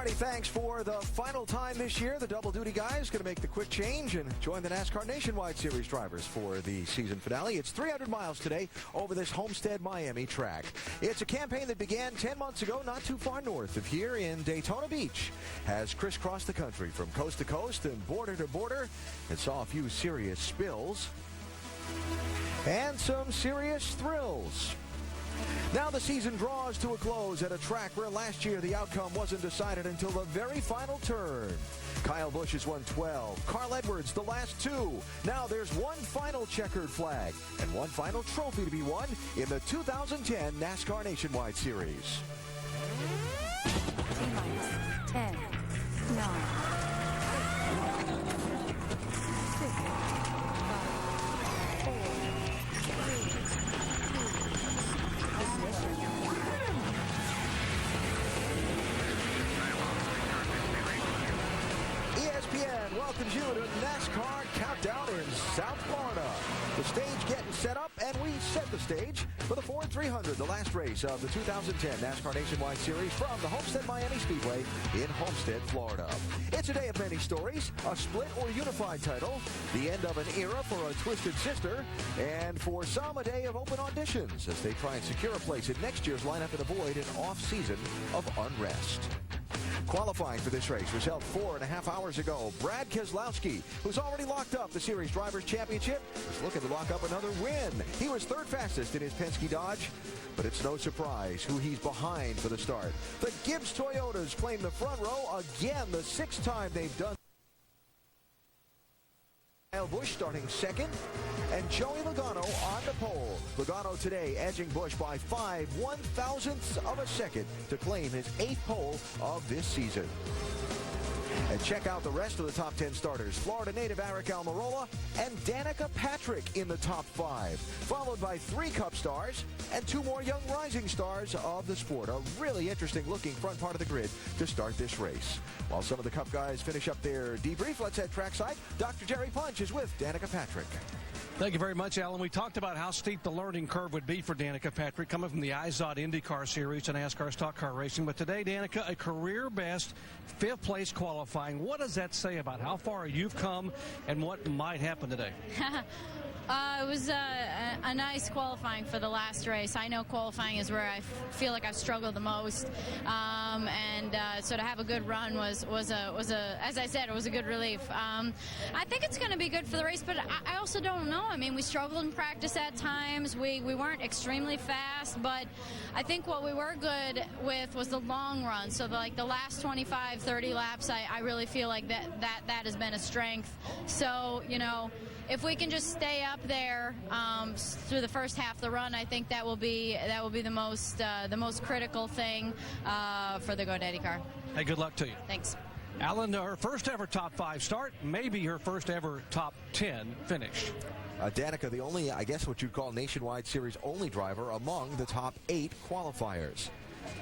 Many thanks for the final time this year. The double duty guys going to make the quick change and join the NASCAR Nationwide Series drivers for the season finale. It's 300 miles today over this Homestead Miami track. It's a campaign that began 10 months ago, not too far north of here in Daytona Beach. Has crisscrossed the country from coast to coast and border to border. It saw a few serious spills and some serious thrills. Now the season draws to a close at a track where last year the outcome wasn't decided until the very final turn. Kyle Busch has won 12. Carl Edwards the last 2. Now there's one final checkered flag and one final trophy to be won in the 2010 NASCAR Nationwide Series. T-minus 10, 9, 6, 5, 4, 3, ESPN welcomes you to NASCAR Countdown in South Florida. The stage getting set up, and we set the stage for the Ford 300, the last race of the 2010 NASCAR Nationwide Series from the Homestead Miami Speedway in Homestead, Florida. It's a day of many stories, a split or unified title, the end of an era for a Twisted Sister, and for some, a day of open auditions as they try and secure a place in next year's lineup and avoid an off-season of unrest. Qualifying for this race was held 4.5 hours ago. Brad Keselowski, who's already locked up the Series Drivers' Championship, is looking to lock up another win. He was third fastest in his Penske Dodge, but it's no surprise who he's behind for the start. The Gibbs Toyotas claim the front row again, the 6th time they've done. Kyle Busch starting second, and Joey Logano on the pole. Logano today edging Busch by 5/1,000ths of a second to claim his 8th pole of this season. And check out the rest of the top 10 starters. Florida native Aric Almirola and Danica Patrick in the top 5, followed by 3 Cup stars and 2 more young rising stars of the sport. A really interesting looking front part of the grid to start this race. While some of the Cup guys finish up their debrief, let's head trackside. Dr. Jerry Punch is with Danica Patrick. Thank you very much, Alan. We talked about how steep the learning curve would be for Danica Patrick coming from the IZOD IndyCar Series and NASCAR Stock Car Racing. But today, Danica, a career best 5th place qualifying. What does that say about how far you've come and what might happen today? It was a nice qualifying for the last race. I know qualifying is where I feel like I've struggled the most, so to have a good run was as I said, it was a good relief. I think it's going to be good for the race, but I also don't know. I mean, we struggled in practice at times. We weren't extremely fast, but I think what we were good with was the long run. So the last 25, 30 laps, I really feel like that has been a strength. So, you know, if we can just stay up there through the first half of the run, I think that will be the most critical thing for the GoDaddy car. Hey, good luck to you. Thanks. Alan, her first ever top 5 start, maybe her first ever top 10 finish. Danica, the only, I guess what you'd call Nationwide Series only driver among the top 8 qualifiers.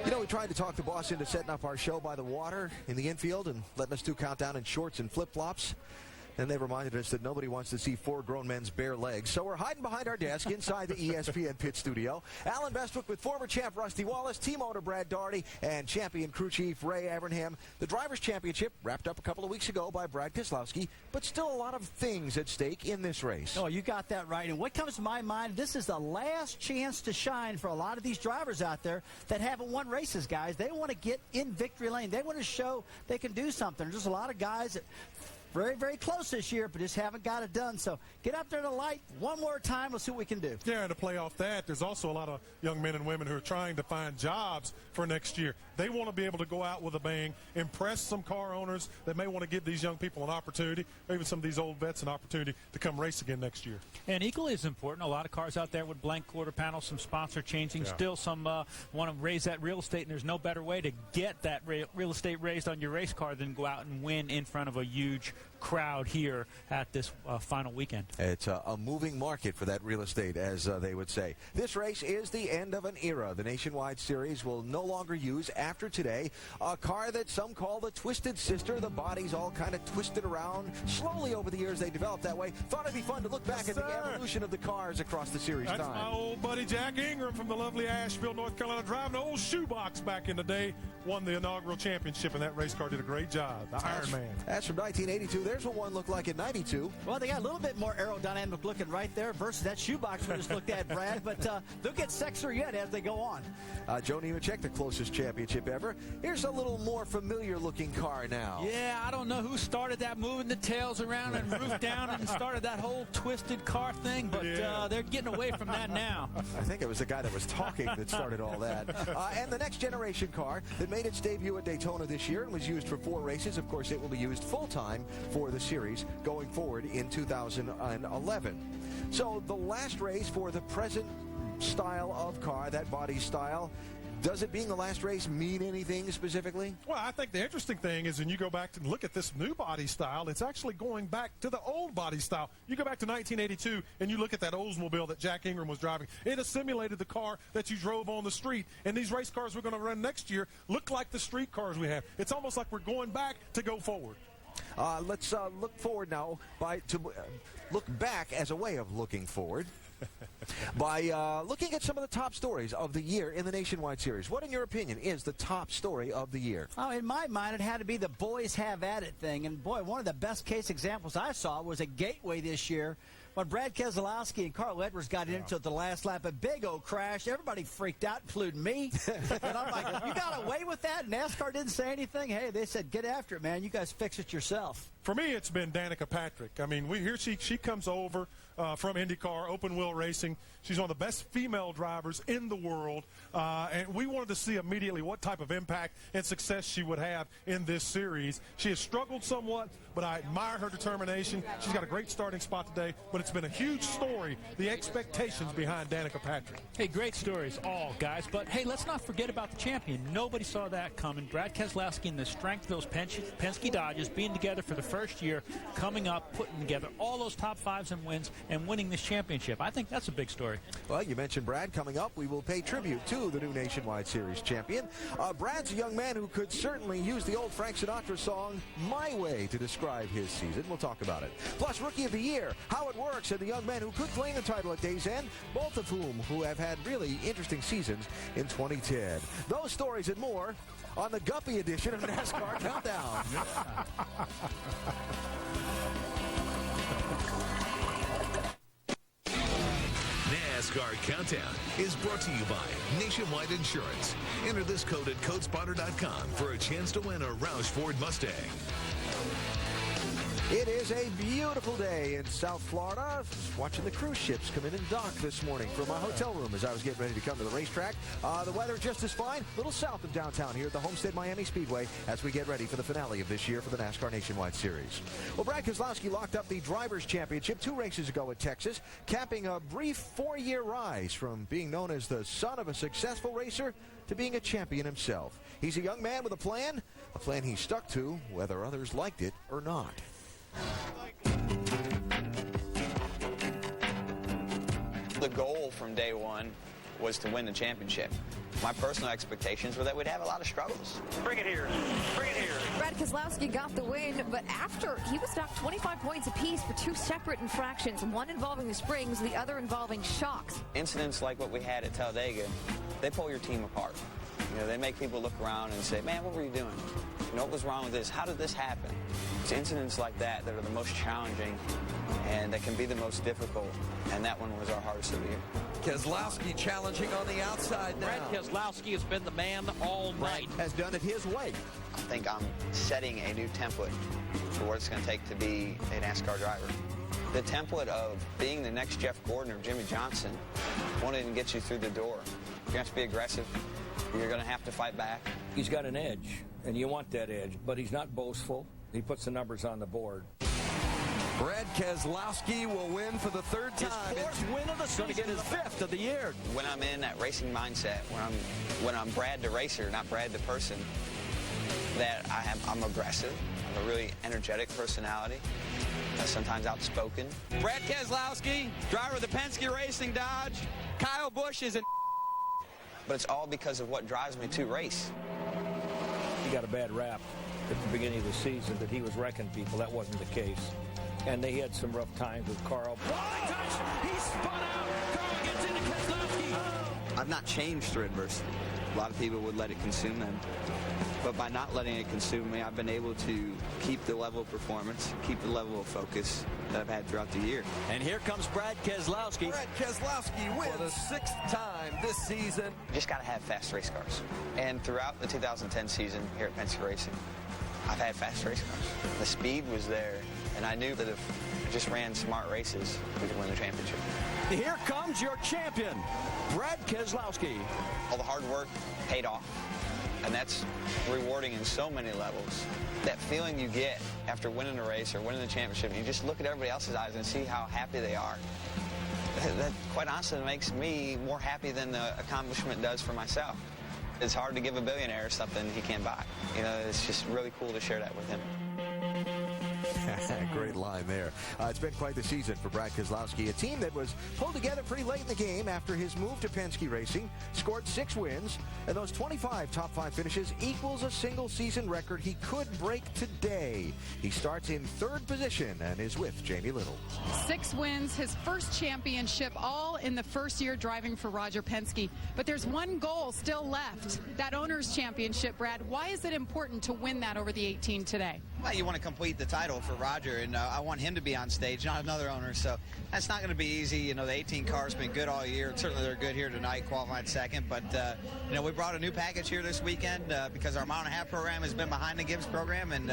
You know, we tried to talk the boss into setting up our show by the water in the infield and letting us do countdown in shorts and flip-flops. And they reminded us that nobody wants to see 4 grown men's bare legs. So we're hiding behind our desk inside the ESPN pit studio. Alan Bestwick with former champ Rusty Wallace, team owner Brad Daugherty, and champion crew chief Ray Avernham. The Drivers' Championship wrapped up a couple of weeks ago by Brad Keselowski, but still a lot of things at stake in this race. Oh, you got that right. And what comes to my mind, this is the last chance to shine for a lot of these drivers out there that haven't won races, guys. They want to get in victory lane. They want to show they can do something. There's a lot of guys that very, very close this year, but just haven't got it done. So get up there to the light one more time. We'll see what we can do. Yeah, and to play off that, there's also a lot of young men and women who are trying to find jobs for next year. They want to be able to go out with a bang, impress some car owners that may want to give these young people an opportunity, or even some of these old vets an opportunity to come race again next year. And equally as important, a lot of cars out there with blank quarter panels, some sponsor changing, still some want to raise that real estate, and there's no better way to get that real estate raised on your race car than go out and win in front of a huge crowd here at this final weekend. It's a moving market for that real estate, as they would say. This race is the end of an era. The Nationwide Series will no longer use, after today, a car that some call the Twisted Sister. The body's all kind of twisted around. Slowly over the years, they developed that way. Thought it'd be fun to look back at the evolution of the cars across the series That's time. my old buddy Jack Ingram from the lovely Asheville, North Carolina, driving an old shoebox back in the day. Won the inaugural championship, and that race car did a great job. The Iron Man. That's from 1982. There's what one looked like in 92. Well, they got a little bit more aerodynamic looking right there versus that shoebox we just looked at, Brad. But they'll get sexier yet as they go on. Joe Nemechek, the closest championship ever. Here's a little more familiar-looking car now. Yeah, I don't know who started that, moving the tails around and roof down and started that whole twisted car thing, but they're getting away from that now. I think it was the guy that was talking that started all that. And the next generation car that made its debut at Daytona this year and was used for 4 races. Of course, it will be used full-time for the series going forward in 2011. So the last race for the present style of car, that body style, does it being the last race mean anything specifically? Well, I think the interesting thing is when you go back and look at this new body style, it's actually going back to the old body style. You go back to 1982 and you look at that Oldsmobile that Jack Ingram was driving. It assimilated the car that you drove on the street. And these race cars we're going to run next year look like the street cars we have. It's almost like we're going back to go forward. Let's look forward now look back as a way of looking forward. By looking at some of the top stories of the year in the Nationwide Series. What, in your opinion, is the top story of the year? Oh, in my mind, it had to be the boys have at it thing. And, boy, one of the best case examples I saw was a Gateway this year when Brad Keselowski and Carl Edwards got into the last lap. A big old crash. Everybody freaked out, including me. And I'm like, you got away with that? NASCAR didn't say anything? Hey, they said, get after it, man. You guys fix it yourself. For me, it's been Danica Patrick. I mean, she comes over from IndyCar, open wheel racing. She's one of the best female drivers in the world, and we wanted to see immediately what type of impact and success she would have in this series. She has struggled somewhat, but I admire her determination. She's got a great starting spot today, but it's been a huge story, the expectations behind Danica Patrick. Hey, great stories all, guys, but hey, let's not forget about the champion. Nobody saw that coming. Brad Keselowski and the strength of those Penske Dodges being together for the first year, coming up, putting together all those top 5s and wins, and winning this championship. I think that's a big story. Well, you mentioned Brad. Coming up, we will pay tribute to the new Nationwide Series champion. Brad's a young man who could certainly use the old Frank Sinatra song, My Way, to describe his season. We'll talk about it. Plus, Rookie of the Year, how it works, and the young men who could claim the title at day's end, both of who have had really interesting seasons in 2010. Those stories and more on the Guppy edition of NASCAR Countdown. NASCAR Countdown is brought to you by Nationwide Insurance. Enter this code at CodeSpotter.com for a chance to win a Roush Ford Mustang. It is a beautiful day in South Florida. Watching the cruise ships come in and dock this morning from my hotel room as I was getting ready to come to the racetrack. The weather just as fine, a little south of downtown here at the Homestead Miami Speedway as we get ready for the finale of this year for the NASCAR Nationwide Series. Well, Brad Keselowski locked up the Drivers' Championship 2 races ago at Texas, capping a brief 4-year rise from being known as the son of a successful racer to being a champion himself. He's a young man with a plan he stuck to, whether others liked it or not. The goal from day one was to win the championship. My personal expectations were that we'd have a lot of struggles. Bring it here. Bring it here. Brad Keselowski got the win, but after he was docked 25 points apiece for 2 separate infractions, one involving the springs, the other involving shocks. Incidents like what we had at Talladega, they pull your team apart. You know, they make people look around and say, man, what were you doing? You know, what was wrong with this? How did this happen? It's incidents like that that are the most challenging and that can be the most difficult, and that one was our hardest of the year. Keselowski challenging on the outside now. Brad Keselowski has been the man all night. Has done it his way. I think I'm setting a new template for what it's going to take to be a NASCAR driver. The template of being the next Jeff Gordon or Jimmy Johnson won't even get you through the door. You have to be aggressive. You're going to have to fight back. He's got an edge, and you want that edge, but he's not boastful. He puts the numbers on the board. Brad Keselowski will win for the 3rd time. His 4th win of the season. Going to get his 5th of the year. When I'm in that racing mindset, when I'm Brad the racer, not Brad the person, that I'm aggressive, a really energetic personality, sometimes outspoken. Brad Keselowski, driver of the Penske Racing Dodge. Kyle Busch is a But it's all because of what drives me to race. He got a bad rap at the beginning of the season that he was wrecking people. That wasn't the case. And they had some rough times with Carl. He spun out. Carl gets into Keselowski. I've not changed through adversity. A lot of people would let it consume them. But by not letting it consume me, I've been able to keep the level of performance, keep the level of focus that I've had throughout the year. And here comes Brad Keselowski. Brad Keselowski wins For the 6th time this season. You just got to have fast race cars. And throughout the 2010 season here at Penske Racing, I've had fast race cars. The speed was there, and I knew that if I just ran smart races, we could win the championship. Here comes your champion, Brad Keselowski. All the hard work paid off, and that's rewarding in so many levels. That feeling you get after winning a race or winning the championship, you just look at everybody else's eyes and see how happy they are. That quite honestly makes me more happy than the accomplishment does for myself. It's hard to give a billionaire something he can't buy. You know, it's just really cool to share that with him. Great line there. It's been quite the season for Brad Keselowski, a team that was pulled together pretty late in the game after his move to Penske Racing, scored 6 wins, and those 25 top 5 finishes equals a single-season record he could break today. He starts in 3rd position and is with Jamie Little. 6 wins, his first championship, all in the first year driving for Roger Penske. But there's one goal still left, that owner's championship, Brad. Why is it important to win that over the 18 today? Well, you want to complete the title for Roger, and I want him to be on stage, not another owner. So that's not going to be easy. You know, the 18 car's been good all year. Certainly they're good here tonight, qualified 2nd. But, you know, we brought a new package here this weekend because our mile and a half program has been behind the Gibbs program, and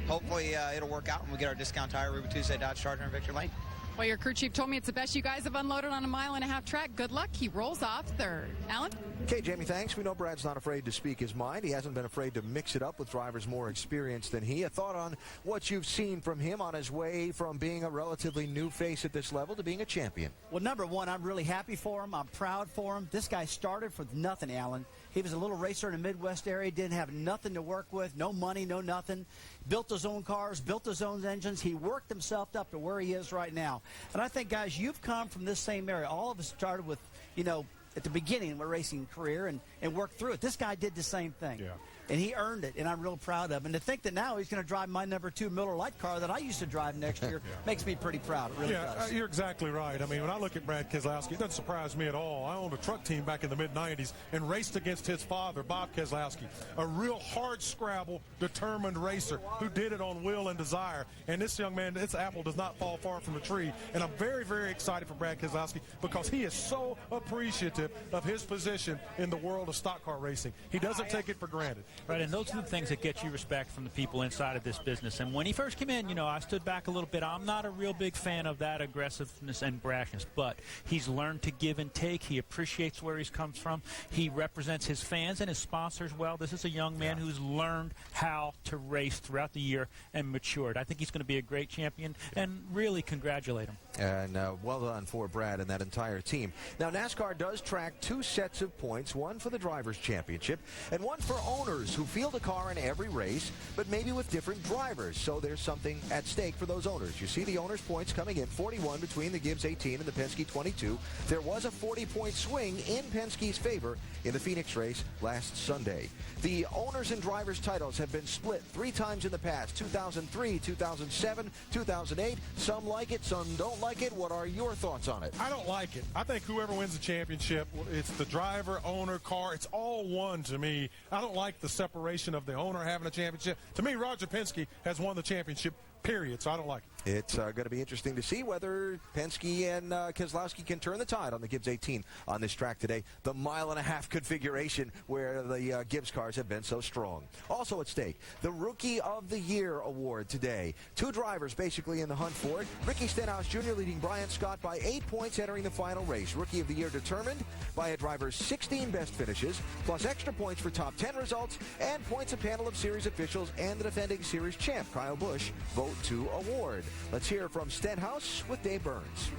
hopefully it'll work out when we get our discount tire, Ruby Tuesday Dodge Charger in Victory Lane. Well, your crew chief told me it's the best you guys have unloaded on a mile and a half track. Good luck. He rolls off 3rd. Alan? Okay, Jamie, thanks. We know Brad's not afraid to speak his mind. He hasn't been afraid to mix it up with drivers more experienced than he. A thought on what you've seen from him on his way from being a relatively new face at this level to being a champion? Well, number one, I'm really happy for him. I'm proud for him. This guy started with nothing, Alan. He was a little racer in the Midwest area, didn't have nothing to work with, no money, no nothing. Built his own cars, built his own engines. He worked himself up to where he is right now. And I think, guys, you've come from this same area. All of us started with, you know, at the beginning of a racing career and worked through it. This guy did the same thing. Yeah. And he earned it, and I'm real proud of him. And to think that now he's going to drive my number 2 Miller Lite car that I used to drive next year makes me pretty proud. It really does. You're exactly right. I mean, when I look at Brad Keselowski, it doesn't surprise me at all. I owned a truck team back in the mid-'90s and raced against his father, Bob Keselowski, a real hard-scrabble, determined racer who did it on will and desire. And this young man, this apple does not fall far from the tree. And I'm very, very excited for Brad Keselowski because he is so appreciative of his position in the world of stock car racing. He doesn't take it for granted. Right, and those are the things that get you respect from the people inside of this business. And when he first came in, you know, I stood back a little bit. I'm not a real big fan of that aggressiveness and brashness, but he's learned to give and take. He appreciates where he's comes from. He represents his fans and his sponsors well. This is a young man who's learned how to race throughout the year and matured. I think he's going to be a great champion, and really congratulate him. And well done for Brad and that entire team. Now, NASCAR does track 2 sets of points, one for the Drivers' Championship and one for owners who field a car in every race, but maybe with different drivers. So there's something at stake for those owners. You see the owners' points coming in, 41 between the Gibbs 18 and the Penske 22. There was a 40-point swing in Penske's favor in the Phoenix race last Sunday. The owners and drivers' titles have been split 3 times in the past, 2003, 2007, 2008. Some like it, some don't like it. What are your thoughts on it? I don't like it. I think whoever wins the championship, it's the driver, owner, car, it's all one to me. I don't like the separation of the owner having a championship. To me, Roger Penske has won the championship, period, so I don't like it. It's going to be interesting to see whether Penske and Keselowski can turn the tide on the Gibbs 18 on this track today, the mile-and-a-half configuration where the Gibbs cars have been so strong. Also at stake, the Rookie of the Year award today. 2 drivers basically in the hunt for it. Ricky Stenhouse Jr. leading Brian Scott by 8 points entering the final race. Rookie of the Year determined by a driver's 16 best finishes, plus extra points for top 10 results, and points a panel of series officials and the defending series champ, Kyle Busch, vote to award. Let's hear from Stenhouse with Dave Burns.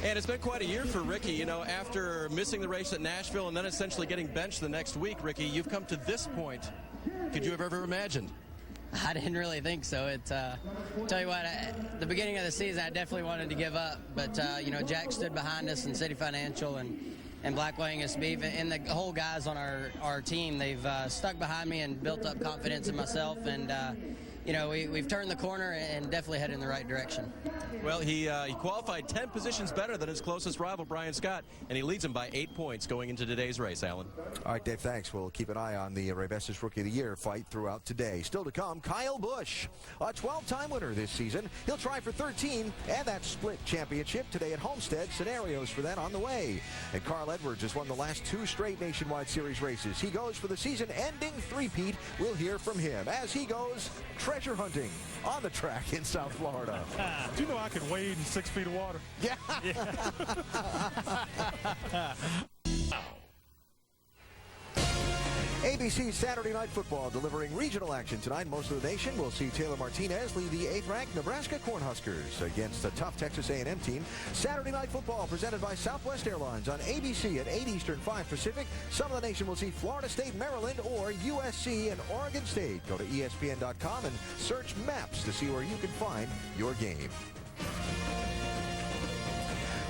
And it's been quite a year for Ricky. You know, after missing the race at Nashville and then essentially getting benched the next week, Ricky, you've come to this point. Could you have ever imagined? I didn't really think so. Tell you what, at the beginning of the season, I definitely wanted to give up. But, Jack stood behind us in City Financial and Black Angus Beef. And the whole guys on our team, they've stuck behind me and built up confidence in myself. And, we've turned the corner and definitely headed in the right direction. Well, he qualified 10 positions better than his closest rival, Brian Scott, and he leads him by 8 points going into today's race, Alan. All right, Dave, thanks. We'll keep an eye on the Ray Bestis Rookie of the Year fight throughout today. Still to come, Kyle Busch, a 12-time winner this season. He'll try for 13 and that split championship today at Homestead. Scenarios for that on the way. And Carl Edwards has won the last 2 straight Nationwide Series races. He goes for the season-ending three-peat. We'll hear from him as he goes treasure hunting on the track in South Florida. Do you know I can wade in 6 feet of water? Yeah. ABC's Saturday Night Football delivering regional action tonight. Most of the nation will see Taylor Martinez lead the 8th-ranked Nebraska Cornhuskers against a tough Texas A&M team. Saturday Night Football presented by Southwest Airlines on ABC at 8 Eastern, 5 Pacific. Some of the nation will see Florida State, Maryland, or USC and Oregon State. Go to ESPN.com and search maps to see where you can find your game.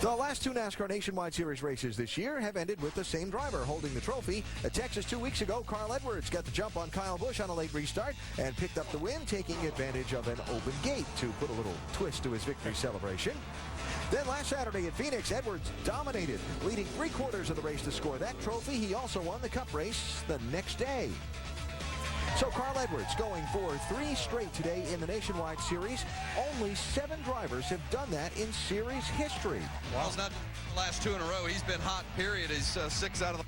The last 2 NASCAR Nationwide Series races this year have ended with the same driver holding the trophy. At Texas 2 weeks ago, Carl Edwards got the jump on Kyle Busch on a late restart and picked up the win, taking advantage of an open gate to put a little twist to his victory celebration. Then last Saturday at Phoenix, Edwards dominated, leading 3/4 of the race to score that trophy. He also won the Cup race the next day. So Carl Edwards going for 3 straight today in the Nationwide Series. Only 7 drivers have done that in series history. Well, it's not the last 2 in a row. He's been hot, period. He's 6 out of the...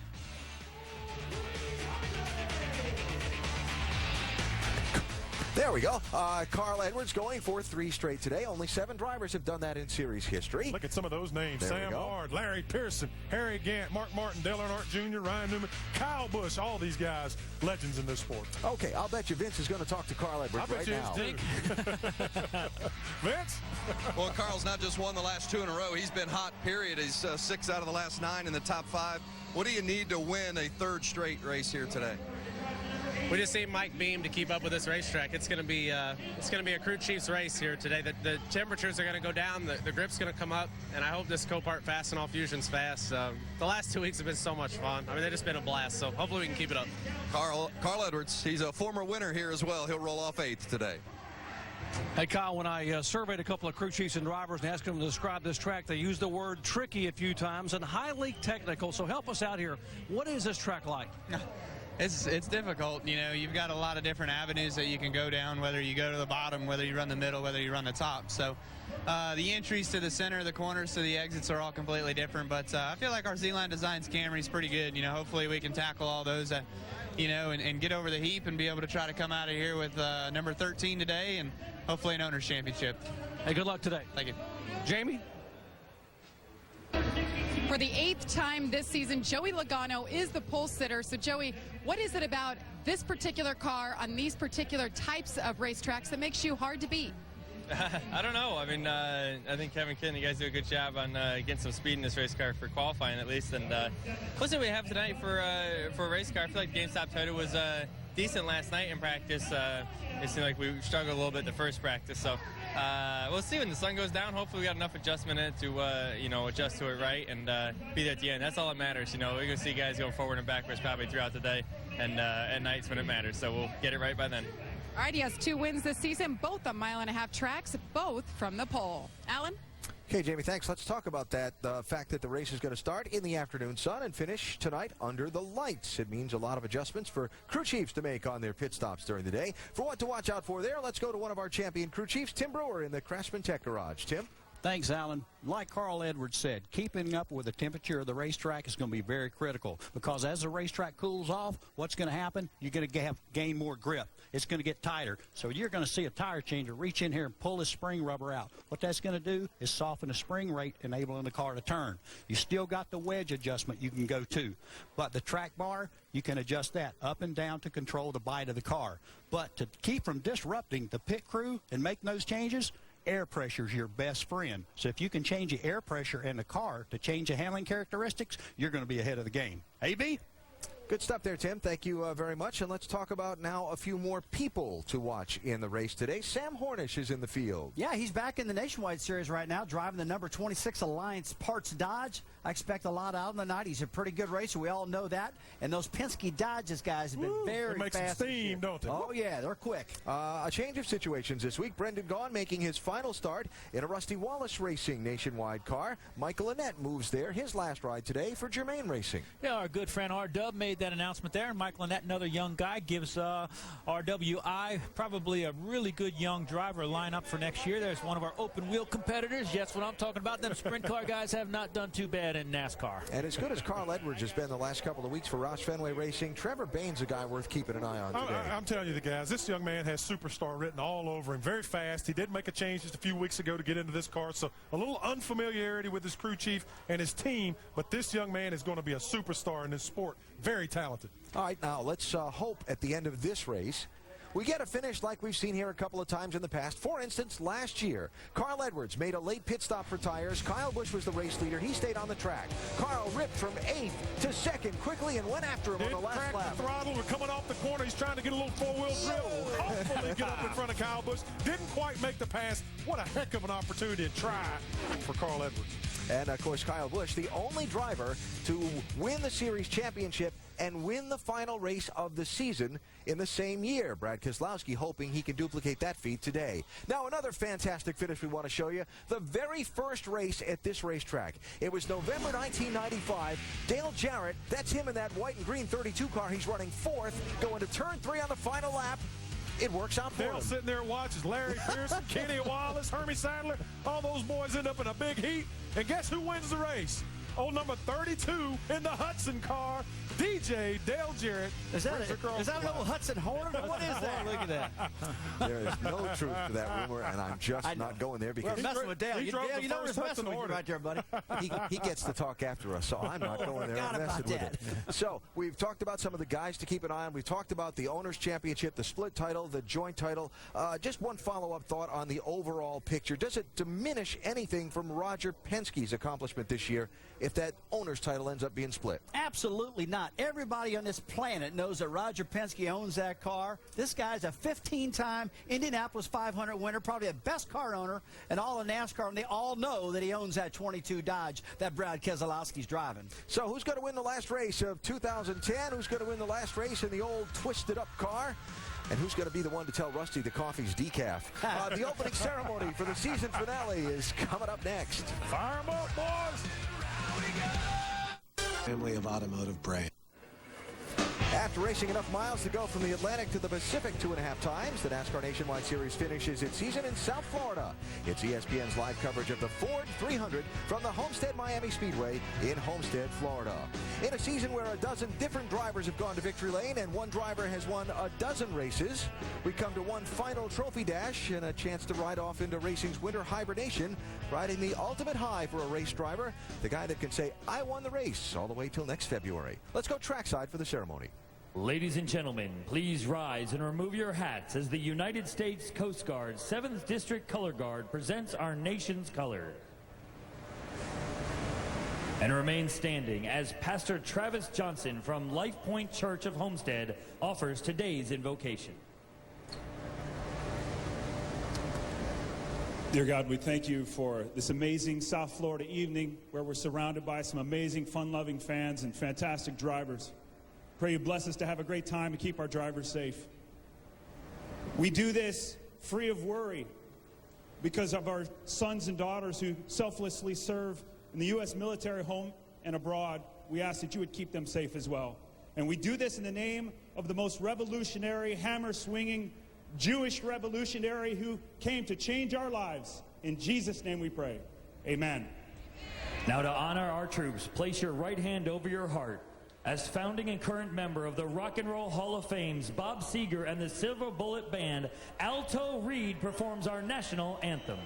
There we go. Carl Edwards going for 3 straight today. Only 7 drivers have done that in series history. Look at some of those names. There Sam Hard, Larry Pearson, Harry Gant, Mark Martin, Dale Earnhardt Jr., Ryan Newman, Kyle Busch, all these guys, legends in this sport. Okay, I'll bet you Vince is going to talk to Carl Edwards right now. Vince? Well, Carl's not just won the last 2 in a row. He's been hot, period. He's 6 out of the last 9 in the top 5. What do you need to win a 3rd straight race here today? We just need Mike Beam to keep up with this racetrack. It's going to be a Crew Chiefs race here today. The temperatures are going to go down, the grip's going to come up, and I hope this Copart fast and all Fusion's fast. The last 2 weeks have been so much fun. I mean, they've just been a blast, so hopefully we can keep it up. Carl Edwards, he's a former winner here as well. He'll roll off 8th today. Hey, Kyle, when I surveyed a couple of crew chiefs and drivers and asked them to describe this track, they used the word tricky a few times and highly technical. So help us out here. What is this track like? It's difficult. You've got a lot of different avenues that you can go down, whether you go to the bottom, whether you run the middle, whether you run the top. So the entries to the center, the corners to the exits are all completely different. But I feel like our Z-Line Designs Camry is pretty good. Hopefully we can tackle all those, and get over the heap and be able to try to come out of here with number 13 today and hopefully an owner's championship. Hey, good luck today. Thank you. Jamie? For the 8th time this season, Joey Logano is the pole sitter. So, Joey, what is it about this particular car on these particular types of racetracks that makes you hard to beat? I don't know. I mean, I think Kevin Ken, you guys do a good job on getting some speed in this race car for qualifying at least. And plus what we have tonight for a race car, I feel like GameStop title was decent last night in practice. It seemed like we struggled a little bit the first practice. So we'll see when the sun goes down. Hopefully we got enough adjustment in it to adjust to it right and be there at the end. That's all that matters. We're going to see guys go forward and backwards probably throughout the day and at nights when it matters. So we'll get it right by then. All right, he has 2 wins this season, both 1.5 mile tracks, both from the pole. Alan? Okay, Jamie, thanks. Let's talk about that. The fact that the race is going to start in the afternoon sun and finish tonight under the lights. It means a lot of adjustments for crew chiefs to make on their pit stops during the day. For what to watch out for there, let's go to one of our champion crew chiefs, Tim Brewer, in the Craftsman Tech Garage. Tim? Thanks, Alan. Like Carl Edwards said, keeping up with the temperature of the racetrack is going to be very critical because as the racetrack cools off, what's going to happen? You're going to gain more grip. It's going to get tighter. So you're going to see a tire changer reach in here and pull this spring rubber out. What that's going to do is soften the spring rate, enabling the car to turn. You still got the wedge adjustment you can go to, but the track bar, you can adjust that up and down to control the bite of the car. But to keep from disrupting the pit crew and make those changes, air pressure is your best friend. So if you can change the air pressure in the car to change the handling characteristics, you're going to be ahead of the game. AB? Good stuff there, Tim. Thank you very much. And let's talk about now a few more people to watch in the race today. Sam Hornish is in the field. Yeah, he's back in the Nationwide Series right now, driving the number 26 Alliance Parts Dodge. I expect a lot out of the night. He's a pretty good racer. We all know that. And those Penske Dodges guys have been very they make fast. some steam, don't they? Oh, yeah, they're quick. A change of situations this week. Brendan Gaughan making his final start in a Rusty Wallace Racing Nationwide car. Michael Annett moves there, his last ride today for Germain Racing. Yeah, our good friend R-Dub made that announcement there. And Michael Annett, another young guy, gives RWI probably a really good young driver lineup for next year. There's one of our open wheel competitors. That's what I'm talking about. Them sprint car guys have not done too bad in NASCAR. And as good as Carl Edwards has been the last couple of weeks for Roush Fenway Racing, Trevor Bayne's a guy worth keeping an eye on today. I'm telling you, the guys, this young man has superstar written all over him. Very fast. He did make a change just a few weeks ago to get into this car, so a little unfamiliarity with his crew chief and his team, but this young man is going to be a superstar in this sport. Very talented. All right, now let's hope at the end of this race we get a finish like we've seen here a couple of times in the past. For instance, last year, Carl Edwards made a late pit stop for tires. Kyle Busch was the race leader. He stayed on the track. Carl ripped from 8th to 2nd quickly and went after him on the last lap. The throttle. We're coming off the corner. He's trying to get a little four-wheel drill. Hopefully get up in front of Kyle Busch. Didn't quite make the pass. What a heck of an opportunity to try for Carl Edwards. And, of course, Kyle Busch, the only driver to win the series championship and win the final race of the season in the same year. Brad Keselowski hoping he can duplicate that feat today. Now, another fantastic finish we want to show you. The very first race at this racetrack. It was November 1995. Dale Jarrett, that's him in that white and green 32 car. He's running 4th, going to turn 3 on the final lap. It works out for him. Dale sitting there and watches Larry Pearson, Kenny Wallace, Hermie Sadler. All those boys end up in a big heat. And guess who wins the race? Old number 32 in the Hudson car, DJ Dale Jarrett. Is that an old Hudson Hornet, or what is that? Look at that. There is no truth to that rumor, and I'm just not going there because we're messing with Dale. You know we're messing with you right there, buddy. He gets to talk after us, so I'm not going there and messing with it. So we've talked about some of the guys to keep an eye on. We've talked about the Owners' Championship, the split title, the joint title. Just one follow-up thought on the overall picture. Does it diminish anything from Roger Penske's accomplishment this year if that owner's title ends up being split? Absolutely not. Everybody on this planet knows that Roger Penske owns that car. This guy's a 15-time Indianapolis 500 winner, probably the best car owner in all of NASCAR, and they all know that he owns that 22 Dodge that Brad Keselowski's driving. So who's going to win the last race of 2010? Who's going to win the last race in the old twisted-up car? And who's going to be the one to tell Rusty the coffee's decaf? The opening ceremony for the season finale is coming up next. Fire 'em up, boys! Family of automotive brands. After racing enough miles to go from the Atlantic to the Pacific 2.5 times, the NASCAR Nationwide Series finishes its season in South Florida. It's ESPN's live coverage of the Ford 300 from the Homestead Miami Speedway in Homestead, Florida. In a season where a dozen different drivers have gone to victory lane and one driver has won a dozen races, we come to one final trophy dash and a chance to ride off into racing's winter hibernation, riding the ultimate high for a race driver, the guy that can say, I won the race, all the way till next February. Let's go trackside for the ceremony. Ladies and gentlemen, please rise and remove your hats as the United States Coast Guard 7th District Color Guard presents our nation's colors. And remain standing as Pastor Travis Johnson from Life Point Church of Homestead offers today's invocation. Dear God, we thank you for this amazing South Florida evening where we're surrounded by some amazing, fun-loving fans and fantastic drivers. Pray you bless us to have a great time and keep our drivers safe. We do this free of worry because of our sons and daughters who selflessly serve in the U.S. military, home and abroad. We ask that you would keep them safe as well. And we do this in the name of the most revolutionary, hammer-swinging Jewish revolutionary who came to change our lives. In Jesus' name we pray. Amen. Now to honor our troops, place your right hand over your heart. As founding and current member of the Rock and Roll Hall of Fame's Bob Seger and the Silver Bullet Band, Alto Reed performs our national anthem.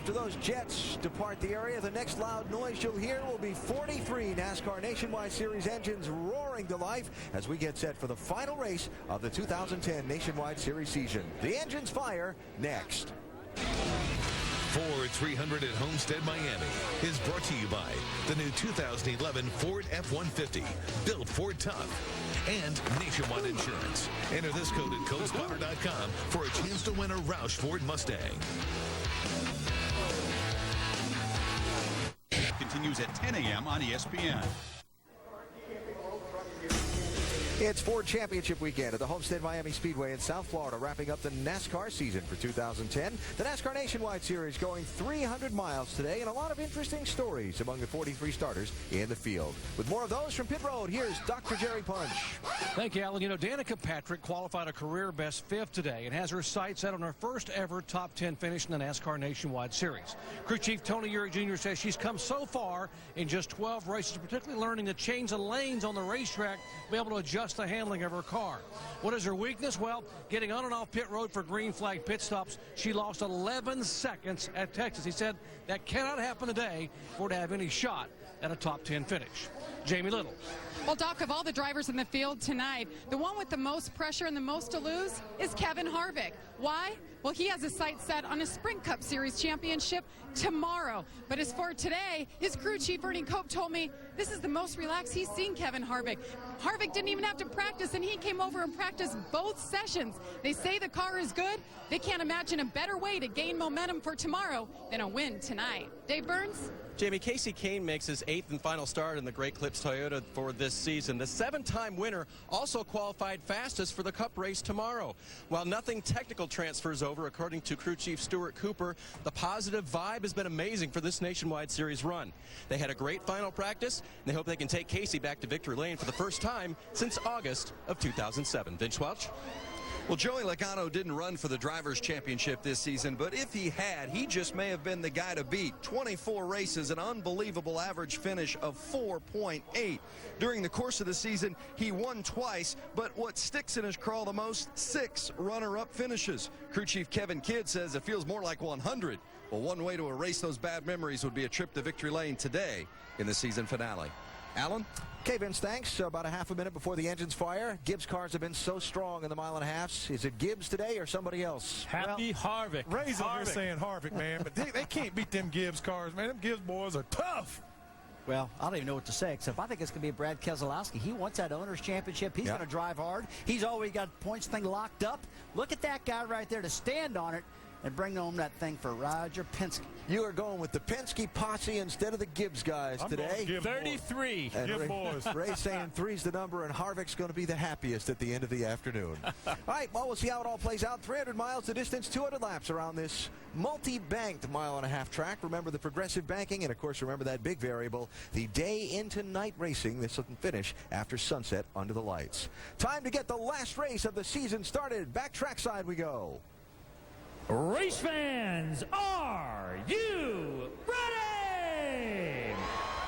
After those jets depart the area, the next loud noise you'll hear will be 43 NASCAR Nationwide Series engines roaring to life as we get set for the final race of the 2010 Nationwide Series season. The engines fire next. Ford 300 at Homestead, Miami is brought to you by the new 2011 Ford F-150, built Ford tough, and Nationwide Insurance. Enter this code at CodeSpotter.com for a chance to win a Roush Ford Mustang. Continues at 10 a.m. on ESPN. It's Ford Championship weekend at the Homestead Miami Speedway in South Florida, wrapping up the NASCAR season for 2010. The NASCAR Nationwide Series going 300 miles today, and a lot of interesting stories among the 43 starters in the field. With more of those from Pit Road, here's Dr. Jerry Punch. Thank you, Alan. You know, Danica Patrick qualified a career-best 5th today and has her sights set on her first ever top 10 finish in the NASCAR Nationwide Series. Crew Chief Tony Eury Jr. says she's come so far in just 12 races, particularly learning to change the lanes on the racetrack, be able to adjust the handling of her car. What is her weakness? Well, getting on and off pit road for green flag pit stops. She lost 11 seconds at Texas. He said that cannot happen today for her to have any shot at a top 10 finish. Jamie Little. Well, Doc, of all the drivers in the field tonight, the one with the most pressure and the most to lose is Kevin Harvick. Why? Well, he has his sights set on a Sprint Cup Series championship tomorrow. But as for today, his crew chief, Ernie Cope, told me this is the most relaxed he's seen Kevin Harvick. Harvick didn't even have to practice, and he came over and practiced both sessions. They say the car is good. They can't imagine a better way to gain momentum for tomorrow than a win tonight. Dave Burns? Jamie, Casey Kane makes his 8th and final start in the Great Clips Toyota for this season. The 7-time winner also qualified fastest for the Cup race tomorrow. While nothing technical transfers over, according to crew chief Stuart Cooper, the positive vibe has been amazing for this Nationwide Series run. They had a great final practice, and they hope they can take Casey back to victory lane for the first time since August of 2007. Vince Welch? Well, Joey Logano didn't run for the Drivers' Championship this season, but if he had, he just may have been the guy to beat. 24 races, an unbelievable average finish of 4.8. During the course of the season, he won twice, but what sticks in his craw the most, 6 runner-up finishes. Crew Chief Kevin Kidd says it feels more like 100. Well, one way to erase those bad memories would be a trip to victory lane today in the season finale. Alan? Okay, Vince, thanks. About a half a minute before the engines fire. Gibbs cars have been so strong in the mile-and-a-halfs. Is it Gibbs today or somebody else? Happy Harvick. Ray's over here saying Harvick, man, but they can't beat them Gibbs cars, man. Them Gibbs boys are tough. Well, I don't even know what to say, except I think it's going to be Brad Keselowski. He wants that owner's championship. He's going to drive hard. He's always got points thing locked up. Look at that guy right there to stand on it and bring home that thing for Roger Penske. You are going with the Penske posse instead of the Gibbs guys today. 33. And Ray saying 3's the number, and Harvick's going to be the happiest at the end of the afternoon. All right, well, we'll see how it all plays out. 300 miles the distance, 200 laps around this multi-banked mile-and-a-half track. Remember the progressive banking, and, of course, remember that big variable, the day into night racing. This will finish after sunset under the lights. Time to get the last race of the season started. Back trackside we go. Race fans, are you ready?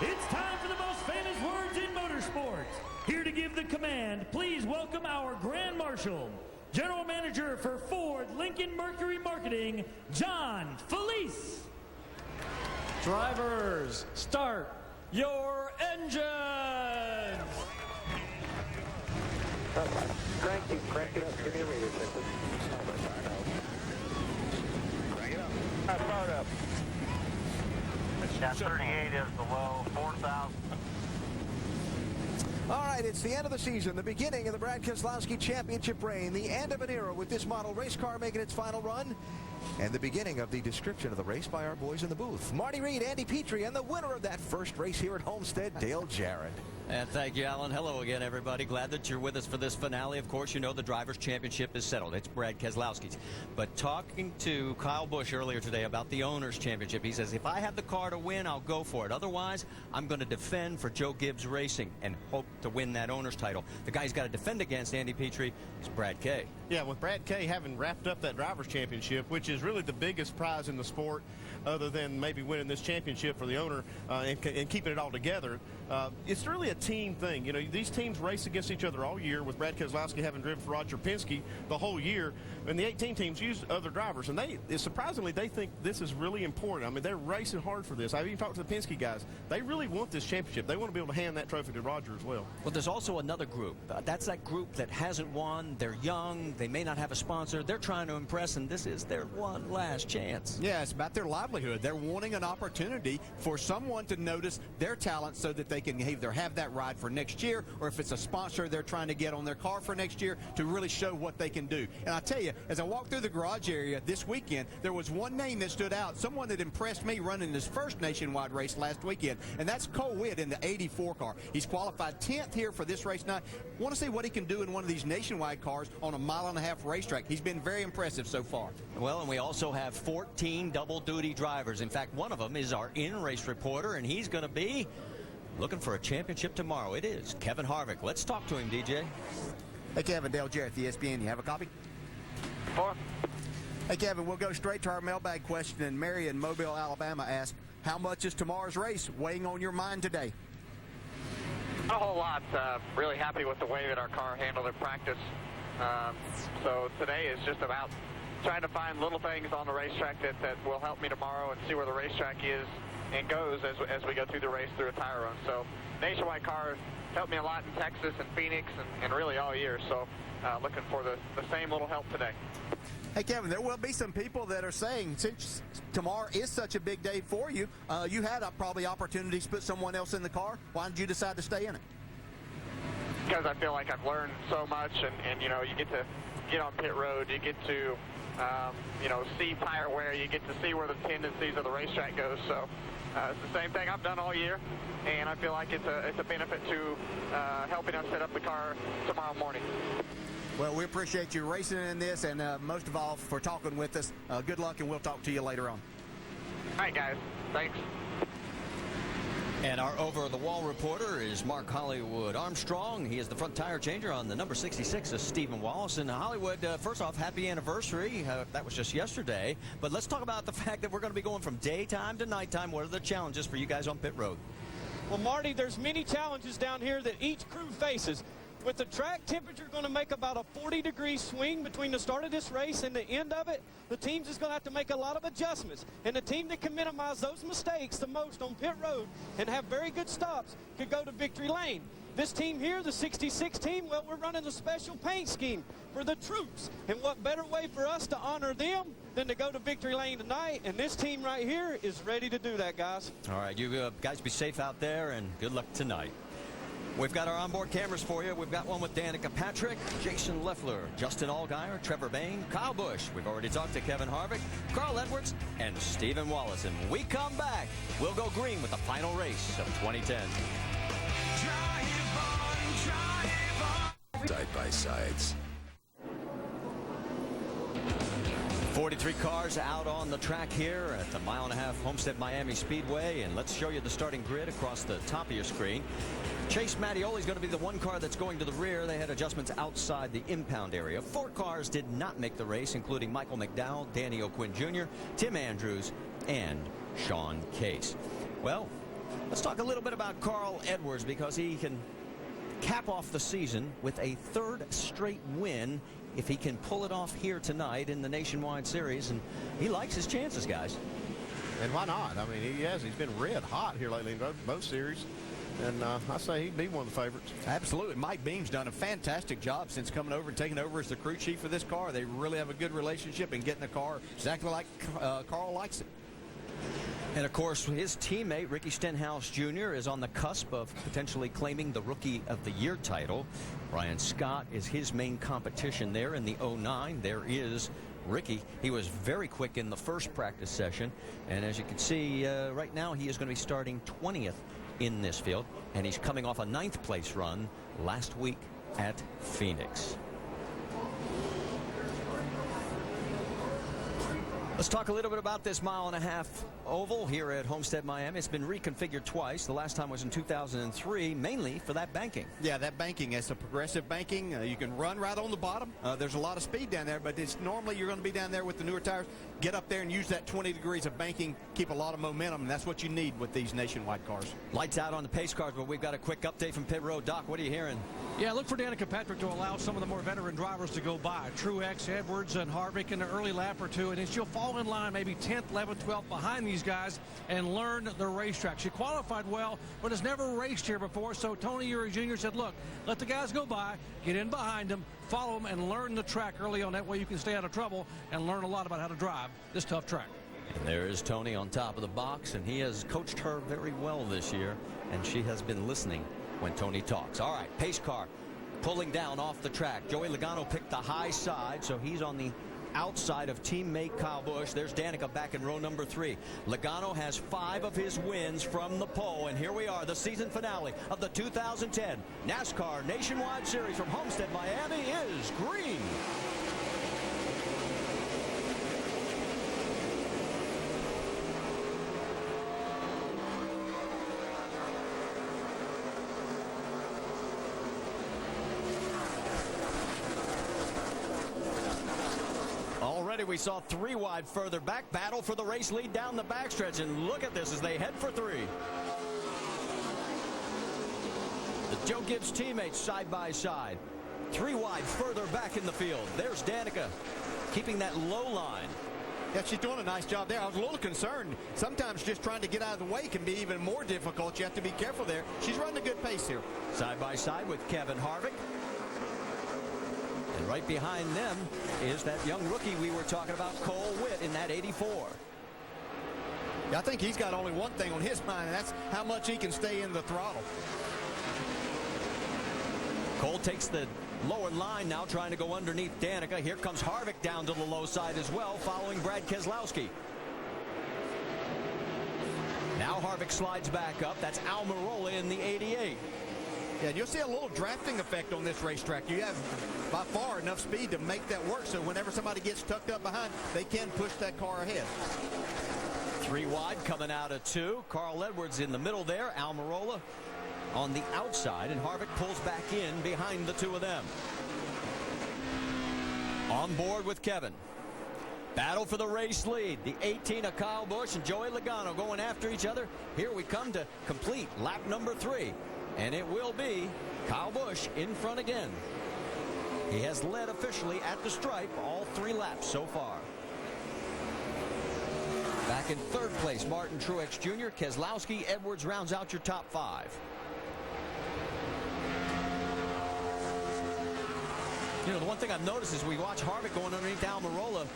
It's time for the most famous words in motorsports. Here to give the command, please welcome our Grand Marshal, General Manager for Ford Lincoln Mercury Marketing, John Felice. Drivers, start your engines. Crank it up. Give me a reader, Clinton. Start up. Yeah, 38 is the low, 4,000. All right, it's the end of the season, the beginning of the Brad Keselowski Championship reign, the end of an era with this model race car making its final run, and the beginning of the description of the race by our boys in the booth. Marty Reed, Andy Petrie, and the winner of that first race here at Homestead, Dale Jarrett. And thank you, Alan. Hello again, everybody. Glad that you're with us for this finale. Of course, you know the Drivers' Championship is settled. It's Brad Keselowski's. But talking to Kyle Busch earlier today about the Owners' Championship, he says, if I have the car to win, I'll go for it. Otherwise, I'm going to defend for Joe Gibbs Racing and hope to win that Owners' title. The guy he's got to defend against, Andy Petrie, is Brad Kay. Yeah, with Brad Kay having wrapped up that Drivers' Championship, which is really the biggest prize in the sport, other than maybe winning this championship for the owner and keeping it all together, it's really a team thing. You know, these teams race against each other all year, with Brad Keselowski having driven for Roger Penske the whole year. And the 18 teams use other drivers, and surprisingly, they think this is really important. I mean, they're racing hard for this. I've even talked to the Penske guys. They really want this championship. They want to be able to hand that trophy to Roger as well. Well, there's also another group. That's that group that hasn't won. They're young. They may not have a sponsor. They're trying to impress, and this is their one last chance. Yeah, it's about their livelihood. They're wanting an opportunity for someone to notice their talent so that they can either have that ride for next year, or if it's a sponsor they're trying to get on their car for next year, to really show what they can do. And I tell you, as I walked through the garage area this weekend, there was one name that stood out, someone that impressed me running his first nationwide race last weekend, and that's Cole Witt in the 84 car. He's qualified 10th here for this race tonight. Want to see what he can do in one of these nationwide cars on a mile-and-a-half racetrack. He's been very impressive so far. Well, and we also have 14 double-duty drivers. In fact, one of them is our in-race reporter, and he's going to be looking for a championship tomorrow. It is Kevin Harvick. Let's talk to him, DJ. Hey, Kevin, Dale Jarrett, the ESPN. You have a copy? Hey, Kevin, we'll go straight to our mailbag question. And Mary in Mobile, Alabama asked, how much is tomorrow's race weighing on your mind today? Not a whole lot. Really happy with the way that our car handled in practice. So today is just about trying to find little things on the racetrack that will help me tomorrow, and see where the racetrack is and goes as we go through the race through a tire run. So nationwide car helped me a lot in Texas and Phoenix and really all year. So looking for the same little help today. Hey, Kevin, there will be some people that are saying, since tomorrow is such a big day for you, you had probably opportunities to put someone else in the car. Why did you decide to stay in it? Because I feel like I've learned so much, and you know, you get to get on pit road, you get to you know, see tire wear, you get to see where the tendencies of the racetrack goes. So it's the same thing I've done all year, and I feel like it's a benefit to helping us set up the car tomorrow morning. Well, we appreciate you racing in this, and most of all for talking with us. Good luck, and we'll talk to you later on. All right, guys. Thanks. And our over-the-wall reporter is Mark Hollywood Armstrong. He is the front tire changer on the number 66 of Stephen Wallace. And Hollywood, first off, happy anniversary. That was just yesterday. But let's talk about the fact that we're going to be going from daytime to nighttime. What are the challenges for you guys on pit road? Well, Marty, there's many challenges down here that each crew faces. With the track temperature going to make about a 40-degree swing between the start of this race and the end of it, the team's just going to have to make a lot of adjustments. And the team that can minimize those mistakes the most on pit road and have very good stops could go to victory lane. This team here, the 66 team, well, we're running a special paint scheme for the troops. And what better way for us to honor them than to go to victory lane tonight? And this team right here is ready to do that, guys. All right, you guys be safe out there, and good luck tonight. We've got our onboard cameras for you. We've got one with Danica Patrick, Jason Leffler, Justin Allgaier, Trevor Bayne, Kyle Busch. We've already talked to Kevin Harvick, Carl Edwards, and Stephen Wallace. And when we come back, we'll go green with the final race of 2010. Side-by-sides. 43 cars out on the track here at the mile-and-a-half Homestead Miami Speedway, and let's show you the starting grid across the top of your screen. Chase Mattioli is going to be the one car that's going to the rear. They had adjustments outside the impound area. 4 cars did not make the race, including Michael McDowell, Danny O'Quinn Jr., Tim Andrews, and Sean Case. Well, let's talk a little bit about Carl Edwards, because he can cap off the season with a 3rd straight win if he can pull it off here tonight in the Nationwide Series, and he likes his chances, guys. And why not? I mean, he's been red hot here lately in both series, and I say he'd be one of the favorites. Absolutely. Mike Beam's done a fantastic job since coming over and taking over as the crew chief for this car. They really have a good relationship and getting the car exactly like Carl likes it. And, of course, his teammate, Ricky Stenhouse Jr., is on the cusp of potentially claiming the Rookie of the Year title. Ryan Scott is his main competition there in the 09. There is Ricky. He was very quick in the first practice session. And as you can see, right now he is going to be starting 20th in this field. And he's coming off a 9th place run last week at Phoenix. Let's talk a little bit about this 1.5 mile oval here at Homestead Miami. It's been reconfigured twice. The last time was in 2003, mainly for that banking. Yeah, that banking is a progressive banking. You can run right on the bottom. There's a lot of speed down there, but it's normally you're going to be down there with the newer tires. Get up there and use that 20 degrees of banking, keep a lot of momentum, and that's what you need with these Nationwide cars. Lights out on the pace cars, but we've got a quick update from pit road. Doc, what are you hearing? Yeah, look for Danica Patrick to allow some of the more veteran drivers to go by. Truex, Edwards, and Harvick in an early lap or two, and then she'll fall in line maybe 10th, 11th, 12th behind these guys and learn the racetrack. She qualified well, but has never raced here before, so Tony Eury Jr. said, look, let the guys go by, get in behind them, follow them, and learn the track early on. That way you can stay out of trouble and learn a lot about how to drive this tough track. And there is Tony on top of the box, and he has coached her very well this year, and she has been listening when Tony talks. All right, pace car pulling down off the track. Joey Logano picked the high side, so he's on the outside of teammate Kyle Busch. There's Danica back in row number 3. Logano has 5 of his wins from the pole, and here we are, the season finale of the 2010 NASCAR Nationwide Series from Homestead, Miami is green. We saw 3 wide further back. Battle for the race lead down the backstretch, and look at this as they head for 3. The Joe Gibbs teammates side by side. 3 wide further back in the field. There's Danica keeping that low line. Yeah, she's doing a nice job there. I was a little concerned. Sometimes just trying to get out of the way can be even more difficult. You have to be careful there. She's running a good pace here. Side by side with Kevin Harvick. And right behind them is that young rookie we were talking about, Cole Witt, in that 84. Yeah, I think he's got only one thing on his mind, and that's how much he can stay in the throttle. Cole takes the lower line now, trying to go underneath Danica. Here comes Harvick down to the low side as well, following Brad Keselowski. Now Harvick slides back up. That's Almirola in the 88. Yeah, and you'll see a little drafting effect on this racetrack. You have by far enough speed to make that work, so whenever somebody gets tucked up behind, they can push that car ahead. 3 wide coming out of 2. Carl Edwards in the middle there. Almirola on the outside, and Harvick pulls back in behind the 2 of them. On board with Kevin. Battle for the race lead. The 18 of Kyle Busch and Joey Logano going after each other. Here we come to complete lap number 3. And it will be Kyle Busch in front again. He has led officially at the stripe all 3 laps so far. Back in 3rd place, Martin Truex Jr. Keselowski, Edwards rounds out your top 5. You know, the one thing I've noticed is we watch Harvick going underneath Almirola.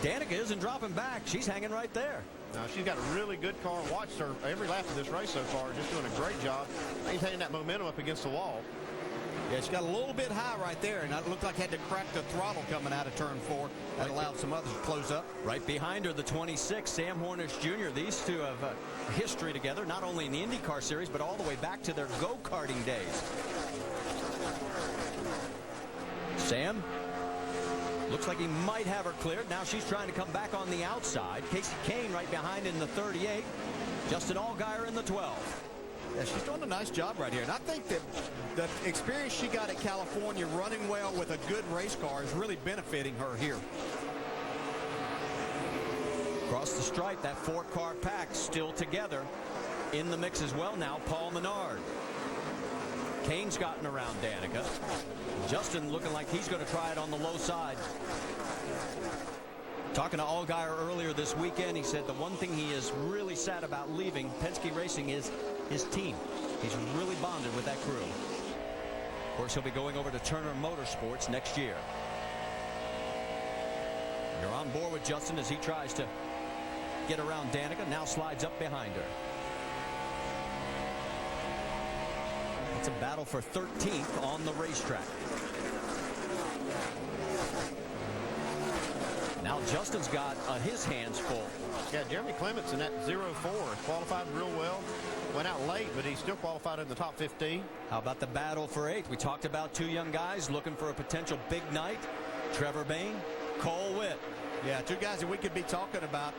Danica isn't dropping back. She's hanging right there. Now, she's got a really good car. Watched her every lap of this race so far. Just doing a great job maintaining that momentum up against the wall. Yeah, she got a little bit high right there, and it looked like had to crack the throttle coming out of turn 4. That allowed some others to close up. Right behind her, the 26, Sam Hornish Jr. These two have history together, not only in the IndyCar Series, but all the way back to their go-karting days. Sam looks like he might have her cleared. Now she's trying to come back on the outside. Casey Kane right behind in the 38. Justin Allgaier in the 12. Yeah, she's doing a nice job right here. And I think that the experience she got at California running well with a good race car is really benefiting her here. Across the stripe, that 4-car pack still together. In the mix as well now, Paul Menard. Kane's gotten around Danica. Justin looking like he's going to try it on the low side. Talking to Allgaier earlier this weekend, he said the one thing he is really sad about leaving Penske Racing is his team. He's really bonded with that crew. Of course, he'll be going over to Turner Motorsports next year. You're on board with Justin as he tries to get around Danica. Now slides up behind her. It's a battle for 13th on the racetrack. Now Justin's got his hands full. Yeah, Jeremy Clements in that 0-4 qualified real well. Went out late, but he still qualified in the top 15. How about the battle for 8th? We talked about 2 young guys looking for a potential big night. Trevor Bayne, Cole Witt. Yeah, two guys that we could be talking about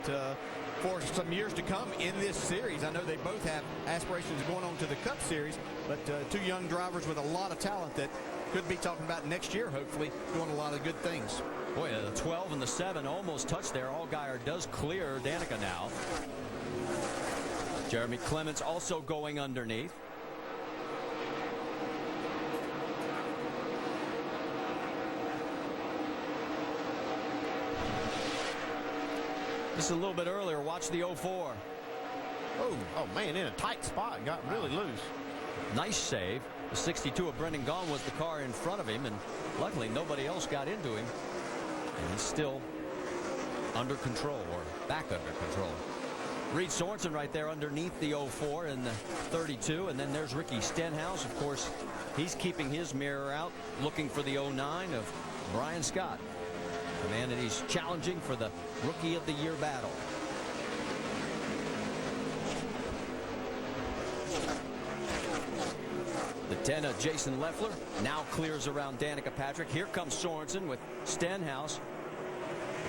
for some years to come in this series. I know they both have aspirations of going on to the Cup Series, but two young drivers with a lot of talent that could be talking about next year, hopefully, doing a lot of good things. Boy, the 12 and the 7 almost touched there. Allgaier does clear Danica now. Jeremy Clements also going underneath. This is a little bit earlier. Watch the 04. Oh man, in a tight spot. Got really loose. Nice save. The 62 of Brendan Gaughan was the car in front of him, and luckily nobody else got into him. And he's still under control, or back under control. Reed Sorensen right there underneath the 04 and the 32. And then there's Ricky Stenhouse. Of course, he's keeping his mirror out, looking for the 09 of Brian Scott. The man that he's challenging for the Rookie of the Year battle. The 10 of Jason Leffler now clears around Danica Patrick. Here comes Sorensen with Stenhouse.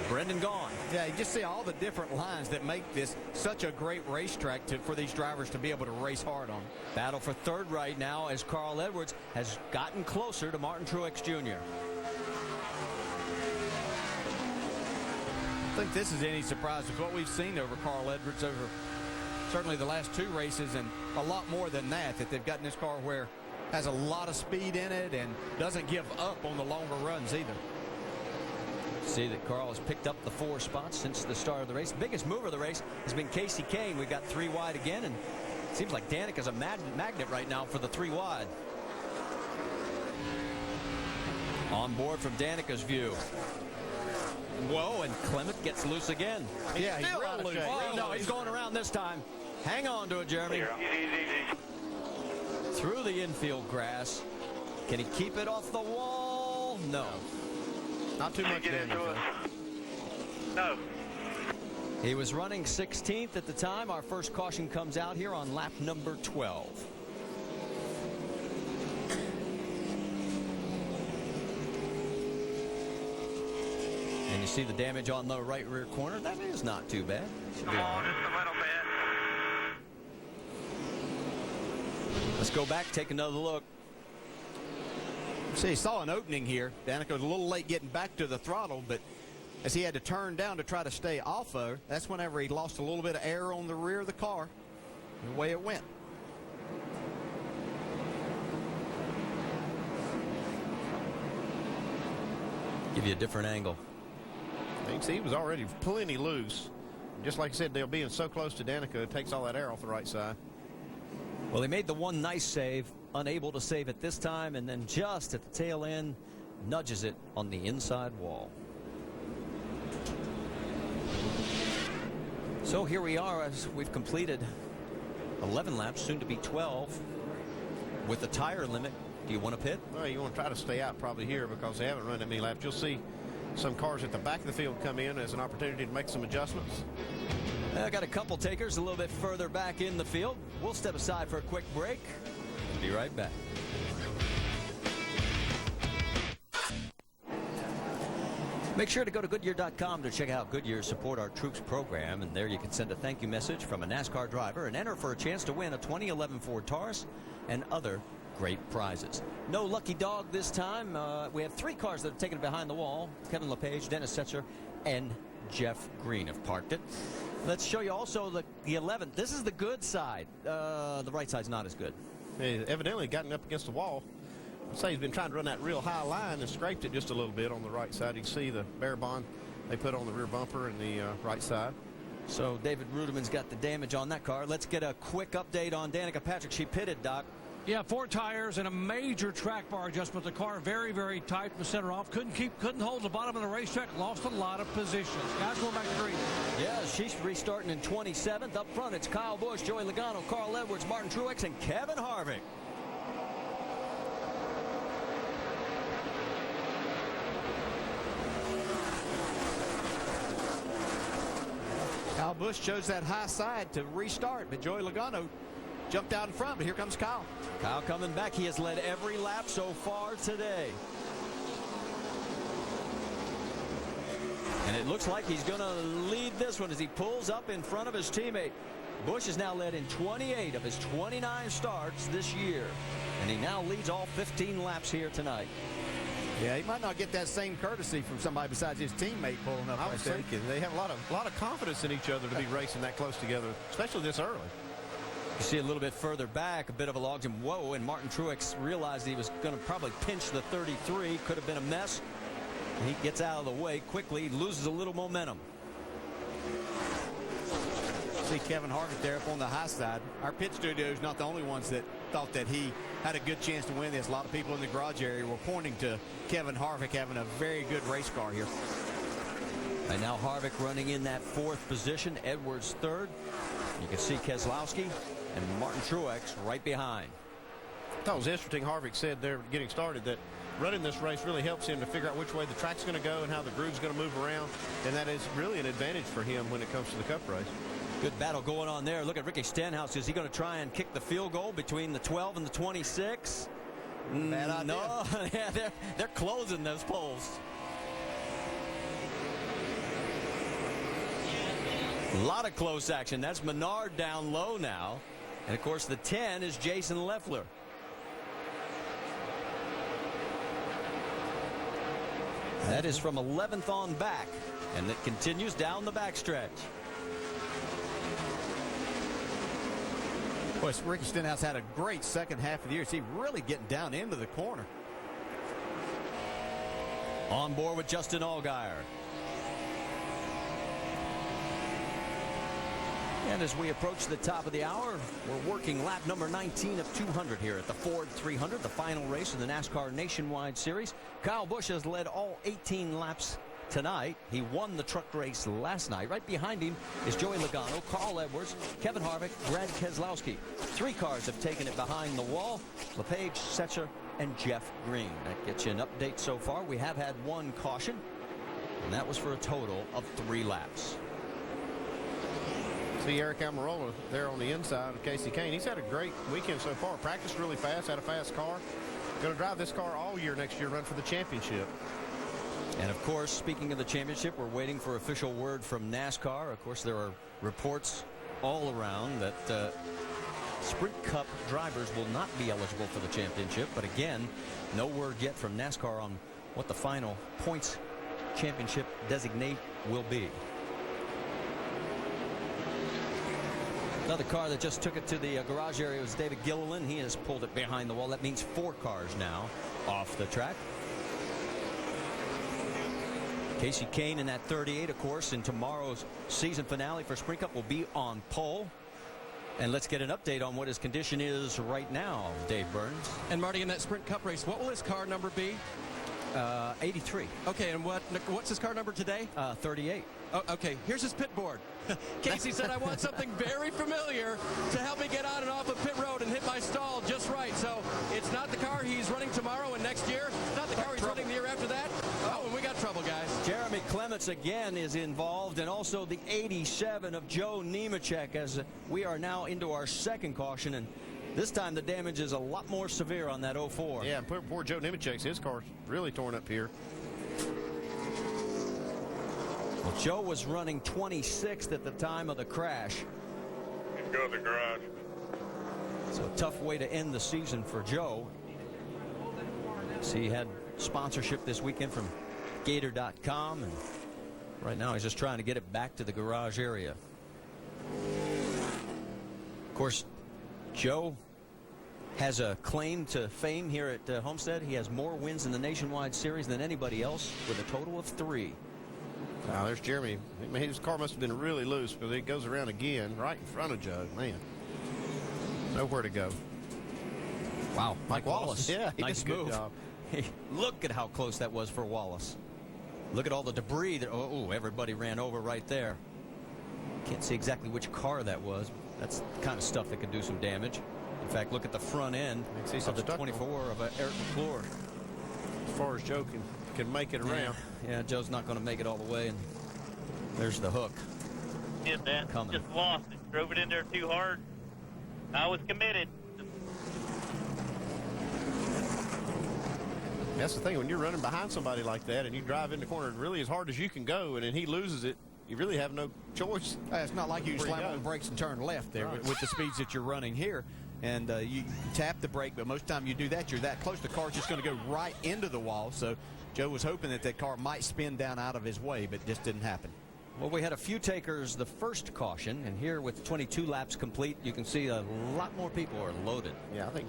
Brendan Gaughan. Yeah, you just see all the different lines that make this such a great racetrack for these drivers to be able to race hard on. Battle for third right now as Carl Edwards has gotten closer to Martin Truex Jr. I think this is any surprise with what we've seen over Carl Edwards over certainly the last two races, and a lot more than that they've gotten this car where has a lot of speed in it and doesn't give up on the longer runs either. See that Carl has picked up the 4 spots since the start of the race. Biggest mover of the race has been Casey Kane. We've got 3 wide again, and it seems like Danica's a magnet right now for the 3 wide. On board from Danica's view. Whoa, and Clement gets loose again. Yeah, he's still loose. Oh, no, he's going around this time. Hang on to it, Jeremy. Through the infield grass. Can he keep it off the wall? No. Not too much damage. No. He was running 16th at the time. Our first caution comes out here on lap number 12. And you see the damage on the right rear corner. That is not too bad. Come on, just a little bit. Let's go back, take another look. See, he saw an opening here. Danica was a little late getting back to the throttle, but as he had to turn down to try to stay off of, that's whenever he lost a little bit of air on the rear of the car. The way it went. Give you a different angle. You can see he was already plenty loose. Just like I said, they'll being so close to Danica, it takes all that air off the right side. Well, he made the one nice save, unable to save it this time, and then just at the tail end, nudges it on the inside wall. So here we are as we've completed 11 laps, soon to be 12. With the tire limit, do you want to pit? Well, you want to try to stay out probably here because they haven't run that many laps. You'll see some cars at the back of the field come in as an opportunity to make some adjustments. I got a couple takers a little bit further back in the field. We'll step aside for a quick break. Be right back. Make sure to go to Goodyear.com to check out Goodyear's Support Our Troops program, and there you can send a thank you message from a NASCAR driver and enter for a chance to win a 2011 Ford Taurus and other great prizes. No lucky dog this time. We have 3 cars that have taken it behind the wall. Kevin LePage, Dennis Setzer, and Jeff Green have parked it. Let's show you also the 11th. This is the good side. The right side's not as good. He evidently gotten up against the wall. I'd say he's been trying to run that real high line and scraped it just a little bit on the right side. You can see the bare bond they put on the rear bumper and the right side. So David Ruderman's got the damage on that car. Let's get a quick update on Danica Patrick. She pitted, Doc. Yeah, 4 tires and a major track bar adjustment. The car very, very tight from the center off. Couldn't hold the bottom of the racetrack. Lost a lot of positions. Guys going back to green. Yeah, she's restarting in 27th. Up front, it's Kyle Busch, Joey Logano, Carl Edwards, Martin Truex, and Kevin Harvick. Kyle Busch chose that high side to restart, but Joey Logano jumped out in front, but here comes Kyle. Kyle coming back. He has led every lap so far today. And it looks like he's going to lead this one as he pulls up in front of his teammate. Busch has now led in 28 of his 29 starts this year. And he now leads all 15 laps here tonight. Yeah, he might not get that same courtesy from somebody besides his teammate pulling up. I was thinking they have a lot of confidence in each other to be racing that close together, especially this early. You see a little bit further back, a bit of a logjam. Whoa, and Martin Truex realized he was going to probably pinch the 33. Could have been a mess. He gets out of the way quickly, loses a little momentum. See Kevin Harvick there up on the high side. Our pit studio is not the only ones that thought that he had a good chance to win this. A lot of people in the garage area were pointing to Kevin Harvick having a very good race car here. And now Harvick running in that 4th position, Edwards 3rd. You can see Keselowski and Martin Truex right behind. I thought it was interesting. Harvick said there getting started that running this race really helps him to figure out which way the track's going to go and how the groove's going to move around, and that is really an advantage for him when it comes to the Cup race. Good battle going on there. Look at Ricky Stenhouse. Is he going to try and kick the field goal between the 12 and the 26? Bad idea. No, yeah, they're closing those poles. A lot of close action. That's Menard down low now. And, of course, the 10 is Jason Leffler. That is from 11th on back, and it continues down the backstretch. Boy, Ricky Stenhouse had a great second half of the year. Is he really getting down into the corner? On board with Justin Allgaier. And as we approach the top of the hour, we're working lap number 19 of 200 here at the Ford 300, the final race in the NASCAR Nationwide Series. Kyle Busch has led all 18 laps tonight. He won the truck race last night. Right behind him is Joey Logano, Carl Edwards, Kevin Harvick, Brad Keselowski. 3 cars have taken it behind the wall: LePage, Setzer, and Jeff Green. That gets you an update so far. We have had 1 caution, and that was for a total of 3 laps. See Eric Almirola there on the inside of Casey Kane. He's had a great weekend so far. Practiced really fast, had a fast car. Going to drive this car all year next year, run for the championship. And, of course, speaking of the championship, we're waiting for official word from NASCAR. Of course, there are reports all around that Sprint Cup drivers will not be eligible for the championship. But, again, no word yet from NASCAR on what the final points championship designate will be. Another car that just took it to the garage area was David Gilliland. He has pulled it behind the wall. That means 4 cars now off the track. Casey Kane in that 38, of course, in tomorrow's season finale for Sprint Cup will be on pole. And let's get an update on what his condition is right now, Dave Burns. And Marty, in that Sprint Cup race, what will his car number be? 83. Okay, and what's his car number today? 38. Oh, okay, here's his pit board. Casey said, I want something very familiar to help me get on and off of pit road and hit my stall just right. So it's not the car he's running tomorrow and next year. It's not the car he's running the year after that. Oh, and we got trouble, guys. Jeremy Clements again is involved, and also the 87 of Joe Nemechek, as we are now into our 2nd caution. And this time the damage is a lot more severe on that 04. Yeah, poor Joe Nemechek. His car's really torn up here. Well, Joe was running 26th at the time of the crash. Let's go to the garage. So a tough way to end the season for Joe. See, he had sponsorship this weekend from Gator.com, and right now he's just trying to get it back to the garage area. Of course, Joe has a claim to fame here at Homestead. He has more wins in the Nationwide Series than anybody else, with a total of 3. Now there's Jeremy. His car must have been really loose because it goes around again right in front of Joe. Man, nowhere to go. Wow, Mike Wallace. Yeah, nice move. Look at how close that was for Wallace. Look at all the debris that, oh, everybody ran over right there. Can't see exactly which car that was. That's the kind of stuff that could do some damage. In fact, look at the front end of the 24 of Eric McClure. As far as Joe can make it around. Yeah, Joe's not going to make it all the way, and there's the hook. Yeah, man, just lost it. Drove it in there too hard. I was committed. That's the thing. When you're running behind somebody like that and you drive in the corner really as hard as you can go, and then he loses it, you really have no choice. It's not like you can slam on the brakes and turn left there with the speeds that you're running here. And you tap the brake, but most of the time you do that, you're that close, the car's just going to go right into the wall. So Joe was hoping that that car might spin down out of his way, but just didn't happen. Well, we had a few takers the first caution, and here with 22 laps complete, you can see a lot more people are loaded. Yeah, I think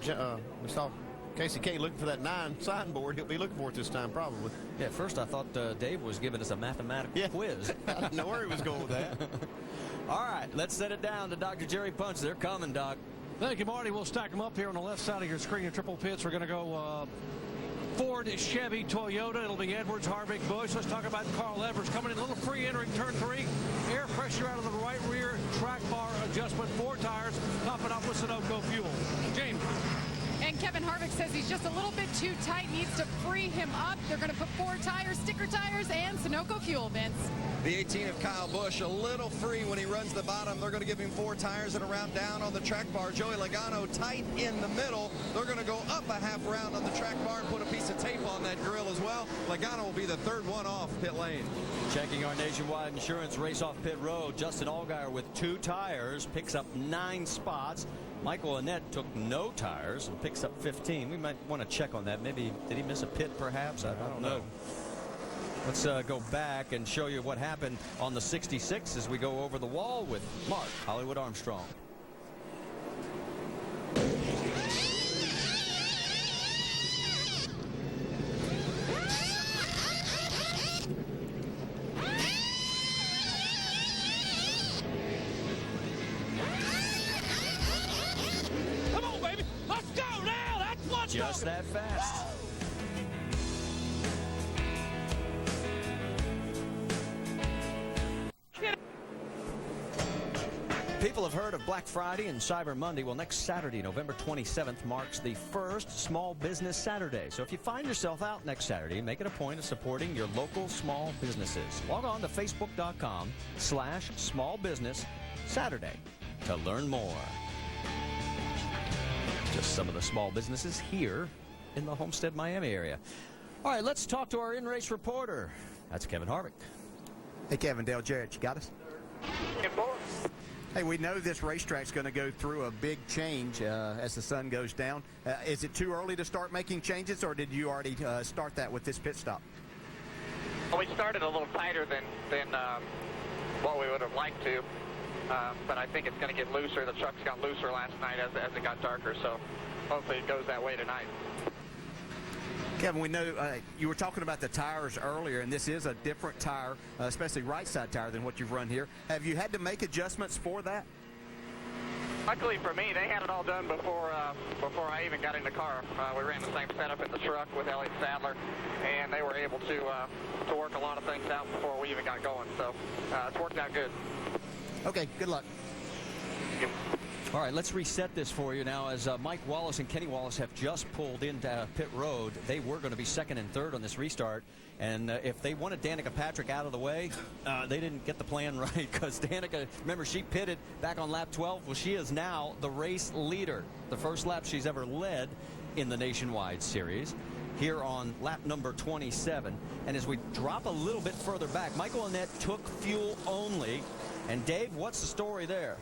we saw Casey K looking for that 9 signboard. He'll be looking for it this time, probably. Yeah, at first I thought Dave was giving us a mathematical quiz. I didn't know where he was going with that. All right, let's set it down to Dr. Jerry Punch. They're coming, Doc. Thank you, Marty. We'll stack them up here on the left side of your screen in triple pits. We're going to go Ford, Chevy, Toyota. It'll be Edwards, Harvick, Busch. Let's talk about Carl Edwards coming in a little free entering turn 3. Air pressure out of the right rear, track bar adjustment, 4 tires, topping up with Sunoco fuel. James. And Kevin Harvick says he's just a little bit too tight, needs to free him up. They're going to put 4 tires, sticker tires, and Sunoco fuel, Vince. The 18 of Kyle Busch, a little free when he runs the bottom. They're going to give him 4 tires and a round down on the track bar. Joey Logano tight in the middle. They're going to go up a half round on the track bar and put a piece of tape on that grill as well. Logano will be the 3rd one off pit lane. Checking our Nationwide Insurance race off pit road, Justin Allgaier with 2 tires picks up 9 spots. Michael Annett took no tires and picks up 15. We might want to check on that. Maybe did he miss a pit perhaps? I don't know. Let's go back and show you what happened on the 66 as we go over the wall with Mark Hollywood Armstrong. Come on, baby. Let's go now. That's what's Just that fast. People have heard of Black Friday and Cyber Monday. Well, next Saturday, November 27th, marks the first Small Business Saturday. So if you find yourself out next Saturday, make it a point of supporting your local small businesses. Log on to Facebook.com/smallbusinesssaturday to learn more. Just some of the small businesses here in the Homestead, Miami area. All right, let's talk to our in-race reporter. That's Kevin Harvick. Hey, Kevin, Dale Jarrett, you got us? Hey, we know this racetrack's going to go through a big change as the sun goes down. Is it too early to start making changes, or did you already start that with this pit stop? Well, we started a little tighter than what we would have liked to, but I think it's going to get looser. The trucks got looser last night as it got darker, so hopefully it goes that way tonight. Kevin, we know you were talking about the tires earlier, and this is a different tire, especially right side tire, than what you've run here. Have you had to make adjustments for that? Luckily for me, they had it all done before I even got in the car. We ran the same setup in the truck with Elliott Sadler, and they were able to work a lot of things out before we even got going. So it's worked out good. Okay, good luck. Thank you. All right, let's reset this for you now as Mike Wallace and Kenny Wallace have just pulled into pit road. They were going to be 2nd and 3rd on this restart, and if they wanted Danica Patrick out of the way, they didn't get the plan right, because Danica, remember, she pitted back on lap 12. Well, she is now the race leader, the first lap she's ever led in the Nationwide Series here on lap number 27. And as we drop a little bit further back, Michael Annett took fuel only. And Dave, what's the story there?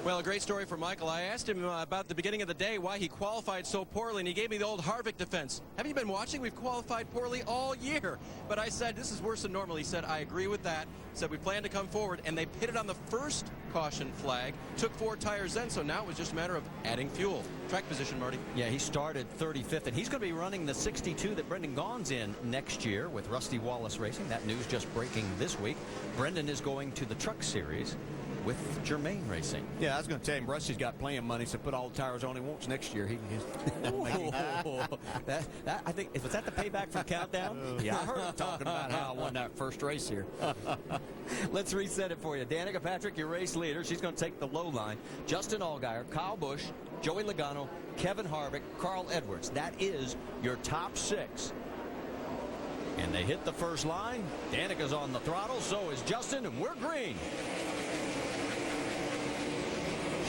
Well, a great story for Michael. I asked him about the beginning of the day why he qualified so poorly, and he gave me the old Harvick defense. Have you been watching? We've qualified poorly all year. But I said, this is worse than normal. He said, I agree with that. Said, we plan to come forward, and they pitted on the first caution flag, took 4 tires then, so now it was just a matter of adding fuel. Track position, Marty. Yeah, he started 35th, and he's going to be running the 62 that Brendan Gaughan's in next year with Rusty Wallace Racing. That news just breaking this week. Brendan is going to the Truck Series with Germain Racing. Yeah, I was going to tell him Rusty's got plenty of money, so put all the tires on he wants next year. He can just I think, was that the payback for Countdown? Yeah, I heard him talking about how I won that first race here. Let's reset it for you. Danica Patrick, your race leader. She's going to take the low line. Justin Allgaier, Kyle Busch, Joey Logano, Kevin Harvick, Carl Edwards. That is your top 6. And they hit the first line. Danica's on the throttle, so is Justin, and we're green.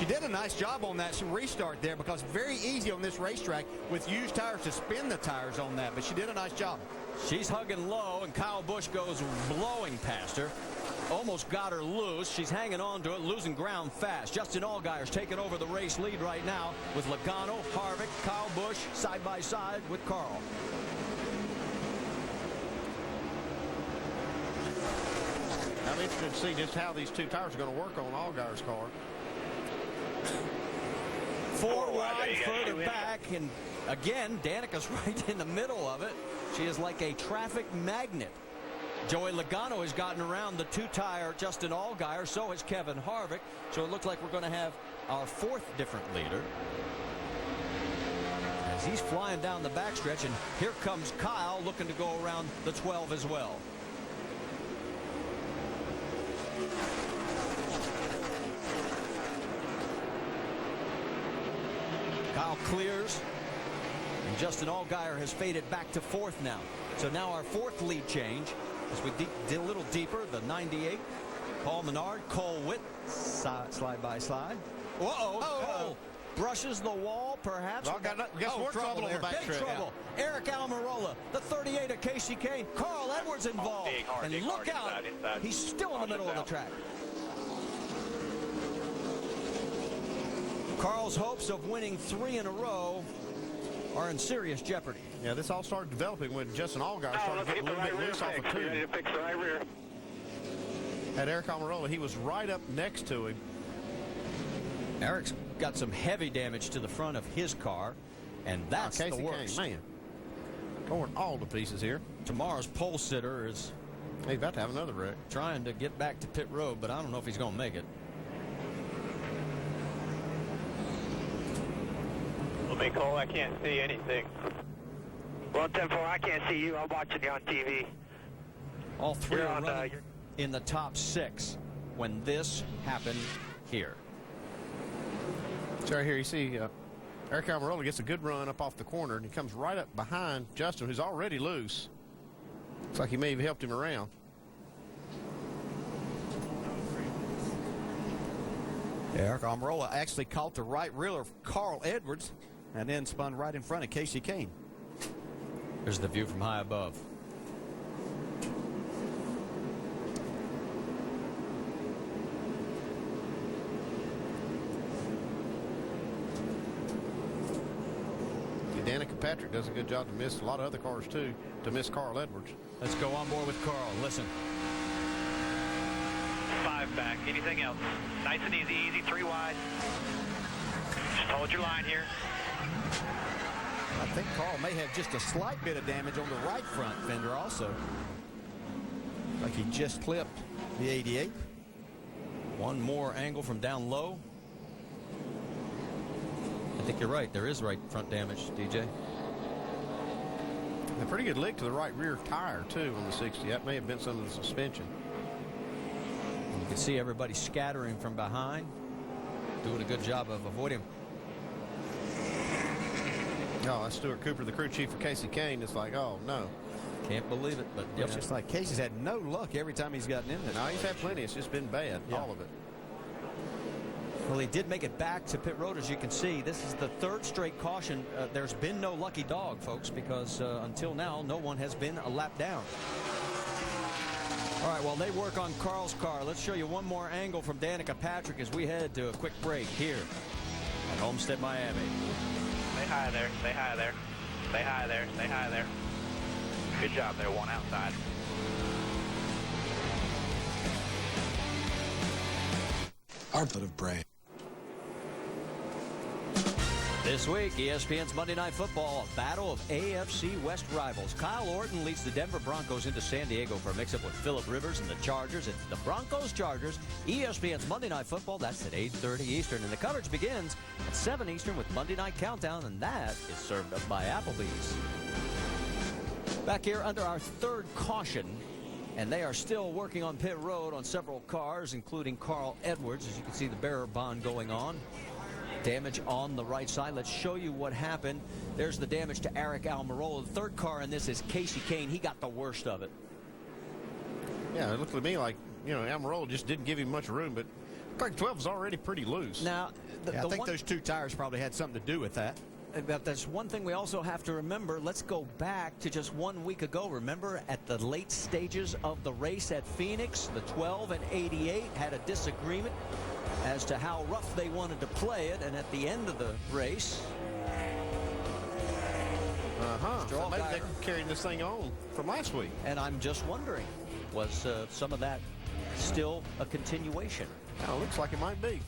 She did a nice job on that restart there, because very easy on this racetrack with used tires to spin the tires on that, but she did a nice job. She's hugging low, and Kyle Busch goes blowing past her. Almost got her loose. She's hanging on to it, losing ground fast. Justin Allgaier's taking over the race lead right now with Logano, Harvick, Kyle Busch side by side with Carl. I'm interested to see just how these two tires are going to work on Allgaier's car. Four wide, further back, and again, Danica's right in the middle of it. She is like a traffic magnet. Joey Logano has gotten around the two-tire Justin Allgaier, so has Kevin Harvick. So it looks like we're going to have our fourth different leader. As he's flying down the backstretch, and here comes Kyle looking to go around the 12 as well. Kyle clears, and Justin Allgaier has faded back to fourth now. So now our fourth lead change as we did a little deeper. The 98, Paul Menard, Cole Witt, slide by slide. Cole brushes the wall, perhaps. Well, got more trouble on the back Big trouble. Yeah. Eric Almirola, the 38 of Casey Kane. Carl Edwards involved. And look out, he's still in the middle of the track. Carl's hopes of winning 3 in a row are in serious jeopardy. Yeah, this all started developing when Justin Allgaier started getting a little bit loose off of 2. At Eric Almirola, he was right up next to him. Eric's got some heavy damage to the front of his car, and that's the worst. Kane, man, going all to pieces here. Tomorrow's pole sitter is he's about to have another wreck. Trying to get back to pit road, but I don't know if he's going to make it. Hey, Cole, I can't see anything. Well, 10-4, I can't see you. I'm watching you on TV. All three are running in the top 6 when this happened here. So right here you see Eric Almirola gets a good run up off the corner, and he comes right up behind Justin, who's already loose. Looks like he may have helped him around. Eric Almirola actually caught the right rear of Carl Edwards and then spun right in front of Casey Kane. Here's the view from high above. Danica Patrick does a good job to miss a lot of other cars too, to miss Carl Edwards. Let's go on board with Carl. Listen. 5 back. Anything else? Nice and easy. Easy. 3 wide. Just hold your line here. I think Carl may have just a slight bit of damage on the right front fender also. Like he just clipped the 88. One more angle from down low. I think you're right. There is right front damage, DJ. A pretty good lick to the right rear tire, too, on the 60. That may have been some of the suspension. And you can see everybody scattering from behind, doing a good job of avoiding. Oh, that's Stuart Cooper, the crew chief for Casey Kane. It's like, oh, no. Can't believe it, but it's just like Casey's had no luck every time he's gotten in there. No, he's had plenty. It's just been bad, all of it. Well, he did make it back to pit road, as you can see. This is the 3rd straight caution. There's been no lucky dog, folks, because until now, no one has been a lap down. All right, while they work on Carl's car, let's show you one more angle from Danica Patrick as we head to a quick break here at Homestead, Miami. Stay high there. Stay high there. Stay high there. Stay high there. Good job there. One outside. Our blood of Bray. This week, ESPN's Monday Night Football, a battle of AFC West rivals. Kyle Orton leads the Denver Broncos into San Diego for a mix-up with Phillip Rivers and the Chargers. It's the Broncos-Chargers. ESPN's Monday Night Football, that's at 8:30 Eastern. And the coverage begins at 7 Eastern with Monday Night Countdown, and that is served up by Applebee's. Back here under our 3rd caution, and they are still working on pit road on several cars, including Carl Edwards. As you can see, the bearer bond going on. Damage on the right side. Let's show you what happened. There's the damage to Eric Almirola. The 3rd car in this is Casey Kane. He got the worst of it. Yeah, it looked to me like, Almirola just didn't give him much room, but Like 12 is already pretty loose. Now, I think those 2 tires probably had something to do with that. But there's one thing we also have to remember. Let's go back to just 1 week ago. Remember, at the late stages of the race at Phoenix, the 12 and 88 had a disagreement as to how rough they wanted to play it, and at the end of the race, So maybe they're carrying this thing on from last week. And I'm just wondering, was some of that still a continuation? Well, looks like it might be.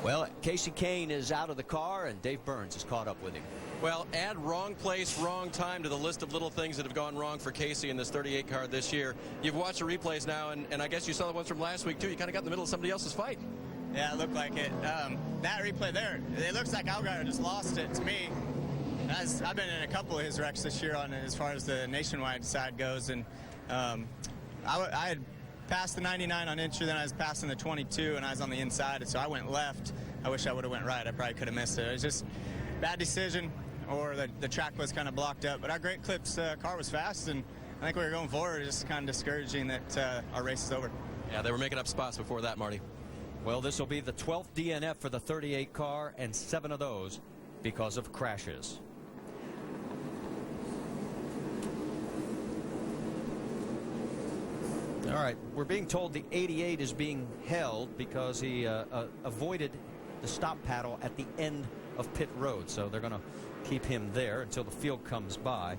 Well, Casey Kane is out of the car, and Dave Burns has caught up with him. Well, add wrong place, wrong time to the list of little things that have gone wrong for Casey in this 38 car this year. You've watched the replays now, and I guess you saw the ones from last week, too. You kind of got in the middle of somebody else's fight. Yeah, it looked like it. That replay there, it looks like Allgaier just lost it to me. I've been in a couple of his wrecks this year on as far as the nationwide side goes, and I had passed the 99 on entry, then I was passing the 22, and I was on the inside, so I went left. I wish I would have went right. I probably could have missed it. It was just bad decision, or the track was kind of blocked up. But our Great Clips car was fast, and I think we were going forward. It was just kind of discouraging that our race is over. Yeah, they were making up spots before that, Marty. Well, this will be the 12th DNF for the 38 car, and 7 of those because of crashes. All right, we're being told the 88 is being held because he avoided the stop paddle at the end of pit road. So they're going to keep him there until the field comes by.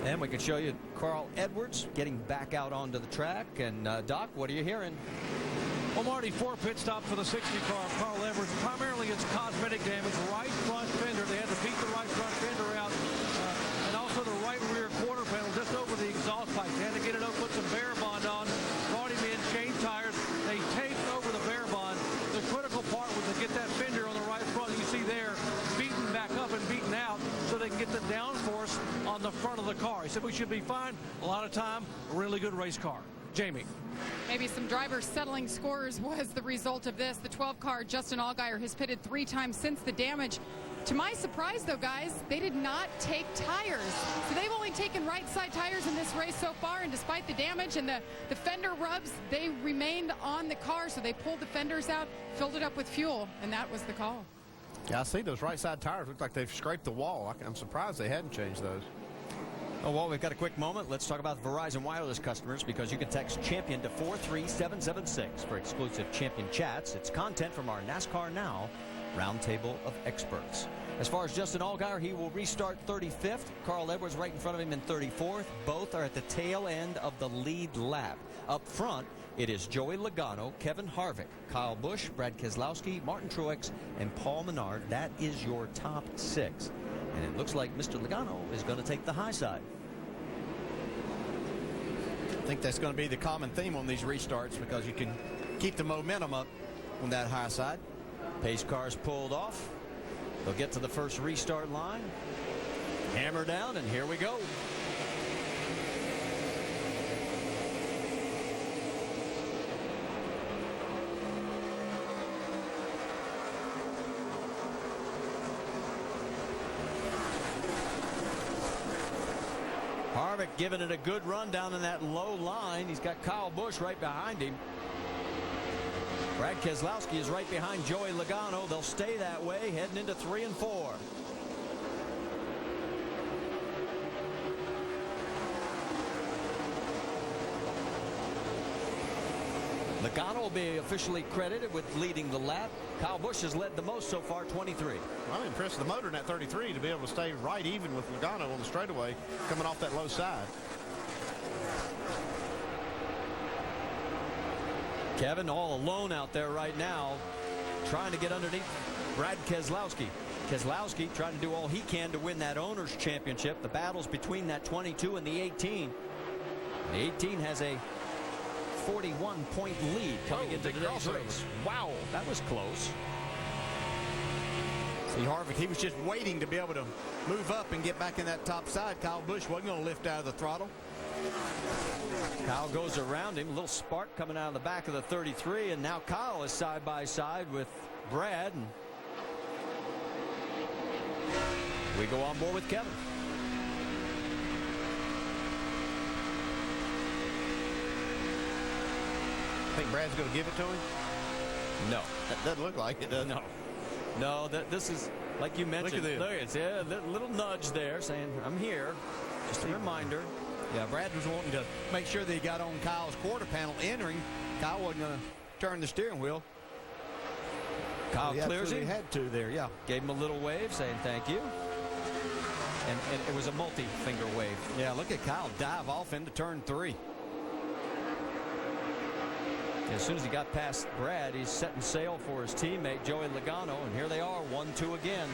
And we can show you Carl Edwards getting back out onto the track. And Doc, what are you hearing? Well, Marty, 4 pit stops for the 60 car. Carl Edwards, primarily it's cosmetic damage. Right front fender. They had to beat the right front fender out. And also the right rear quarter panel just over the exhaust pipe. They had to get it up, put some bear bond on, brought him in, changed tires. They taped over the bear bond. The critical part was to get that fender on the right front. You see there, beaten back up and beaten out so they can get the downforce on the front of the car. He said we should be fine. A lot of time, a really good race car. Jamie. Maybe some drivers settling scores was the result of this. The 12 car, Justin Allgaier, has pitted 3 times since the damage. To my surprise, though, guys, they did not take tires. So they've only taken right side tires in this race so far, and despite the damage and the fender rubs, they remained on the car. So they pulled the fenders out, filled it up with fuel, and that was the call. Yeah, I see those right side tires look like they've scraped the wall. I'm surprised they hadn't changed those. Oh, well, we've got a quick moment. Let's talk about Verizon Wireless customers, because you can text Champion to 43776 for exclusive Champion chats. It's content from our NASCAR Now Roundtable of Experts. As far as Justin Allgaier, he will restart 35th. Carl Edwards right in front of him in 34th. Both are at the tail end of the lead lap. Up front, it is Joey Logano, Kevin Harvick, Kyle Busch, Brad Keselowski, Martin Truex, and Paul Menard. That is your top 6. And it looks like Mr. Logano is going to take the high side. I think that's going to be the common theme on these restarts, because you can keep the momentum up on that high side. Pace cars pulled off. They'll get to the first restart line. Hammer down, and here we go. Harvick giving it a good run down in that low line. He's got Kyle Busch right behind him. Brad Keselowski is right behind Joey Logano. They'll stay that way heading into 3 and 4. Logano will be officially credited with leading the lap. Kyle Busch has led the most so far, 23. I'm impressed with the motor in that 33 to be able to stay right even with Logano on the straightaway coming off that low side. Kevin all alone out there right now, trying to get underneath Brad Keselowski. Keselowski trying to do all he can to win that owner's championship. The battle's between that 22 and the 18. The 18 has a 41-point lead coming into today's race. Wow, that was close. See, Harvick, he was just waiting to be able to move up and get back in that top side. Kyle Busch wasn't going to lift out of the throttle. Kyle goes around him. A little spark coming out of the back of the 33, and now Kyle is side by side with Brad. And we go on board with Kevin. Think Brad's going to give it to him? No. That doesn't look like it, does it? No, this is, like you mentioned, Look at this. There it is. Yeah, little nudge there saying, I'm here. Just a reminder. Yeah, Brad was wanting to make sure that he got on Kyle's quarter panel entering. Kyle wasn't going to turn the steering wheel. Kyle clears him. him. Had to there, yeah. Gave him a little wave saying thank you. And it was a multi-finger wave. Yeah, look at Kyle dive off into turn 3. As soon as he got past Brad, he's setting sail for his teammate, Joey Logano. And here they are, 1-2 again.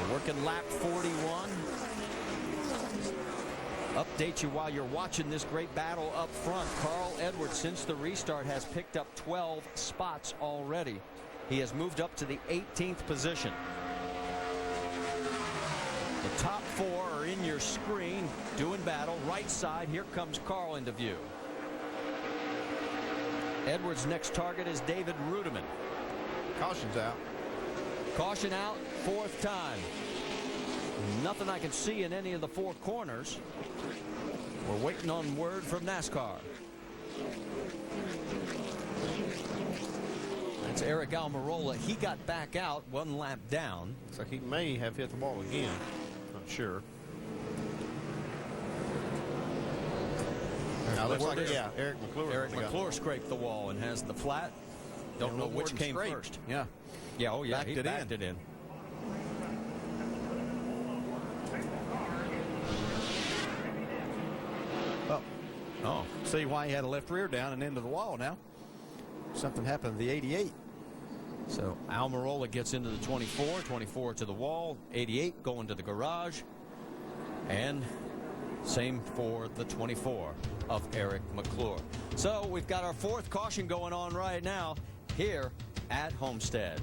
We're working lap 41. Update you while you're watching this great battle up front. Carl Edwards, since the restart, has picked up 12 spots already. He has moved up to the 18th position. The top 4 are in your screen doing battle. Right side, here comes Carl into view. Edwards' next target is David Rudiman. Caution's out. Caution out, 4th time. Nothing I can see in any of the 4 corners. We're waiting on word from NASCAR. That's Eric Almirola. He got back out 1 lap down. Looks like he may have hit the wall again. Not sure. Now, looks like, yeah, Eric McClure. Eric McClure scraped the wall and has the flat. Don't know which came first. Yeah. Yeah, oh yeah, Backed he backed it in. Oh, see why he had a left rear down and into the wall now. Something happened to the 88. So Almirola gets into the 24, 24 to the wall, 88 going to the garage, and same for the 24 of Eric McClure. So we've got our 4th caution going on right now here at Homestead.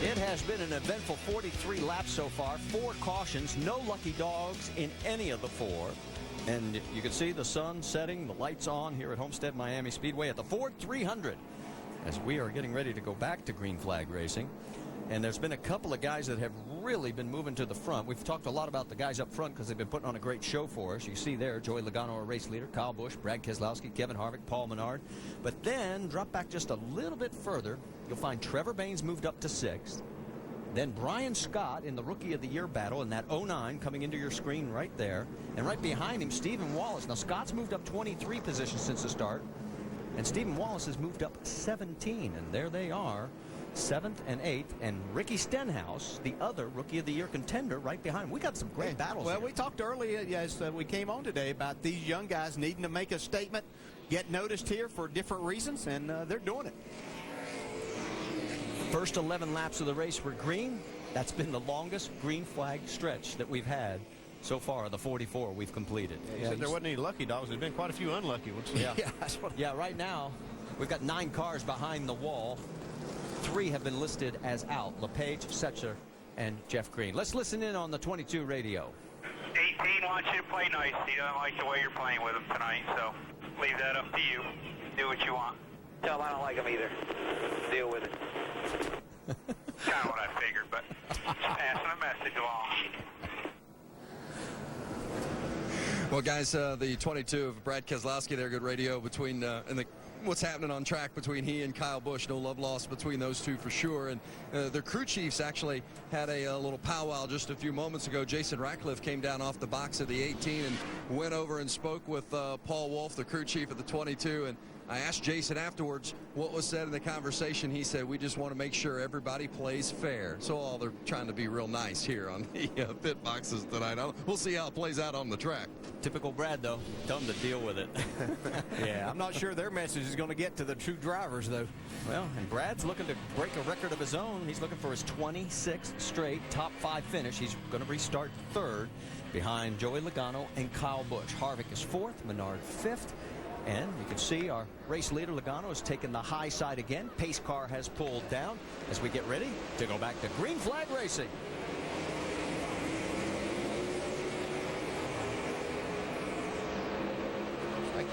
It has been an eventful 43 laps so far. 4 cautions, no lucky dogs in any of the 4. And you can see the sun setting, the lights on here at Homestead Miami Speedway at the Ford 300 as we are getting ready to go back to green flag racing. And there's been a couple of guys that have really been moving to the front. We've talked a lot about the guys up front because they've been putting on a great show for us. You see there, Joey Logano, our race leader, Kyle Busch, Brad Keselowski, Kevin Harvick, Paul Menard. But then, drop back just a little bit further, you'll find Trevor Baynes moved up to 6th. Then Brian Scott in the Rookie of the Year battle in that 09 coming into your screen right there. And right behind him, Stephen Wallace. Now, Scott's moved up 23 positions since the start. And Stephen Wallace has moved up 17. And there they are, 7th and 8th. And Ricky Stenhouse, the other Rookie of the Year contender, right behind him. We got some great battles Well, here. we talked earlier as we came on today about these young guys needing to make a statement, get noticed here for different reasons, and they're doing it. First 11 laps of the race were green. That's been the longest green flag stretch that we've had so far, the 44 we've completed. He said there wasn't any lucky dogs. There's been quite a few unlucky ones. Yeah. Yeah, right now, we've got 9 cars behind the wall. 3 have been listed as out, LePage, Setzer, and Jeff Green. Let's listen in on the 22 radio. 18 wants you to play nice. He doesn't like the way you're playing with him tonight, so leave that up to you. Do what you want. Tell him I don't like him either. Deal with it. Kind of what I figured, but just passing a message along. Well, guys, the 22 of Brad Keselowski there, good radio between what's happening on track between he and Kyle Busch. No love lost between those two for sure. And their crew chiefs actually had a little powwow just a few moments ago. Jason Ratcliffe came down off the box of the 18 and went over and spoke with Paul Wolf, the crew chief of the 22. And I asked Jason afterwards what was said in the conversation. He said, we just want to make sure everybody plays fair. So they're trying to be real nice here on the pit boxes tonight. We'll see how it plays out on the track. Typical Brad, though. Tell him to deal with it. Yeah, I'm not sure their message is going to get to the true drivers, though. Well, and Brad's looking to break a record of his own. He's looking for his 26th straight top 5 finish. He's going to restart 3rd behind Joey Logano and Kyle Busch. Harvick is 4th, Menard 5th. And you can see our race leader, Logano, has taken the high side again. Pace car has pulled down as we get ready to go back to green flag racing.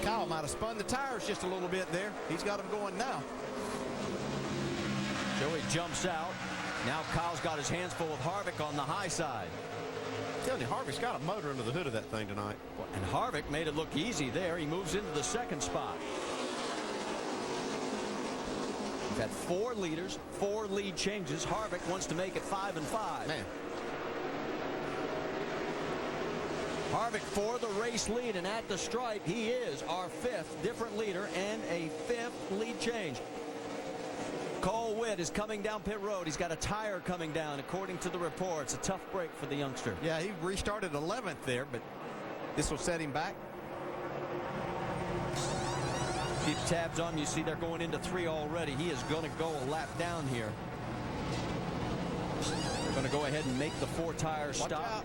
Kyle might have spun the tires just a little bit there. He's got them going now. Joey jumps out. Now Kyle's got his hands full with Harvick on the high side. I'm telling you, Harvick's got a motor under the hood of that thing tonight. And Harvick made it look easy there. He moves into the second spot. We've had 4 leaders, 4 lead changes. Harvick wants to make it 5 and 5. Man. Harvick for the race lead, and at the stripe, he is our 5th different leader and a 5th lead change. Cole Witt is coming down pit road. He's got a tire coming down, according to the reports. A tough break for the youngster. Yeah, he restarted 11th there, but this will set him back. Keep tabs on him. You see they're going into 3 already. He is going to go a lap down here. They're going to go ahead and make the 4 tires stop.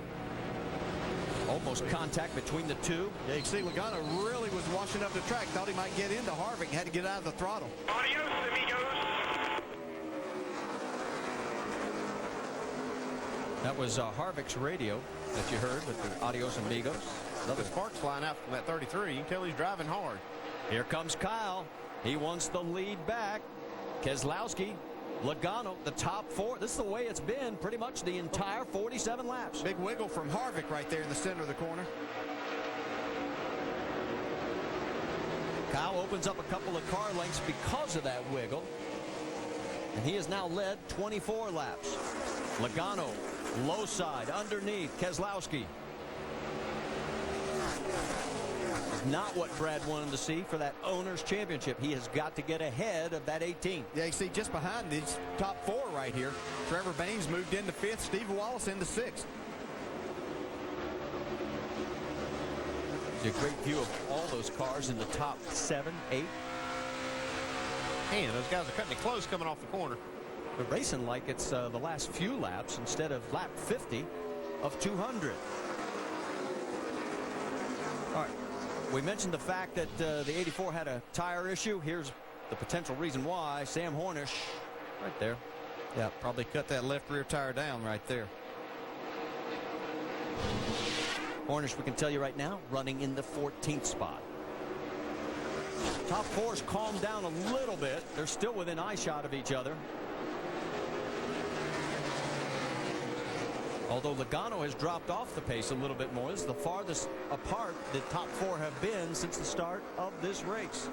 Almost contact between the 2. Yeah, you can see Logano really was washing up the track. Thought he might get into Harvick. Had to get out of the throttle. Adios, amigos. That was Harvick's radio that you heard with the Adios Amigos. Another sparks flying out from that 33. You can tell he's driving hard. Here comes Kyle. He wants the lead back. Keselowski, Logano, the top 4. This is the way it's been pretty much the entire 47 laps. Big wiggle from Harvick right there in the center of the corner. Kyle opens up a couple of car lengths because of that wiggle. And he has now led 24 laps. Logano, low side, underneath, Keselowski. Not what Brad wanted to see for that owner's championship. He has got to get ahead of that 18. Yeah, you see just behind these top 4 right here. Trevor Baynes moved into 5th. Steve Wallace into 6th. A great view of all those cars in the top 7, 8. Man, those guys are cutting it close coming off the corner. They're racing like it's the last few laps instead of lap 50 of 200. All right. We mentioned the fact that the 84 had a tire issue. Here's the potential reason why. Sam Hornish right there. Yeah, probably cut that left rear tire down right there. Hornish, we can tell you right now, running in the 14th spot. Top 4's calmed down a little bit. They're still within eye shot of each other. Although Logano has dropped off the pace a little bit more. This is the farthest apart the top 4 have been since the start of this race.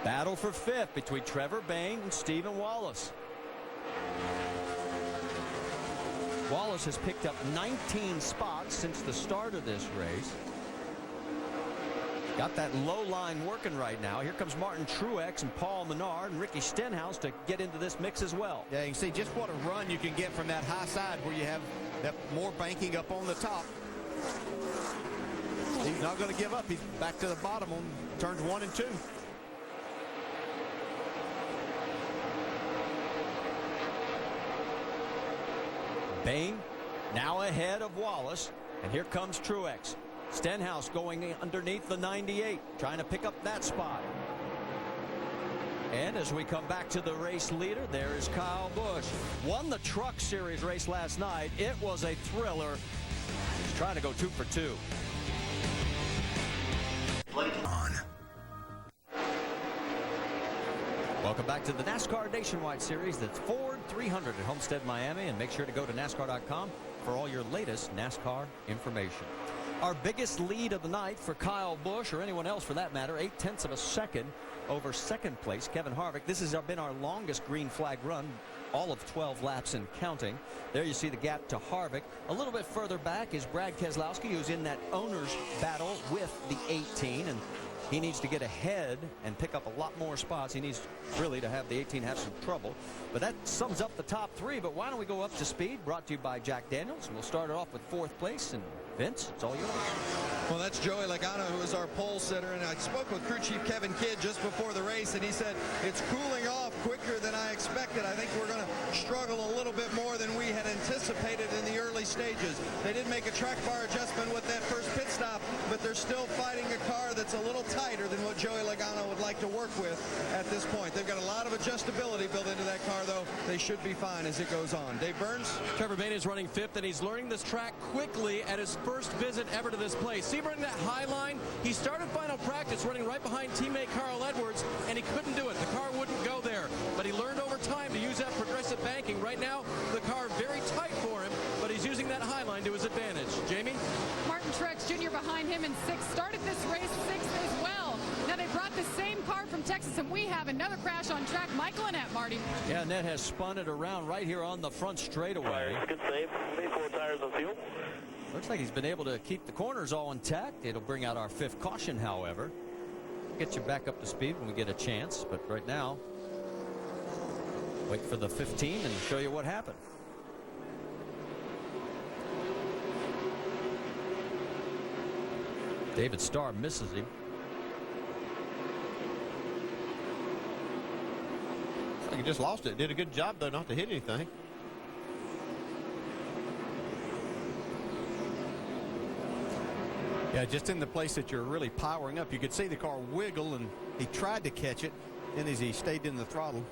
Battle for 5th between Trevor Bayne and Stephen Wallace. Wallace has picked up 19 spots since the start of this race. Got that low line working right now. Here comes Martin Truex and Paul Menard and Ricky Stenhouse to get into this mix as well. Yeah, you can see just what a run you can get from that high side where you have that more banking up on the top. He's not going to give up. He's back to the bottom on turns 1 and 2. Bayne now ahead of Wallace, and here comes Truex. Stenhouse going underneath the 98, trying to pick up that spot. And as we come back to the race leader, there is Kyle Busch. Won the Truck Series race last night. It was a thriller. He's trying to go 2 for 2. On. Welcome back to the NASCAR Nationwide Series. That's Ford 300 at Homestead, Miami. And make sure to go to NASCAR.com for all your latest NASCAR information. Our biggest lead of the night for Kyle Busch, or anyone else for that matter, 0.8 of a second over second place, Kevin Harvick. This has been our longest green flag run, all of 12 laps and counting. There you see the gap to Harvick. A little bit further back is Brad Keselowski, who's in that owner's battle with the 18, and he needs to get ahead and pick up a lot more spots. He needs really to have the 18 have some trouble. But that sums up the top 3. But why don't we go up to speed? Brought to you by Jack Daniels. And we'll start it off with 4th place. And Vince, it's all yours. Well, that's Joey Logano, who is our pole sitter, and I spoke with crew chief Kevin Kidd just before the race, and he said it's cooling off quicker than I expected. I think we're going to struggle a little bit more than we had anticipated in the early stages. They did make a track bar adjustment with that first pit stop, but they're still fighting a car that's a little tighter than what Joey Logano would like to work with at this point. They've got a lot of adjustability built into that car, though. They should be fine as it goes on. Dave Burns? Trevor Bayne is running 5th, and he's learning this track quickly at his first visit ever to this place. See him running that high line? He started final practice running right behind teammate Carl Edwards, and he couldn't do it. The car wouldn't go there. But he learned over time to use that progressive banking. Right now, the car very tight for him, but he's using that high line to his advantage. Jamie? Martin Truex Jr. behind him in 6th. Started this race 6th as well. Now they brought the same car from Texas, and we have another crash on track. Michael Annett, Marty. Yeah, Annett has spun it around right here on the front straightaway. Good save. 4 tires on fuel. Looks like he's been able to keep the corners all intact. It'll bring out our 5th caution, however. Get you back up to speed when we get a chance, but right now, wait for the 15 and show you what happened. David Starr misses him. I think he just lost it. Did a good job, though, not to hit anything. Yeah, just in the place that you're really powering up, you could see the car wiggle, and he tried to catch it. Then as he stayed in the throttle,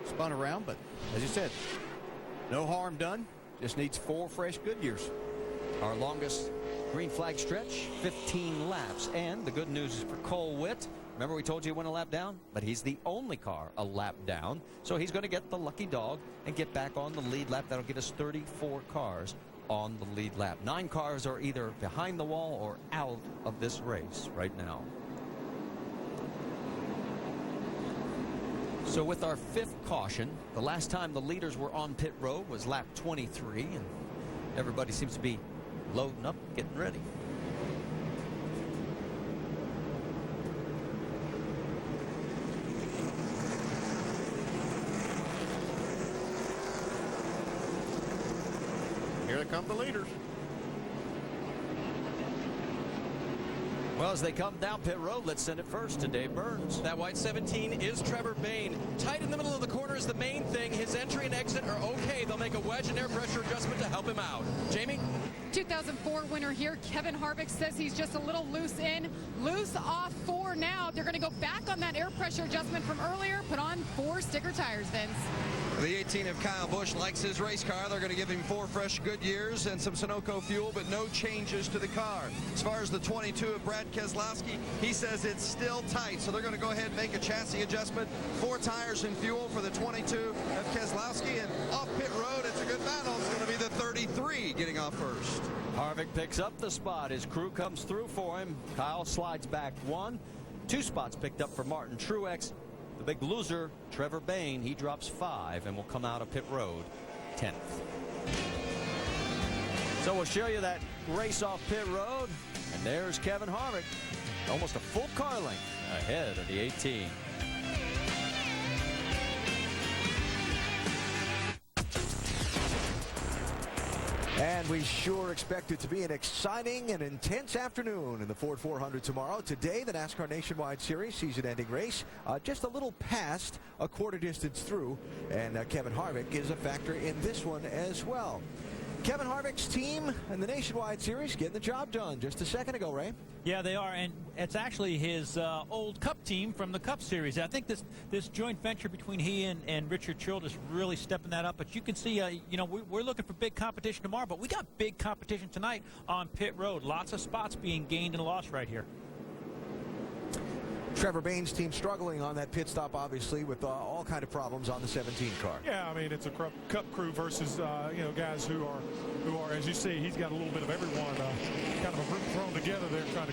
spun around, but as you said, no harm done. Just needs 4 fresh Goodyears. Our longest green flag stretch, 15 laps. And the good news is for Cole Witt. Remember we told you he went a lap down? But he's the only car a lap down. So he's going to get the lucky dog and get back on the lead lap. That'll give us 34 cars on the lead lap. 9 cars are either behind the wall or out of this race right now. So with our 5th caution, the last time the leaders were on pit road was lap 23, and everybody seems to be loading up, getting ready. Here come the leaders. Well, as they come down pit road, let's send it first to Dave Burns. That white 17 is Trevor Bayne. Tight in the middle of the corner is the main thing. His entry and exit are okay. They'll make a wedge and air pressure adjustment to help him out. Jamie? 2004 winner here. Kevin Harvick says he's just a little loose in. Loose off 4 now. They're going to go back on that air pressure adjustment from earlier. Put on 4 sticker tires, Vince. The 18 of Kyle Busch likes his race car. They're going to give him 4 fresh Goodyears and some Sunoco fuel, but no changes to the car. As far as the 22 of Brad Keselowski, he says it's still tight, so they're going to go ahead and make a chassis adjustment. 4 tires and fuel for the 22 of Keselowski, and off pit road, it's a good battle. It's going to be the 33 getting off first. Harvick picks up the spot. His crew comes through for him. Kyle slides back 1. 2 spots picked up for Martin Truex. The big loser, Trevor Bayne, he drops 5 and will come out of pit road 10th. So we'll show you that race off pit road. And there's Kevin Harvick, almost a full car length ahead of the 18. And we sure expect it to be an exciting and intense afternoon in the Ford 400 tomorrow. Today, the NASCAR Nationwide Series season-ending race, just a little past a quarter distance through, and Kevin Harvick is a factor in this one as well. Kevin Harvick's team in the Nationwide Series getting the job done just a second ago, Ray. Yeah, they are, and it's actually his old Cup team from the Cup Series. I think this joint venture between he and Richard Childress is really stepping that up. But you can see, you know, we're looking for big competition tomorrow, but we got big competition tonight on pit road. Lots of spots being gained and lost right here. Trevor Bayne's team struggling on that pit stop, obviously, with all kind of problems on the 17 car. Yeah, I mean, it's a Cup crew versus, you know, guys who are, as you see, he's got a little bit of everyone, kind of a group thrown together there trying to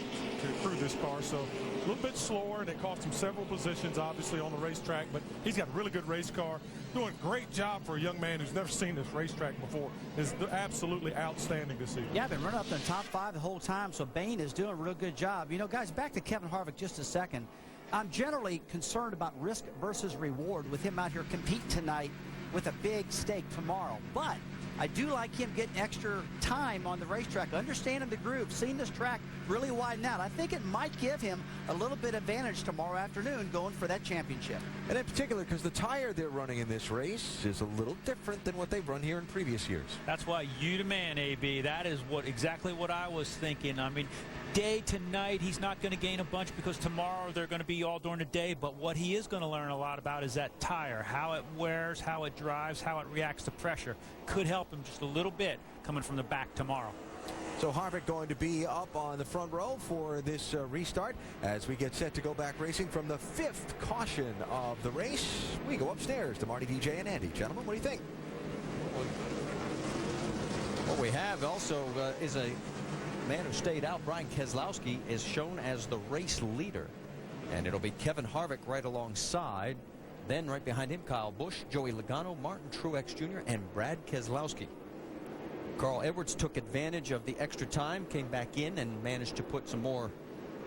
crew this car. So a little bit slower, and it cost him several positions, obviously, on the racetrack. But he's got a really good race car. Doing a great job for a young man who's never seen this racetrack before. It's absolutely outstanding to see. Yeah, been running up in the top 5 the whole time, so Bayne is doing a real good job. You know, guys, back to Kevin Harvick just a second. I'm generally concerned about risk versus reward with him out here competing tonight with a big stake tomorrow. But I do like him getting extra time on the racetrack, understanding the groove, seeing this track really widen out. I think it might give him a little bit of advantage tomorrow afternoon going for that championship. And in particular, because the tire they're running in this race is a little different than what they've run here in previous years. That's why you the man, AB. That is exactly what I was thinking. I mean, day to night, he's not going to gain a bunch because tomorrow they're going to be all during the day. But what he is going to learn a lot about is that tire, how it wears, how it drives, how it reacts to pressure. Could help him just a little bit coming from the back tomorrow. So Harvick going to be up on the front row for this restart as we get set to go back racing from the 5th caution of the race. We go upstairs to Marty, VJ, and Andy. Gentlemen, what do you think? What we have also is a man who stayed out. Brad Keselowski is shown as the race leader. And it'll be Kevin Harvick right alongside. Then right behind him, Kyle Busch, Joey Logano, Martin Truex Jr., and Brad Keselowski. Carl Edwards took advantage of the extra time, came back in and managed to put some more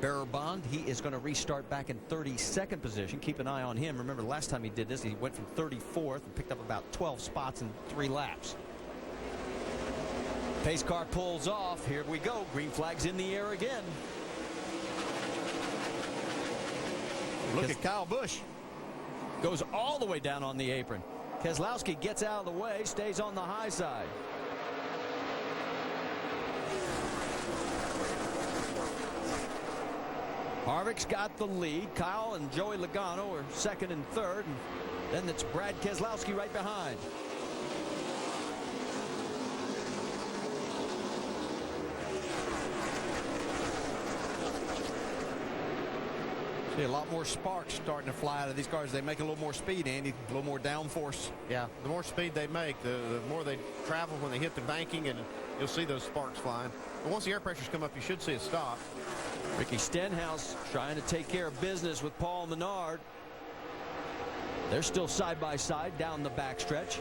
bearer bond. He is going to restart back in 32nd position. Keep an eye on him. Remember, the last time he did this, he went from 34th and picked up about 12 spots in 3 laps. Pace car pulls off. Here we go. Green flag's in the air again. Look at Kyle Busch. Goes all the way down on the apron. Keselowski gets out of the way, stays on the high side. Harvick's got the lead. Kyle and Joey Logano are 2nd and 3rd. And then it's Brad Keselowski right behind. See a lot more sparks starting to fly out of these cars. They make a little more speed, Andy, a little more downforce. Yeah, the more speed they make, the more they travel when they hit the banking, and you'll see those sparks flying. But once the air pressures come up, you should see it stop. Ricky Stenhouse trying to take care of business with Paul Menard. They're still side by side down the backstretch.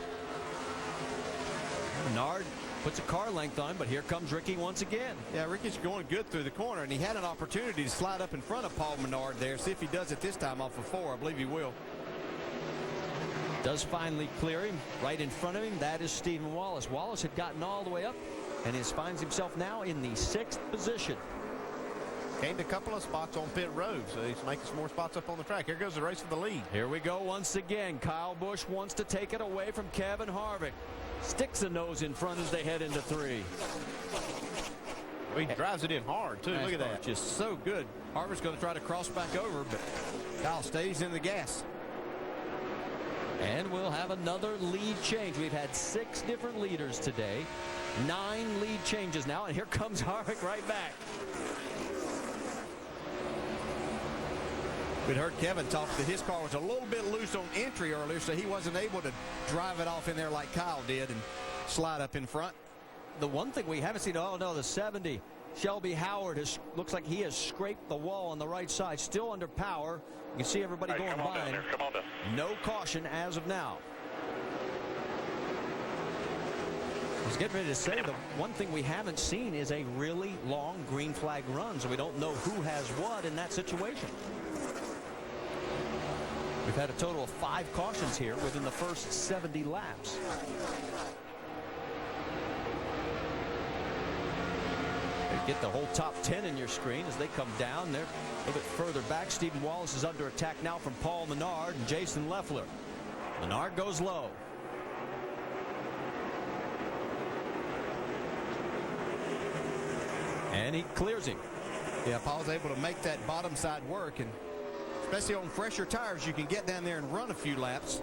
Menard puts a car length on him, but here comes Ricky once again. Yeah, Ricky's going good through the corner, and he had an opportunity to slide up in front of Paul Menard there. See if he does it this time off of 4. I believe he will. Does finally clear him right in front of him. That is Stephen Wallace. Wallace had gotten all the way up and finds himself now in the 6th position. Gained a couple of spots on pit road, so he's making some more spots up on the track. Here goes the race for the lead. Here we go once again. Kyle Busch wants to take it away from Kevin Harvick. Sticks the nose in front as they head into 3. Well, he drives it in hard, too. Look at that. Just so good. Harvick's going to try to cross back over, but Kyle stays in the gas. And we'll have another lead change. We've had 6 different leaders today. 9 lead changes now, and here comes Harvick right back. We'd heard Kevin talk that his car was a little bit loose on entry earlier, so he wasn't able to drive it off in there like Kyle did and slide up in front. The one thing we haven't seen, oh no, the 70. Shelby Howard looks like he has scraped the wall on the right side, still under power. You can see everybody going by. No caution as of now. I was getting ready to say the one thing we haven't seen is a really long green flag run, so we don't know who has what in that situation. We've had a total of 5 cautions here within the first 70 laps. Get the whole top 10 in your screen as they come down. They're a little bit further back. Stephen Wallace is under attack now from Paul Menard and Jason Leffler. Menard goes low. And he clears him. Yeah, Paul's able to make that bottom side work, and especially on fresher tires, you can get down there and run a few laps.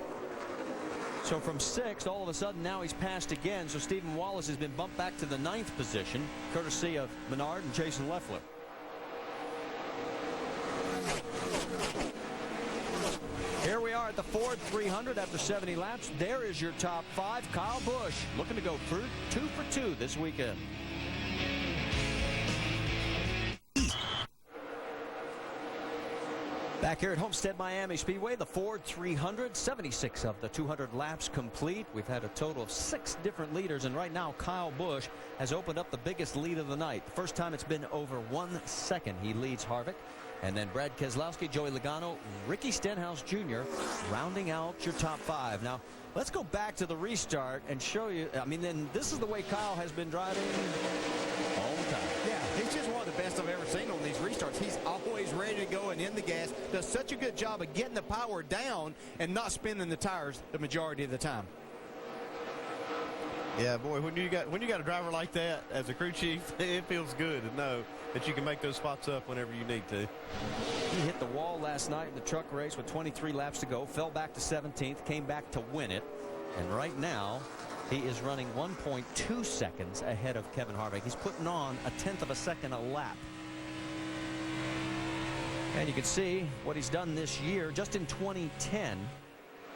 So from 6th, all of a sudden now he's passed again. So Stephen Wallace has been bumped back to the 9th position, courtesy of Menard and Jason Leffler. Here we are at the Ford 300 after 70 laps. There is your top 5. Kyle Busch looking to go through 2 for 2 this weekend. Back here at Homestead Miami Speedway, the Ford 300, 76 of the 200 laps complete. We've had a total of 6 different leaders, and right now Kyle Busch has opened up the biggest lead of the night. The first time it's been over 1 second. He leads Harvick, and then Brad Keselowski, Joey Logano, Ricky Stenhouse Jr. rounding out your top 5. Now, let's go back to the restart and show you. I mean, then this is the way Kyle has been driving all the time. Yeah, he's just one of the best I've ever seen on these restarts. He's always ready to go and in the gas. Does such a good job of getting the power down and not spinning the tires the majority of the time. Yeah, boy, when you got a driver like that as a crew chief, it feels good to know that you can make those spots up whenever you need to. He hit the wall last night in the truck race with 23 laps to go, fell back to 17th, came back to win it, and right now he is running 1.2 seconds ahead of Kevin Harvick. He's putting on a 1/10 of a second a lap. And you can see what he's done this year. Just in 2010,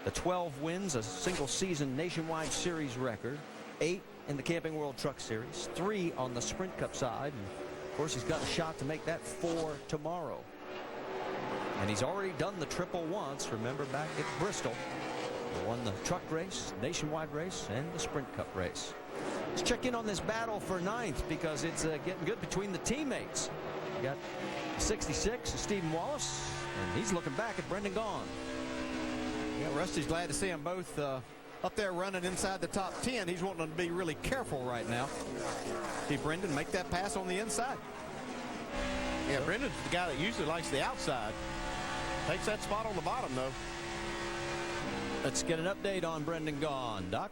the 12 wins, a single season nationwide series record, 8 in the Camping World Truck Series, 3 on the Sprint Cup side, and of course he's got a shot to make that 4 tomorrow. And he's already done the triple once. Remember back at Bristol, he won the truck race, nationwide race, and the Sprint Cup race. Let's check in on this battle for 9th because it's getting good between the teammates. You got 66, Stephen Wallace, and he's looking back at Brendan Gaughan. Yeah, Rusty's glad to see them both up there running inside the top 10. He's wanting them to be really careful right now. See Brendan make that pass on the inside. Yeah, Brendan's the guy that usually likes the outside. Takes that spot on the bottom, though. Let's get an update on Brendan Gaughan. Doc?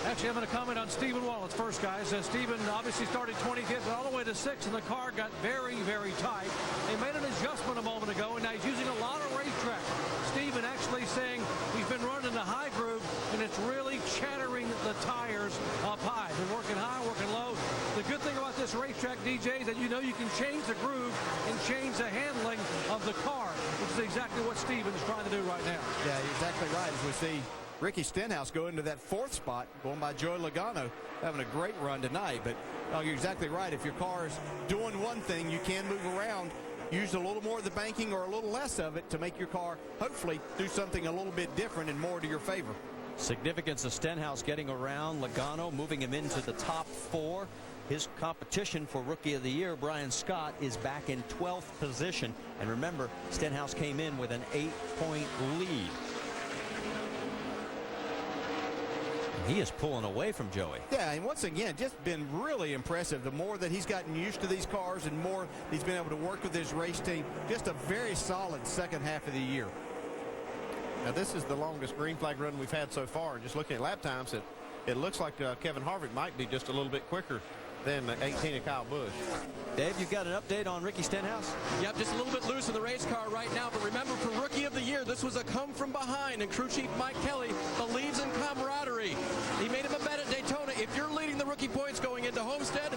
Actually, I'm going to comment on Stephen Wallace first, guys. Stephen obviously started 25th, but all the way to 6th, and the car got very, very tight. They made an adjustment a moment ago, and now he's using a lot of racetrack. Stephen actually saying he's been running the high groove, and it's really chattering the tires up high. They're working high, working low. The good thing about this racetrack, DJ, is that you know you can change the groove and change the handling of the car, which is exactly what Stephen's trying to do right now. Yeah, you're exactly right. As we see Ricky Stenhouse go into that 4th spot, going by Joey Logano, having a great run tonight. But you're exactly right. If your car is doing one thing, you can move around, use a little more of the banking or a little less of it to make your car hopefully do something a little bit different and more to your favor. Significance of Stenhouse getting around Logano, moving him into the top 4. His competition for Rookie of the Year, Brian Scott, is back in 12th position. And remember, Stenhouse came in with an 8-point lead. He is pulling away from Joey. Yeah, and once again, just been really impressive. The more that he's gotten used to these cars and more he's been able to work with his race team, just a very solid second half of the year. Now, this is the longest green flag run we've had so far. Just looking at lap times, it looks like Kevin Harvick might be just a little bit quicker than 18 of Kyle Busch. Dave, you've got an update on Ricky Stenhouse? Yep, just a little bit loose in the race car right now. But remember, for Rookie of the Year, this was a come from behind. And crew chief Mike Kelly believes in camaraderie. He made him a bet at Daytona. If you're leading the rookie points going into Homestead,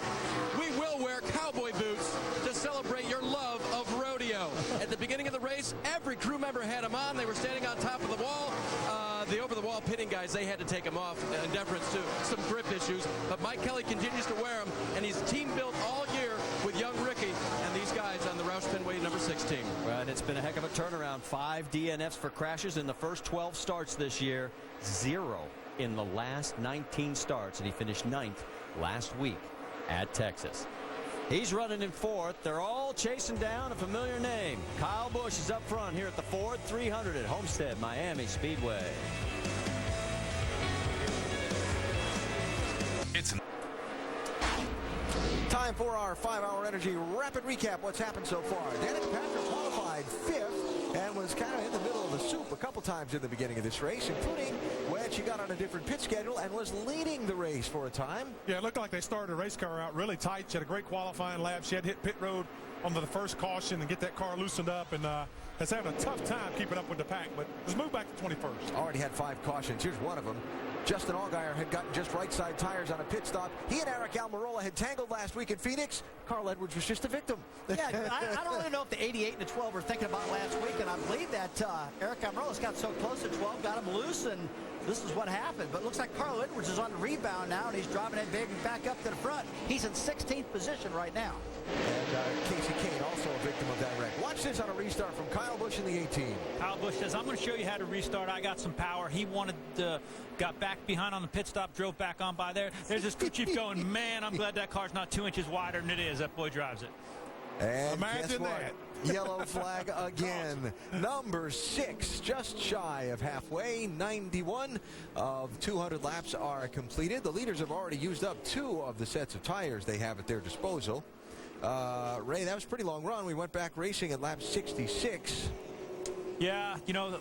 we will wear cowboy boots to celebrate your love of rodeo. At the beginning of the race, every crew member had them on. They were standing on top of the wall. The over-the-wall pitting guys, they had to take them off in deference to some grip issues. But Mike Kelly continues to wear them, and he's team built all year with young Ricky and these guys on the Roush Fenway number 16. Well, and it's been a heck of a turnaround. 5 DNFs for crashes in the first 12 starts this year. 0 in the last 19 starts, and he finished 9th last week at Texas. He's running in 4th. They're all chasing down a familiar name. Kyle Busch is up front here at the Ford 300 at Homestead Miami Speedway. It's time for our 5-hour energy rapid recap. What's happened so far? Danica Patrick qualified 5th and was kind of in the middle of the soup a couple times in the beginning of this race, including when she got on a different pit schedule and was leading the race for a time. Yeah, it looked like they started the race car out really tight. She had a great qualifying lap. She had to hit pit road on the first caution and get that car loosened up, and has having a tough time keeping up with the pack, but has moved back to 21st. Already had 5 cautions. Here's one of them. Justin Allgaier had gotten just right side tires on a pit stop. He and Eric Almirola had tangled last week in Phoenix. Carl Edwards was just a victim. Yeah, I don't really know if the 88 and the 12 were thinking about last week, and I believe that Eric Almirola's got so close to 12, got him loose, and this is what happened. But it looks like Carl Edwards is on the rebound now, and he's driving that baby back up to the front. He's in 16th position right now. And Casey Kane also a victim of that wreck. Watch this on a restart from Kyle Busch in the 18. Kyle Busch says, I'm going to show you how to restart. I got some power. He got back behind on the pit stop, drove back on by there. There's this crew chief going, man, I'm glad that car's not 2 inches wider than it is. That boy drives it. And imagine guess what? that. Yellow flag again. Number 6, just shy of halfway. 91 of 200 laps are completed. The leaders have already used up 2 of the sets of tires they have at their disposal. Ray, that was a pretty long run. We went back racing at lap 66. Yeah, you know,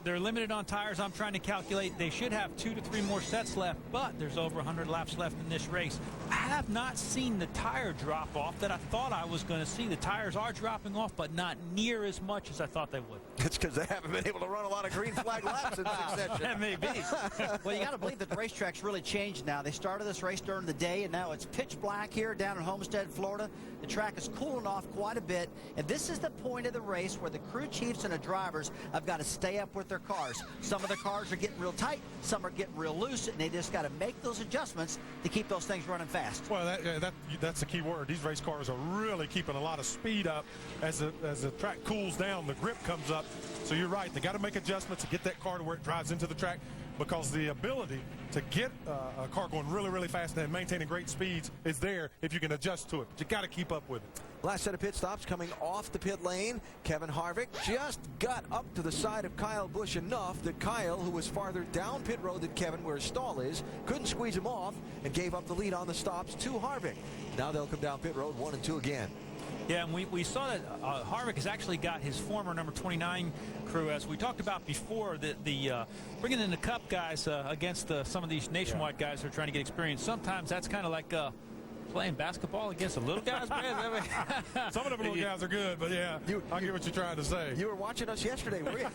they're limited on tires. I'm trying to calculate. They should have 2 to 3 more sets left, but there's over 100 laps left in this race. I have not seen the tire drop off that I thought I was going to see. The tires are dropping off, but not near as much as I thought they would. It's because they haven't been able to run a lot of green flag laps in succession. That may be. Well, you got to believe that the racetrack's really changed now. They started this race during the day, and now it's pitch black here down in Homestead, Florida. The track is cooling off quite a bit, and this is the point of the race where the crew chiefs and the drivers have got to stay up with their cars. Some of the cars are getting real tight, some are getting real loose, and they just got to make those adjustments to keep those things running fast. Well, that's the key word. These race cars are really keeping a lot of speed up as the track cools down. The grip comes up. So you're right. They got to make adjustments to get that car to where it drives into the track, because the ability to get a car going really, really fast and maintaining great speeds is there if you can adjust to it. But you got to keep up with it. Last set of pit stops coming off the pit lane. Kevin Harvick just got up to the side of Kyle Busch enough that Kyle, who was farther down pit road than Kevin, where his stall is, couldn't squeeze him off and gave up the lead on the stops to Harvick. Now they'll come down pit road 1 and 2 again. Yeah, and we saw that Harvick has actually got his former number 29 crew, as we talked about before, the bringing in the Cup guys against some of these Nationwide guys who are trying to get experience. Sometimes that's kind of like playing basketball against the little guys. Some of the little guys are good, but yeah, I get what you're trying to say. You were watching us yesterday, were you?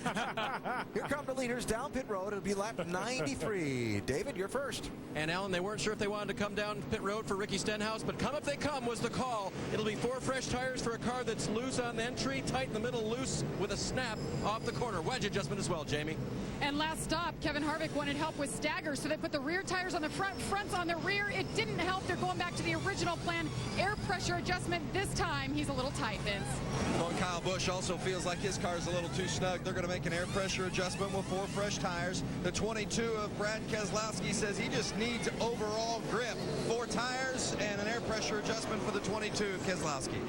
Here come the leaders down pit road. It'll be lap 93. David, you're first. And Alan, they weren't sure if they wanted to come down pit road for Ricky Stenhouse, but come if they come was the call. It'll be 4 fresh tires for a car that's loose on the entry, tight in the middle, loose with a snap off the corner. Wedge adjustment as well, Jamie. And last stop, Kevin Harvick wanted help with staggers, so they put the rear tires on the front, fronts on the rear. It didn't help. They're going back to the original plan. Air pressure adjustment this time. He's a little tight, Vince. Well, Kyle Busch also feels like his car is a little too snug. They're going to make an air pressure adjustment with 4 fresh tires. The 22 of Brad Keselowski says he just needs overall grip. 4 tires and an air pressure adjustment for the 22 of Keselowski.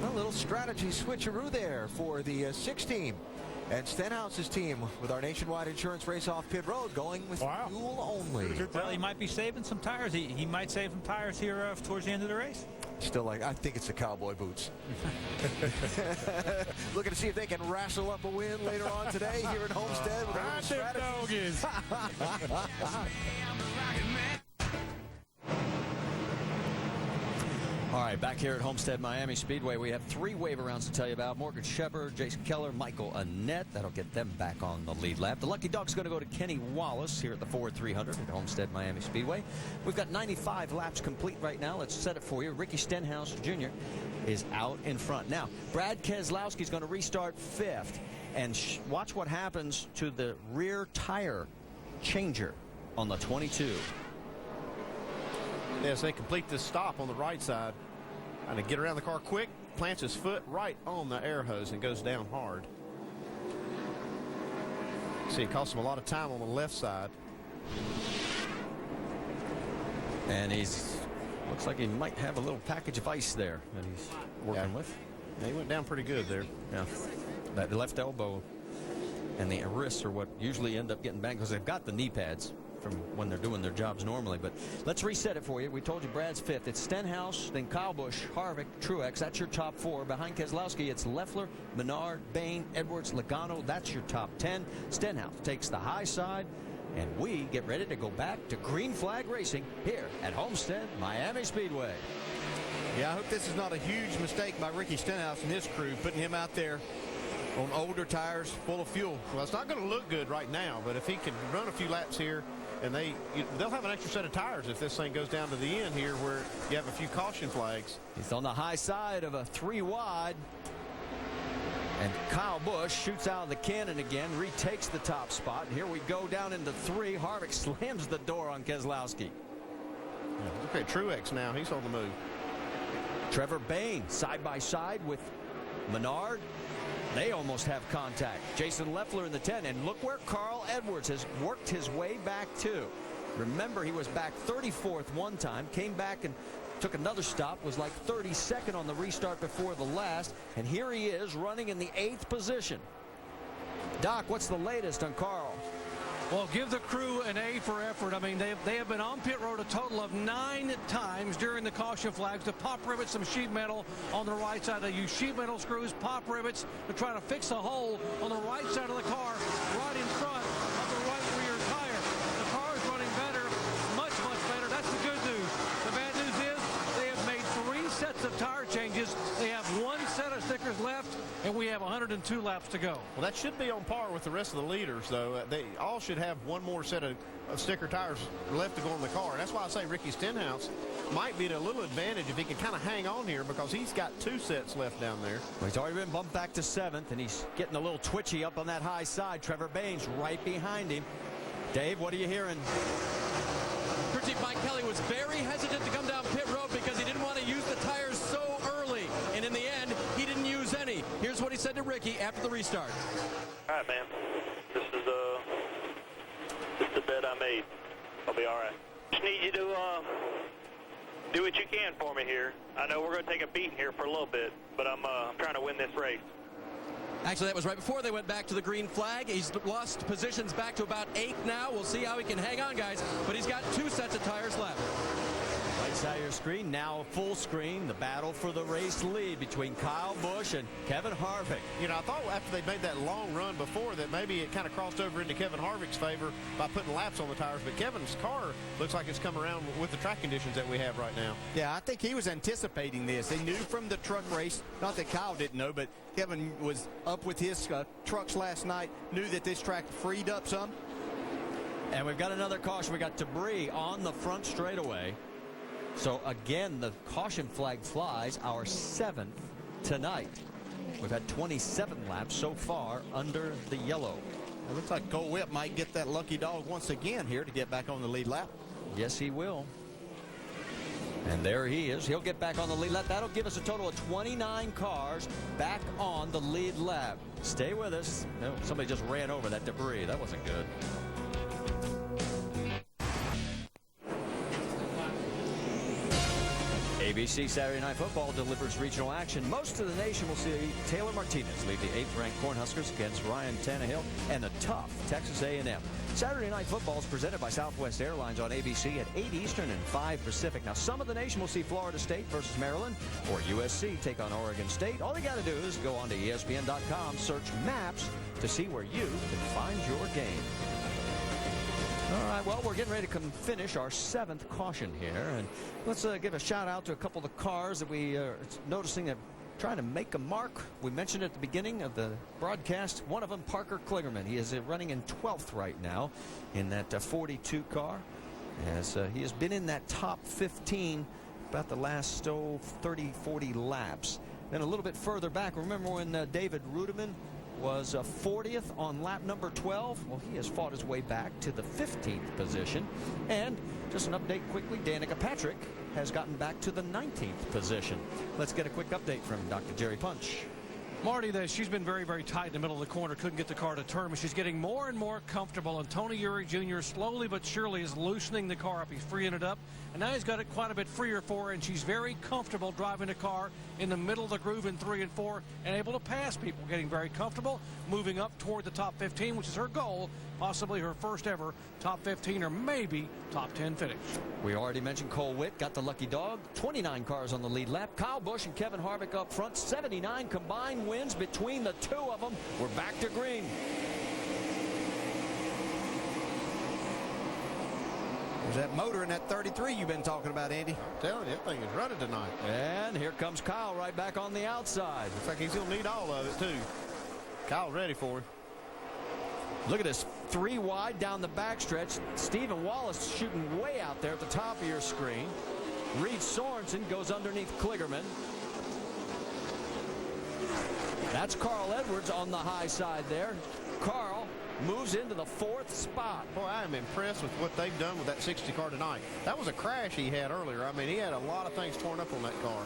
A little strategy switcheroo there for the 6 team. And Stenhouse's team with our Nationwide Insurance Race Off pit road going with fuel only. Well, he might be saving some tires. He might save some tires here towards the end of the race. Still, I think it's the cowboy boots. Looking to see if they can wrestle up a win later on today here at Homestead with a strategy. All right, back here at Homestead Miami Speedway, we have 3 wave rounds to tell you about. Morgan Shepherd, Jason Keller, Michael Annett. That'll get them back on the lead lap. The lucky dog's going to go to Kenny Wallace here at the Ford 300 at Homestead Miami Speedway. We've got 95 laps complete right now. Let's set it for you. Ricky Stenhouse Jr. is out in front. Now, Brad Keselowski is going to restart 5th. And watch what happens to the rear tire changer on the 22. As they complete this stop on the right side, trying to get around the car quick, plants his foot right on the air hose and goes down hard. See, it costs him a lot of time on the left side. And looks like he might have a little package of ice there that he's working with. Yeah, he went down pretty good there. Yeah, that left elbow and the wrists are what usually end up getting banged because they've got the knee pads from when they're doing their jobs normally. But let's reset it for you. We told you Brad's 5th. It's Stenhouse, then Kyle Busch, Harvick, Truex. That's your top 4. Behind Keselowski, it's Leffler, Menard, Bain, Edwards, Logano. That's your top 10. Stenhouse takes the high side, and we get ready to go back to green flag racing here at Homestead Miami Speedway. Yeah, I hope this is not a huge mistake by Ricky Stenhouse and his crew, putting him out there on older tires full of fuel. Well, it's not going to look good right now, but if he can run a few laps here, and they'll have an extra set of tires if this thing goes down to the end here where you have a few caution flags. He's on the high side of a 3 wide. And Kyle Busch shoots out of the cannon again, retakes the top spot. And here we go down into 3. Harvick slams the door on Keselowski. Yeah, look at Truex now. He's on the move. Trevor Bain side by side with Menard. They almost have contact. Jason Leffler in the 10. And look where Carl Edwards has worked his way back to. Remember, he was back 34th one time, came back and took another stop, was like 32nd on the restart before the last. And here he is running in the 8th position. Doc, what's the latest on Carl? Well, give the crew an A for effort. I mean, they have been on pit road a total of 9 times during the caution flags to pop rivets some sheet metal on the right side. They use sheet metal screws, pop rivets to try to fix a hole on the right side of the car, right in front of the right rear tire. The car is running better, much better. That's the good news. The bad news is they have made 3 sets of tire changes. They have 1 set of stickers left, and we have 102 laps to go. Well, that should be on par with the rest of the leaders, though. They all should have 1 more set of sticker tires left to go in the car. And that's why I say Ricky Stenhouse might be at a little advantage if he can kind of hang on here, because he's got 2 sets left down there. Well, he's already been bumped back to 7th, and he's getting a little twitchy up on that high side. Trevor Baynes right behind him. Dave, what are you hearing? Crew Chief Mike Kelly was very hesitant to come down pit road because he didn't want to use the tires so early. And in the end, he didn't use any. Here's what he said to Ricky after the restart. All right, man. This is the bet I made. I'll be all right. Just need you to do what you can for me here. I know we're going to take a beating here for a little bit, but I'm trying to win this race. Actually, that was right before they went back to the green flag. He's lost positions back to about 8th now. We'll see how he can hang on, guys. But he's got 2 sets of tires left. Right side of your screen, now full screen. The battle for the race lead between Kyle Busch and Kevin Harvick. You know, I thought after they made that long run before that maybe it kind of crossed over into Kevin Harvick's favor by putting laps on the tires, but Kevin's car looks like it's come around with the track conditions that we have right now. Yeah, I think he was anticipating this. He knew from the truck race, not that Kyle didn't know, but Kevin was up with his trucks last night, knew that this track freed up some. And we've got another caution. We got debris on the front straightaway. So again, the caution flag flies, our 7th tonight. We've had 27 laps so far under the yellow. It looks like Cole Whitt might get that lucky dog once again here to get back on the lead lap. Yes, he will. And there he is. He'll get back on the lead lap. That'll give us a total of 29 cars back on the lead lap. Stay with us. No, somebody just ran over that debris. That wasn't good. ABC Saturday Night Football delivers regional action. Most of the nation will see Taylor Martinez lead the 8th-ranked Cornhuskers against Ryan Tannehill and the tough Texas A&M. Saturday Night Football is presented by Southwest Airlines on ABC at 8 Eastern and 5 Pacific. Now, some of the nation will see Florida State versus Maryland or USC take on Oregon State. All they got to do is go on to ESPN.com, search maps to see where you can find your game. All right, well, we're getting ready to finish our 7th caution here, and let's give a shout out to a couple of the cars that we are noticing that trying to make a mark. We mentioned at the beginning of the broadcast, one of them, Parker Kligerman. He is running in 12th right now in that 42 car, as he has been in that top 15 about the last 30, 40 laps. Then a little bit further back, remember when David Rudiman was 40th on lap number 12. Well, he has fought his way back to the 15th position. And just an update quickly, Danica Patrick has gotten back to the 19th position. Let's get a quick update from Dr. Jerry Punch. Marty, she's been very tight in the middle of the corner. Couldn't get the car to turn, but she's getting more and more comfortable. And Tony Eury Jr. slowly but surely is loosening the car up. He's freeing it up. And now he's got it quite a bit freer for her. And she's very comfortable driving the car in the middle of the groove in 3 and 4 and able to pass people. Getting very comfortable, moving up toward the top 15, which is her goal. Possibly her first ever top 15 or maybe top 10 finish. We already mentioned Cole Whitt got the lucky dog. 29 cars on the lead lap. Kyle Busch and Kevin Harvick up front. 79 combined wins between the 2 of them. We're back to green. There's that motor in that 33 you've been talking about, Andy. I'm telling you, that thing is running tonight. And here comes Kyle right back on the outside. Looks like he's going to need all of it, too. Kyle ready for him. Look at this, 3 wide down the backstretch. Stephen Wallace shooting way out there at the top of your screen. Reed Sorensen goes underneath Kligerman. That's Carl Edwards on the high side there. Carl moves into the 4th spot. Boy, I am impressed with what they've done with that 60 car tonight. That was a crash he had earlier. I mean, he had a lot of things torn up on that car.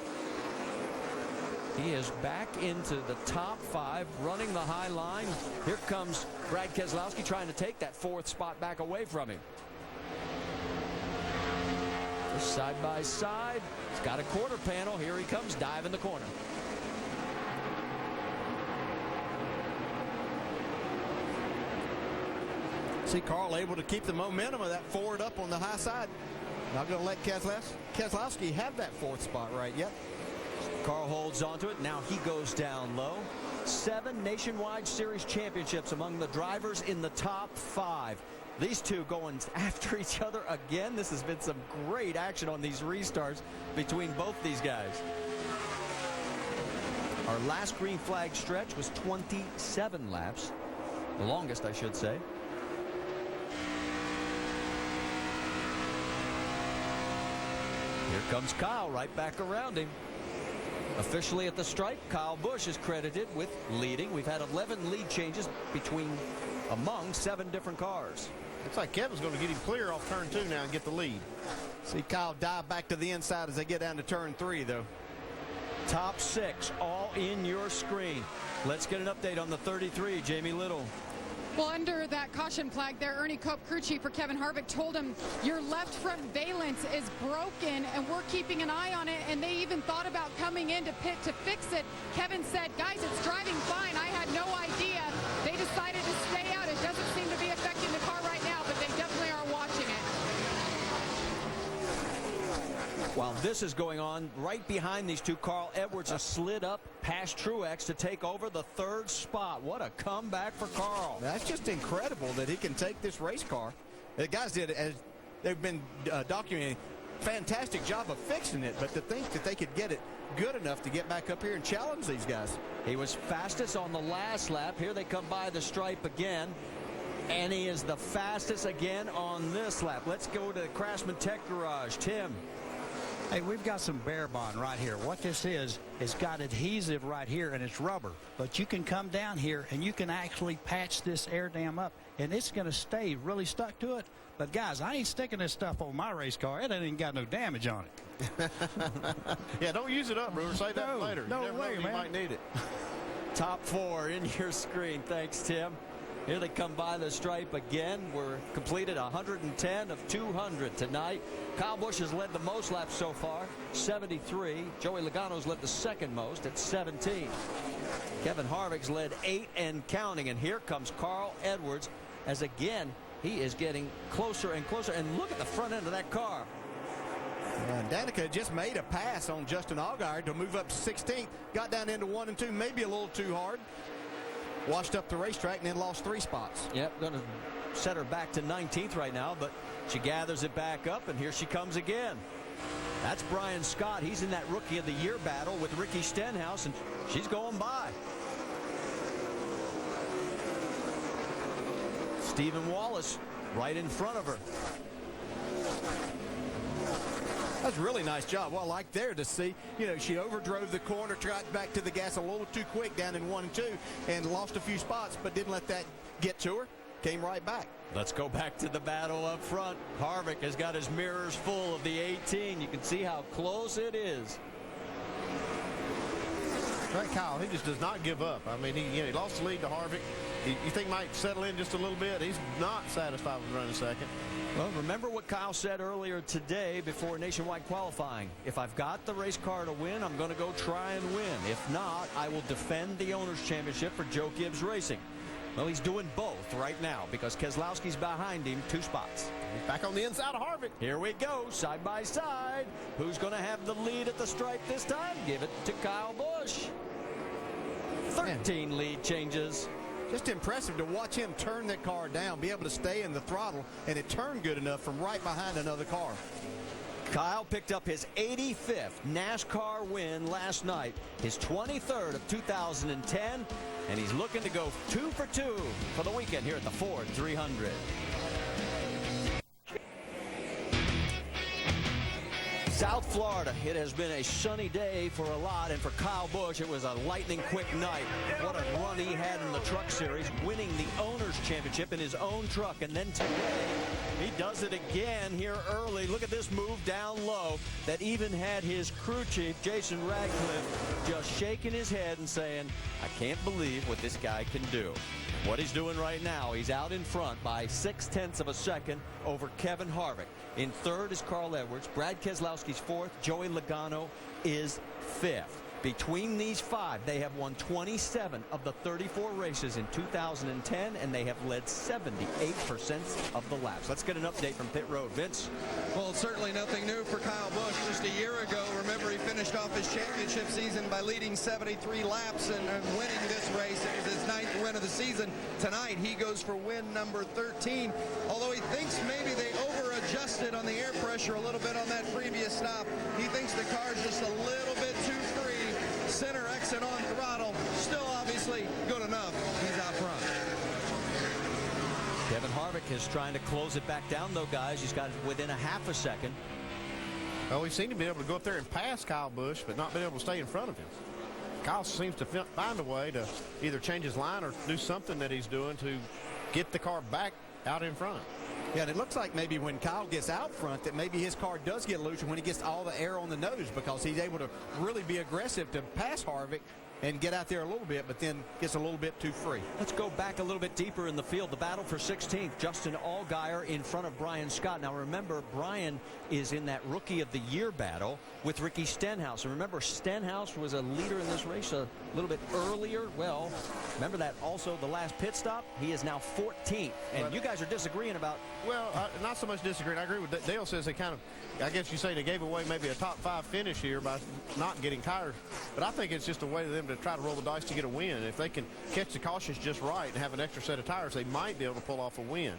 He is back into the top 5, running the high line. Here comes Brad Keselowski trying to take that 4th spot back away from him. Just side by side. He's got a quarter panel. Here he comes, diving the corner. See Carl able to keep the momentum of that forward up on the high side. Not going to let Keselowski have that 4th spot right yet. Carl holds onto it. Now he goes down low. 7 Nationwide Series championships among the drivers in the top 5. These two going after each other again. This has been some great action on these restarts between both these guys. Our last green flag stretch was 27 laps. The longest, I should say. Here comes Kyle right back around him. Officially at the stripe, Kyle Busch is credited with leading. We've had 11 lead changes among 7 different cars. Looks like Kevin's going to get him clear off turn 2 now and get the lead. See Kyle dive back to the inside as they get down to turn 3, though. Top 6 all in your screen. Let's get an update on the 33, Jamie Little. Well, under that caution flag there, Ernie Cope, crew chief for Kevin Harvick, told him your left front valence is broken and we're keeping an eye on it, and they even thought about coming into pit to fix it. Kevin said, guys, it's driving fine. I had no idea. They decided to stay out. It doesn't seem to be affecting the car right now, but they definitely are watching it. While this is going on, right behind these two, Carl Edwards has slid up past Truex to take over the 3rd spot. What a comeback for Carl. That's just incredible that he can take this race car. The guys did, as they've been documenting, fantastic job of fixing it, but to think that they could get it good enough to get back up here and challenge these guys. He was fastest on the last lap. Here they come by the stripe again. And he is the fastest again on this lap. Let's go to the Craftsman Tech Garage. Tim. Hey, we've got some Bear Bond right here. What this is, it's got adhesive right here, and it's rubber. But you can come down here, and you can actually patch this air dam up, and it's going to stay really stuck to it. But, guys, I ain't sticking this stuff on my race car. It ain't even got no damage on it. Yeah, don't use it up, Brewer. Save that for later. No you never way, know, man. You might need it. Top 4 in your screen. Thanks, Tim. Here they come by the stripe again. We're completed 110 of 200 tonight. Kyle Busch has led the most laps so far, 73. Joey Logano's led the 2nd most at 17. Kevin Harvick's led 8 and counting. And here comes Carl Edwards as again he is getting closer and closer. And look at the front end of that car. Danica just made a pass on Justin Allgaier to move up to 16th. Got down into 1 and 2, maybe a little too hard. Washed up the racetrack and then lost 3 spots. Yep, going to set her back to 19th right now, but she gathers it back up, and here she comes again. That's Brian Scott. He's in that Rookie of the Year battle with Ricky Stenhouse, and she's going by. Stephen Wallace right in front of her. That's a really nice job. Well, like there to see, she overdrove the corner, got back to the gas a little too quick down in 1 and 2, and lost a few spots, but didn't let that get to her. Came right back. Let's go back to the battle up front. Harvick has got his mirrors full of the 18. You can see how close it is. Right, Kyle, he just does not give up. I mean, he lost the lead to Harvick. You think he might settle in just a little bit. He's not satisfied with running 2nd. Well, remember what Kyle said earlier today before nationwide qualifying. If I've got the race car to win, I'm going to go try and win. If not, I will defend the Owners' Championship for Joe Gibbs Racing. Well, he's doing both right now because Keselowski's behind him 2 spots. He's back on the inside of Harvick. Here we go, side by side. Who's going to have the lead at the stripe this time? Give it to Kyle Busch. 13 lead changes. Just impressive to watch him turn that car down, be able to stay in the throttle, and it turned good enough from right behind another car. Kyle picked up his 85th NASCAR win last night, his 23rd of 2010, and he's looking to go 2 for 2 for the weekend here at the Ford 300. South Florida, it has been a sunny day for a lot, and for Kyle Busch, it was a lightning-quick night. What a run he had in the Truck Series, winning the Owners' Championship in his own truck. And then today, he does it again here early. Look at this move down low that even had his crew chief, Jason Radcliffe, just shaking his head and saying, I can't believe what this guy can do. What he's doing right now, he's out in front by 0.6 of a second over Kevin Harvick. In 3rd is Carl Edwards. Brad Keselowski's 4th. Joey Logano is 5th. Between these 5, they have won 27 of the 34 races in 2010, and they have led 78% of the laps. Let's get an update from pit road. Vince? Well, certainly nothing new for Kyle Busch. Just a year ago, remember, he finished off his championship season by leading 73 laps and winning this race. It was his 9th win of the season. Tonight, he goes for win number 13, although he thinks maybe they over-adjusted on the air pressure a little bit on that previous stop. He thinks the car's just a little bit too free. Center exit on throttle, still obviously good enough. He's out front. Kevin Harvick is trying to close it back down, though, guys. He's got it within a half a second. Well, we've seen him be able to go up there and pass Kyle Busch, but not been able to stay in front of him. Kyle seems to find a way to either change his line or do something that he's doing to get the car back out in front. Yeah, and it looks like maybe when Kyle gets out front that maybe his car does get looser when he gets all the air on the nose, because he's able to really be aggressive to pass Harvick and get out there a little bit, but then gets a little bit too free. Let's go back a little bit deeper in the field. The battle for 16th, Justin Allgaier in front of Brian Scott. Now remember, Brian is in that Rookie of the Year battle with Ricky Stenhouse. And remember, Stenhouse was a leader in this race a little bit earlier. Well, remember that also the last pit stop? He is now 14th. And you guys are disagreeing about... Well, not so much disagreeing. I agree with Dale. Says they kind of, I guess you say they gave away maybe a top 5 finish here by not getting tires. But I think it's just a way for them to try to roll the dice to get a win. If they can catch the cautions just right and have an extra set of tires, they might be able to pull off a win.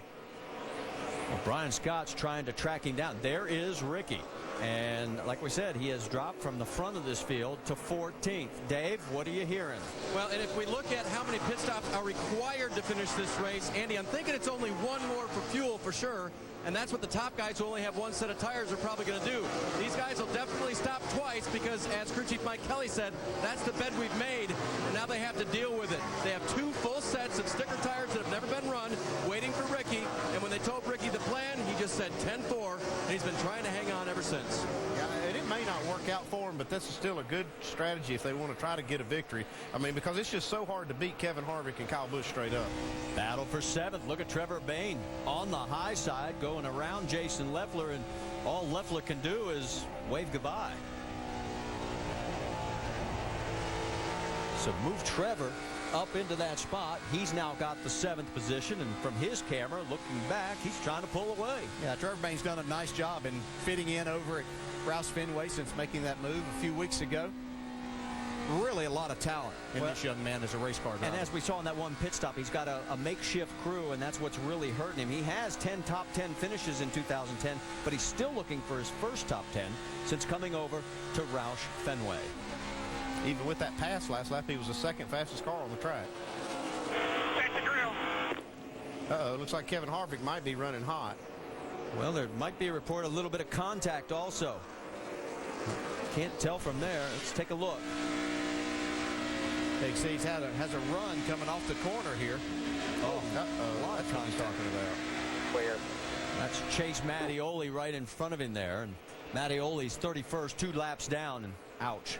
Well, Brian Scott's trying to track him down. There is Ricky. And like we said, he has dropped from the front of this field to 14th. Dave, what are you hearing? Well, and if we look at how many pit stops are required to finish this race, Andy, I'm thinking it's only one more for fuel for sure. And that's what the top guys who only have one set of tires are probably going to do. These guys will definitely stop twice because, as crew chief Mike Kelly said, that's the bed we've made, and now they have to deal with it. They have 2 full sets of sticker tires that have never been run, waiting for Ricky. And when they told Ricky the plan, he just said 10-4, and he's been trying to hang on ever since. Yeah, and it may not work out for him, but this is still a good strategy if they want to try to get a victory. I mean, because it's just so hard to beat Kevin Harvick and Kyle Busch straight up. Battle for 7th. Look at Trevor Bayne on the high side going around Jason Leffler, and all Leffler can do is wave goodbye. So move Trevor up into that spot. He's now got the 7th position, and from his camera looking back, he's trying to pull away. Yeah, Trevor Bayne's done a nice job in fitting in over at Roush Fenway since making that move a few weeks ago. Really a lot of talent in this young man as a race car driver. And as we saw in that one pit stop, he's got a makeshift crew, and that's what's really hurting him. He has 10 top 10 finishes in 2010, but he's still looking for his first top 10 since coming over to Roush Fenway. Even with that pass last lap, he was the 2nd fastest car on the track. Check the drill. Uh-oh, looks like Kevin Harvick might be running hot. Well, there might be a report, a little bit of contact also. Can't tell from there. Let's take a look. You see, he has a run coming off the corner here. Oh, a lot of contact. Talking about. Where? That's Chase Mattioli right in front of him there. And Mattioli's 31st, 2 laps down, and ouch.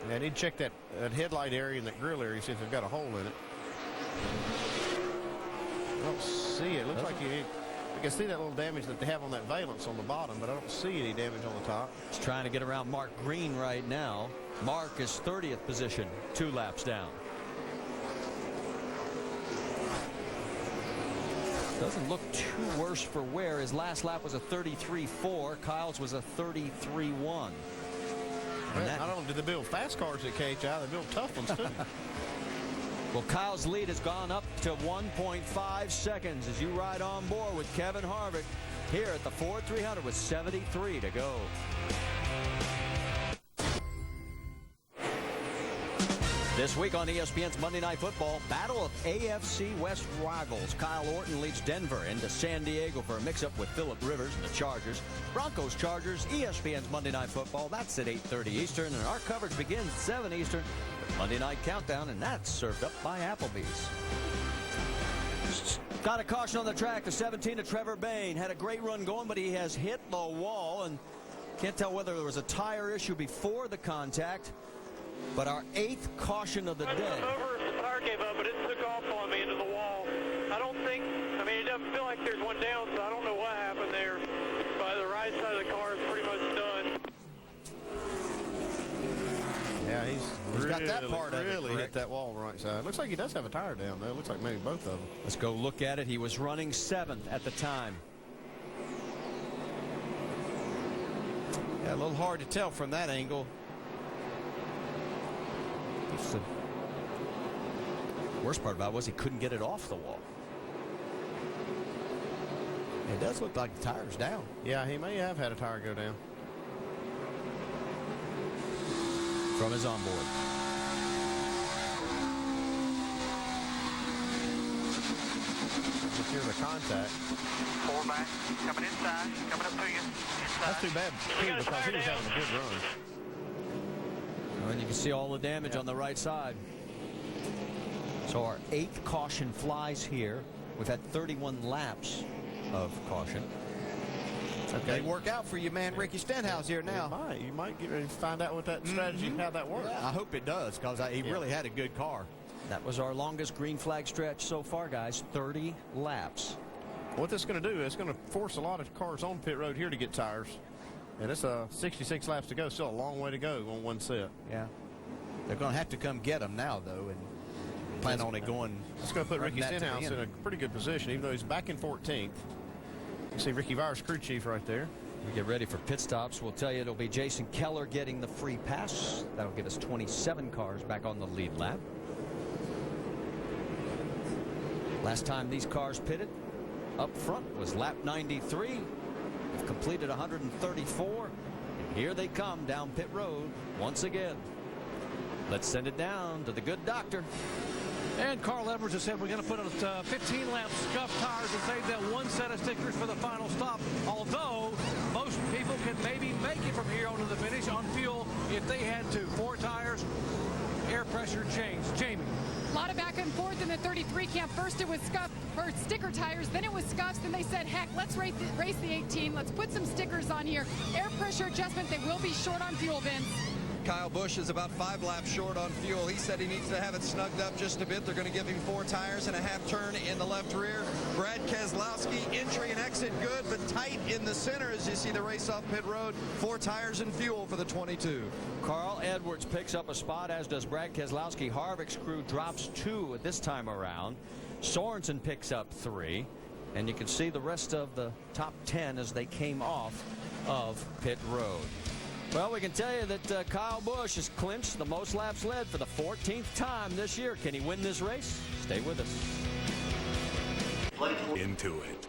Yeah, I need to check that headlight area and that grill area, see if they've got a hole in it. I don't see it. Looks like you can see that little damage that they have on that valance on the bottom, but I don't see any damage on the top. He's trying to get around Mark Green right now. Mark is 30th position, 2 laps down. Doesn't look too worse for wear. His last lap was a 33.4. Kyle's was a 33.1. Well, not only did they build fast cars at KHI, they built tough ones too. Well, Kyle's lead has gone up to 1.5 seconds as you ride on board with Kevin Harvick here at the Ford 300 with 73 to go. This week on ESPN's Monday Night Football, battle of AFC West rivals. Kyle Orton leads Denver into San Diego for a mix-up with Phillip Rivers and the Chargers. Broncos-Chargers, ESPN's Monday Night Football. That's at 8:30 Eastern, and our coverage begins at 7 Eastern with Monday Night Countdown, and that's served up by Applebee's. Got a caution on the track. The 17 of Trevor Bayne had a great run going, but he has hit the wall, and can't tell whether there was a tire issue before the contact. But our 8th caution of the day. The tire gave up, but it took off on me into the wall. It doesn't feel like there's one down, so I don't know what happened there. But the right side of the car is pretty much done. Yeah, he's got that part of it really hit correct. that wall right side. Looks like he does have a tire down there. Looks like maybe both of them. Let's go look at it. He was running 7th at the time. Yeah, a little hard to tell from that angle. The worst part about it was he couldn't get it off the wall. It does look like the tire's down. Yeah, he may have had a tire go down. From his onboard. Look here, the contact. 4 back, coming inside, coming up to you. Inside. That's too bad, too, because he was having a good run. And you can see all the damage on the right side. So our 8th caution flies here. We've had 31 laps of caution. Okay. May work out for you, man. Ricky Stenhouse here now. You might get ready to find out what that strategy, how that works. I hope it does, because he really had a good car. That was our longest green flag stretch so far, guys. 30 laps. What this is going to do is going to force a lot of cars on pit road here to get tires. And it's 66 laps to go. Still a long way to go on one set. Yeah. They're going to have to come get them now, though, and plan on it going. It's going to put Ricky Stenhouse in a pretty good position, even though he's back in 14th. You see Ricky Vires, crew chief, right there. We get ready for pit stops. We'll tell you it'll be Jason Keller getting the free pass. That'll give us 27 cars back on the lead lap. Last time these cars pitted up front was lap 93. We've completed 134. And here they come down pit road once again. Let's send it down to the good doctor. And Carl Edwards has said we're going to put out 15 laps scuffed tires and save that one set of stickers for the final stop. Although most people can maybe make it from here on to the finish on fuel if they had to. 4 tires, air pressure change. Jamie. A lot of back and forth in the 33 camp. First it was scuffed or sticker tires, then it was scuffs, then they said, heck, let's race the 18. Let's put some stickers on here. Air pressure adjustment, they will be short on fuel, Vince. Kyle Busch is about 5 laps short on fuel. He said he needs to have it snugged up just a bit. They're going to give him 4 tires and a half turn in the left rear. Brad Keselowski, entry and exit good, but tight in the center as you see the race off pit road. 4 tires and fuel for the 22. Carl Edwards picks up a spot, as does Brad Keselowski. Harvick's crew drops 2 at this time around. Sorensen picks up 3. And you can see the rest of the top 10 as they came off of pit road. Well, we can tell you that Kyle Busch has clinched the most laps led for the 14th time this year. Can he win this race? Stay with us. Into it.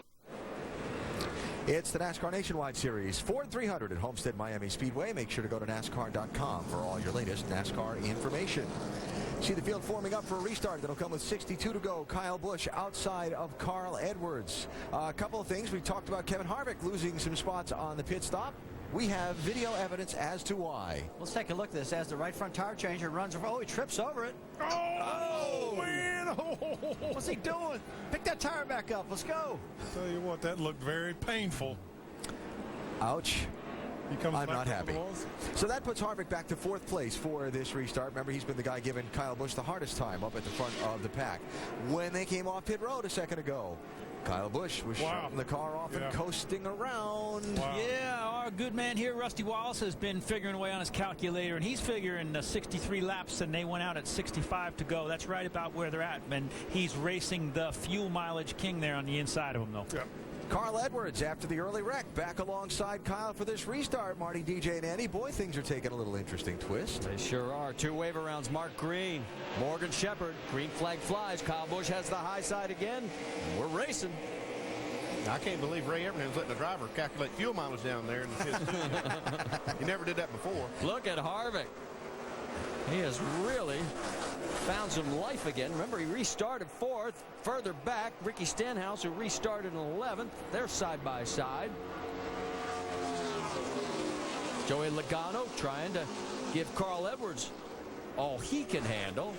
It's the NASCAR Nationwide Series, Ford 300 at Homestead Miami Speedway. Make sure to go to NASCAR.com for all your latest NASCAR information. See the field forming up for a restart. That'll come with 62 to go. Kyle Busch outside of Carl Edwards. A couple of things. We talked about Kevin Harvick losing some spots on the pit stop. We have video evidence as to why. Let's take a look at this as the right front tire changer runs over. Oh, he trips over it. Oh, man. What's he doing? Pick that tire back up. Let's go. Tell you what, that looked very painful. Ouch. I'm not happy. Balls. So that puts Harvick back to 4th place for this restart. Remember, he's been the guy giving Kyle Busch the hardest time up at the front of the pack. When they came off pit road a second ago, Kyle Busch was shutting the car off and coasting around. Wow. Yeah, our good man here, Rusty Wallace, has been figuring away on his calculator, and he's figuring 63 laps, and they went out at 65 to go. That's right about where they're at, and he's racing the fuel mileage king there on the inside of him, though. Yep. Carl Edwards, after the early wreck, back alongside Kyle for this restart. Marty, DJ, and Andy. Boy, things are taking a little interesting twist. They sure are. 2 wave rounds. Mark Green, Morgan Shepherd. Green flag flies. Kyle Busch has the high side again. We're racing. I can't believe Ray Evernham's letting the driver calculate fuel mileage down there in the pits. He never did that before. Look at Harvick. He has really found some life again. Remember, he restarted 4th. Further back, Ricky Stenhouse, who restarted in 11th. They're side by side. Joey Logano trying to give Carl Edwards all he can handle.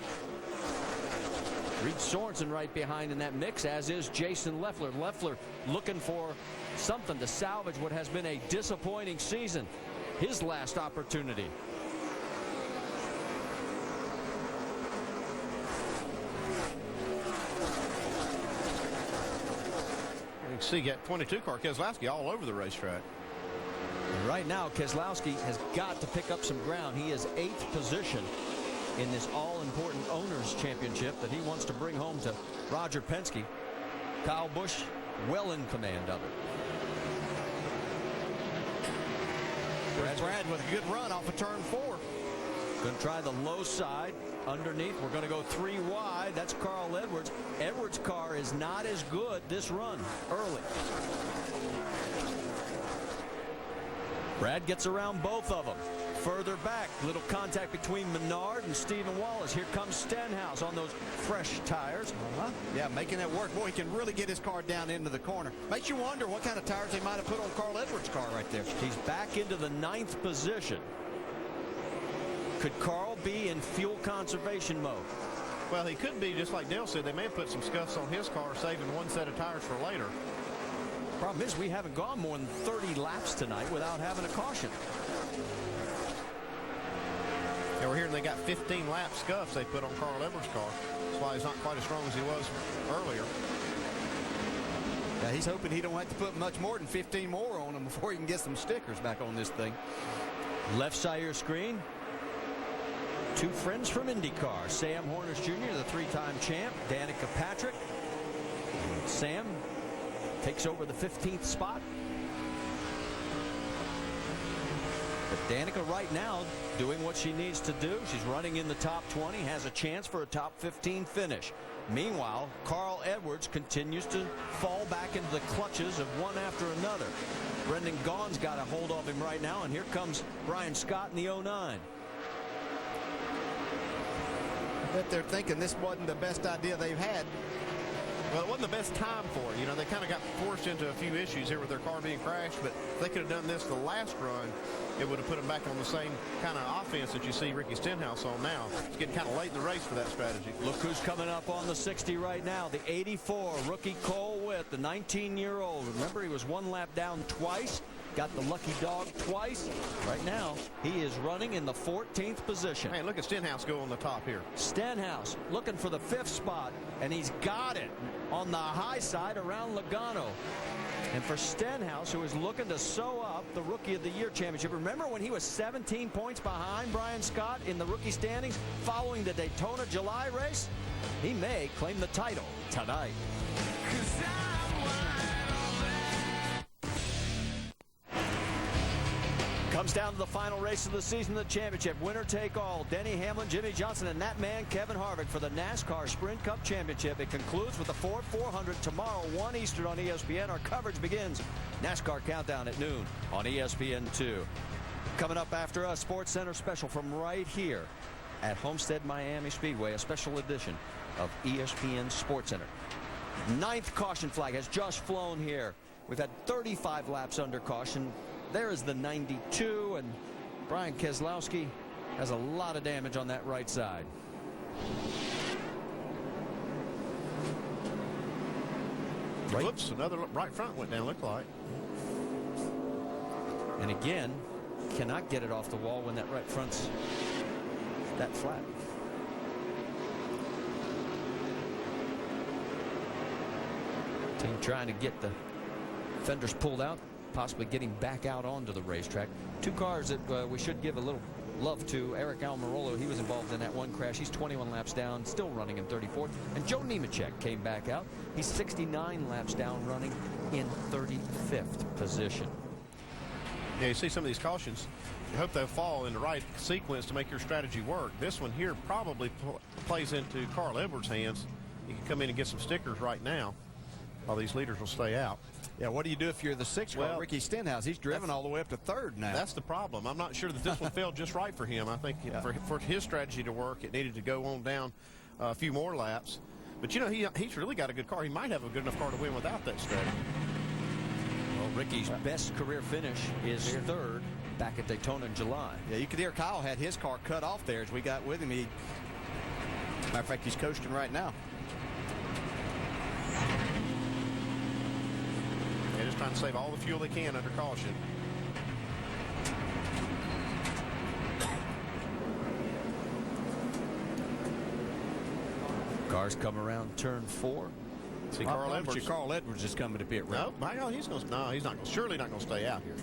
Reed Sorensen right behind in that mix, as is Jason Leffler. Leffler looking for something to salvage what has been a disappointing season. His last opportunity. You can see you got 22 car Keselowski all over the racetrack. And right now, Keselowski has got to pick up some ground. He is 8th position in this all-important Owners Championship that he wants to bring home to Roger Penske. Kyle Busch well in command of it. Brad with a good run off of turn 4. Going to try the low side underneath. We're going to go 3 wide. That's Carl Edwards. Edwards' car is not as good this run early. Brad gets around both of them. Further back, little contact between Menard and Stephen Wallace. Here comes Stenhouse on those fresh tires. Yeah, making that work. Boy, he can really get his car down into the corner. Makes you wonder what kind of tires they might have put on Carl Edwards' car right there. He's back into the 9th position. Could Carl be in fuel conservation mode? Well, he could be, just like Dale said. They may have put some scuffs on his car, saving one set of tires for later. Problem is, we haven't gone more than 30 laps tonight without having a caution. Yeah, we're hearing they got 15 lap scuffs they put on Carl Edwards' car. That's why he's not quite as strong as he was earlier. Yeah, he's hoping he don't have to put much more than 15 more on him before he can get some stickers back on this thing. Left side of your screen. 2 friends from IndyCar. Sam Hornish Jr., the 3-time champ. Danica Patrick. And Sam takes over the 15th spot. But Danica right now doing what she needs to do. She's running in the top 20, has a chance for a top 15 finish. Meanwhile, Carl Edwards continues to fall back into the clutches of one after another. Brendan Gaughan's got a hold of him right now, and here comes Brian Scott in the 09. I bet they're thinking this wasn't the best idea they've had. Well, it wasn't the best time for it. You know, they kind of got forced into a few issues here with their car being crashed, but if they could have done this the last run, it would have put them back on the same kind of offense that you see Ricky Stenhouse on now. It's getting kind of late in the race for that strategy. Look who's coming up on the 60 right now. The 84 rookie Cole Witt, the 19-year-old. Remember, he was 1 lap down twice. Got the lucky dog twice. Right now, he is running in the 14th position. Hey, look at Stenhouse go on the top here. Stenhouse looking for the 5th spot, and he's got it on the high side around Logano. And for Stenhouse, who is looking to sew up the Rookie of the Year championship. Remember when he was 17 points behind Brian Scott in the rookie standings following the Daytona July race? He may claim the title tonight. Comes down to the final race of the season, the championship. Winner take all. Denny Hamlin, Jimmy Johnson, and that man, Kevin Harvick, for the NASCAR Sprint Cup Championship. It concludes with the Ford 400 tomorrow, 1 Eastern on ESPN. Our coverage begins. NASCAR Countdown at noon on ESPN2. Coming up after us, Sports Center special from right here at Homestead Miami Speedway, a special edition of ESPN Sports Center. 9th caution flag has just flown here. We've had 35 laps under caution. There is the 92, and Brian Keselowski has a lot of damage on that right side. Whoops, another right front went down, looked like. And again, cannot get it off the wall when that right front's that flat. Team trying to get the fenders pulled out, possibly getting back out onto the racetrack. 2 cars that we should give a little love to. Eric Almirola, he was involved in that one crash. He's 21 laps down, still running in 34th. And Joe Nemechek came back out. He's 69 laps down, running in 35th position. Yeah, you see some of these cautions. You hope they'll fall in the right sequence to make your strategy work. This one here probably plays into Carl Edwards' hands. He can come in and get some stickers right now while these leaders will stay out. Yeah, what do you do if you're the 6th car, Ricky Stenhouse? He's driven all the way up to 3rd now. That's the problem. I'm not sure that this one fell just right for him. I think for his strategy to work, it needed to go on down a few more laps. But, you know, he's really got a good car. He might have a good enough car to win without that strategy. Well, Ricky's best career finish is 3rd back at Daytona in July. Yeah, you could hear Kyle had his car cut off there as we got with him. Matter of fact, he's coasting right now. They're just trying to save all the fuel they can under caution. Cars come around turn 4. See, Carl Edwards. Carl Edwards is coming to pit road. No, my God, he's not. Surely not going to stay out here.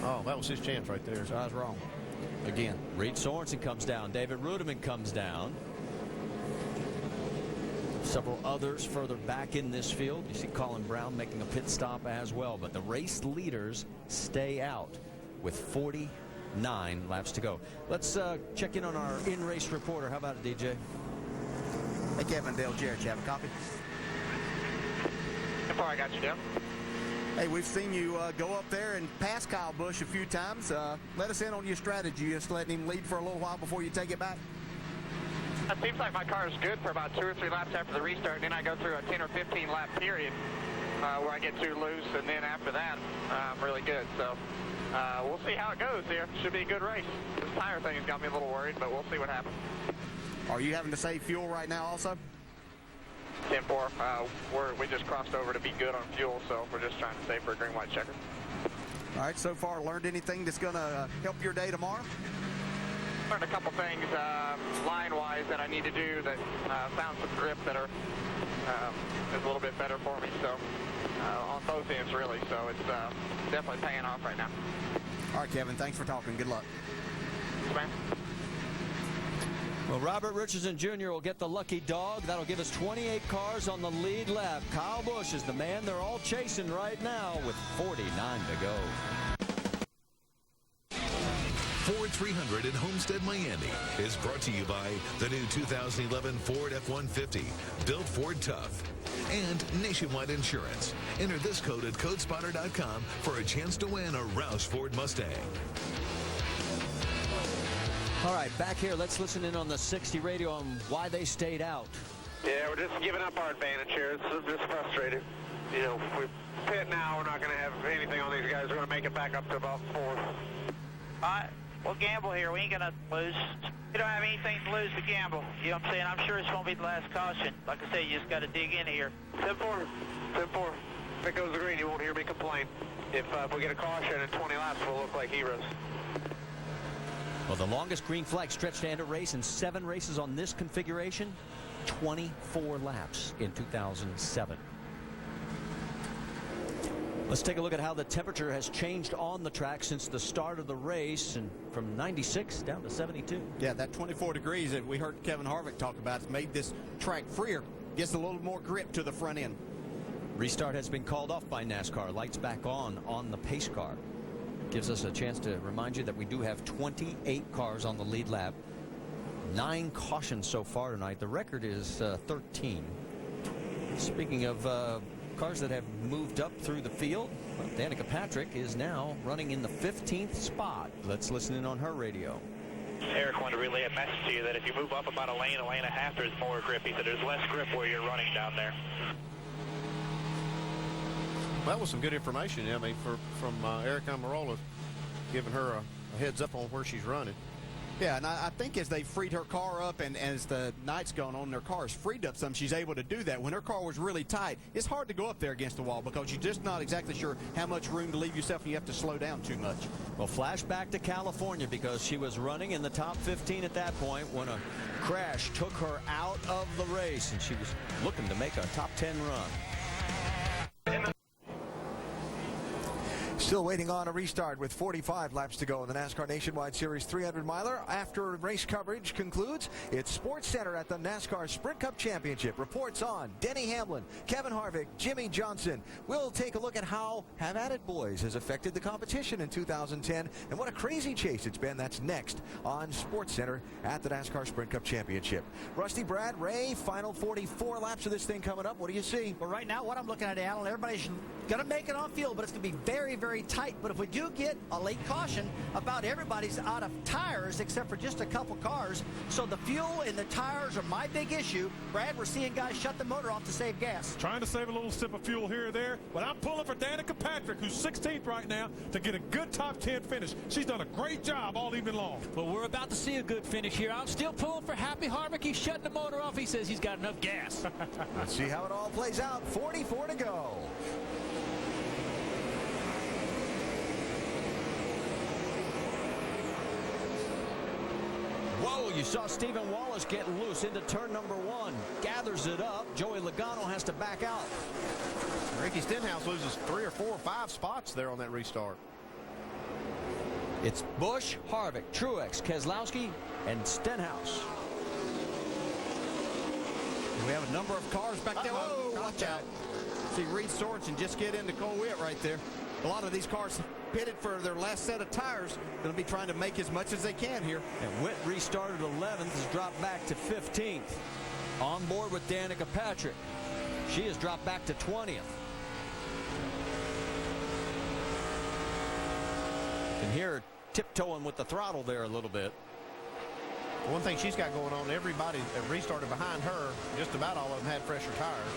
Oh, that was his chance right there. So I was wrong. again. Reed Sorensen comes down. David Rudiman comes down. Several others further back in this field. You see Colin Brown making a pit stop as well. But the race leaders stay out with 49 laps to go. Let's check in on our in-race reporter. How about it, DJ? Hey, Kevin, Dale Jarrett, you have a copy? Before I got you down. Hey, we've seen you go up there and pass Kyle Busch a few times. Let us in on your strategy. Just letting him lead for a little while before you take it back? It seems like my car is good for about 2 or 3 laps after the restart, and then I go through a 10 or 15 lap period where I get too loose, and then after that, I'm really good. So we'll see how it goes here. Should be a good race. This tire thing has got me a little worried, but we'll see what happens. Are you having to save fuel right now also? 10-4. We just crossed over to be good on fuel, so we're just trying to save for a green-white checker. All right, so far learned anything that's going to help your day tomorrow? Learned a couple things line-wise that I need to do that found some grip that are is a little bit better for me. So on both ends, really. So it's definitely paying off right now. All right, Kevin, thanks for talking. Good luck. Thanks, man. Well, Robert Richardson Jr. will get the lucky dog. That'll give us 28 cars on the lead lap. Kyle Busch is the man they're all chasing right now with 49 to go. Ford 300 in Homestead, Miami is brought to you by the new 2011 Ford F-150, built Ford tough, and Nationwide Insurance. Enter this code at codespotter.com for a chance to win a Roush Ford Mustang. All right, back here, let's listen in on the 60 radio on why they stayed out. Yeah, we're just giving up our advantage here. It's just frustrated. You know, if we pit now, we're not going to have anything on these guys. We're going to make it back up to about 4. All right, we'll gamble here. We ain't going to lose. We don't have anything to lose to gamble. You know what I'm saying? I'm sure it's going to be the last caution. Like I said, you just got to dig in here. 10-4. 10-4. If it goes to green, you won't hear me complain. If we get a caution in 20 laps, we'll look like heroes. Well, the longest green flag stretch to end a race in 7 races on this configuration, 24 laps in 2007. Let's take a look at how the temperature has changed on the track since the start of the race, and from 96 down to 72. Yeah, that 24 degrees that we heard Kevin Harvick talk about has made this track freer. Gets a little more grip to the front end. Restart has been called off by NASCAR. Lights back on the pace car. Gives us a chance to remind you that we do have 28 cars on the lead lap. 9 cautions so far tonight. The record is 13. Speaking of cars that have moved up through the field, well, Danica Patrick is now running in the 15th spot. Let's listen in on her radio. Eric wanted to relay a message to you that if you move up about a lane and a half, there's more grip. He said there's less grip where you're running down there. That was some good information, I mean, from Eric Almirola, giving her a heads up on where she's running. Yeah, and I think as they freed her car up and as the night's gone on, their car is freed up some, she's able to do that. When her car was really tight, it's hard to go up there against the wall because you're just not exactly sure how much room to leave yourself and you have to slow down too much. Well, flashback to California because she was running in the top 15 at that point when a crash took her out of the race, and she was looking to make a top 10 run. Still waiting on a restart with 45 laps to go in the NASCAR Nationwide Series 300 miler. After race coverage concludes, it's Sports Center at the NASCAR Sprint Cup Championship. Reports on Denny Hamlin, Kevin Harvick, Jimmy Johnson. We'll take a look at how Have At It Boys has affected the competition in 2010 and what a crazy chase it's been. That's next on Sports Center at the NASCAR Sprint Cup Championship. Rusty, Brad, Ray, final 44 laps of this thing coming up. What do you see? Well, right now, what I'm looking at, Alan, everybody's going to make it on field, but it's going to be very, very tight. But if we do get a late caution, about everybody's out of tires except for just a couple cars. So the fuel and the tires are my big issue. Brad, we're seeing guys shut the motor off to save gas. Trying to save a little sip of fuel here or there, but I'm pulling for Danica Patrick, who's 16th right now, to get a good top 10 finish. She's done a great job all evening long. Well, we're about to see a good finish here. I'm still pulling for Happy Harvick. He's shutting the motor off. He says he's got enough gas. Let's see how it all plays out. 44 to go. Whoa, you saw Stephen Wallace getting loose into turn number 1. Gathers it up. Joey Logano has to back out. Ricky Stenhouse loses 3 or 4 or 5 spots there on that restart. It's Busch, Harvick, Truex, Keselowski, and Stenhouse. We have a number of cars back there. Oh, watch out. See Reed Sorensen just get into Cole Witt right there. A lot of these cars pitted for their last set of tires. Going to be trying to make as much as they can here. And Witt restarted 11th, has dropped back to 15th. On board with Danica Patrick. She has dropped back to 20th. You can hear her tiptoeing with the throttle there a little bit. One thing she's got going on, everybody that restarted behind her, just about all of them had fresher tires.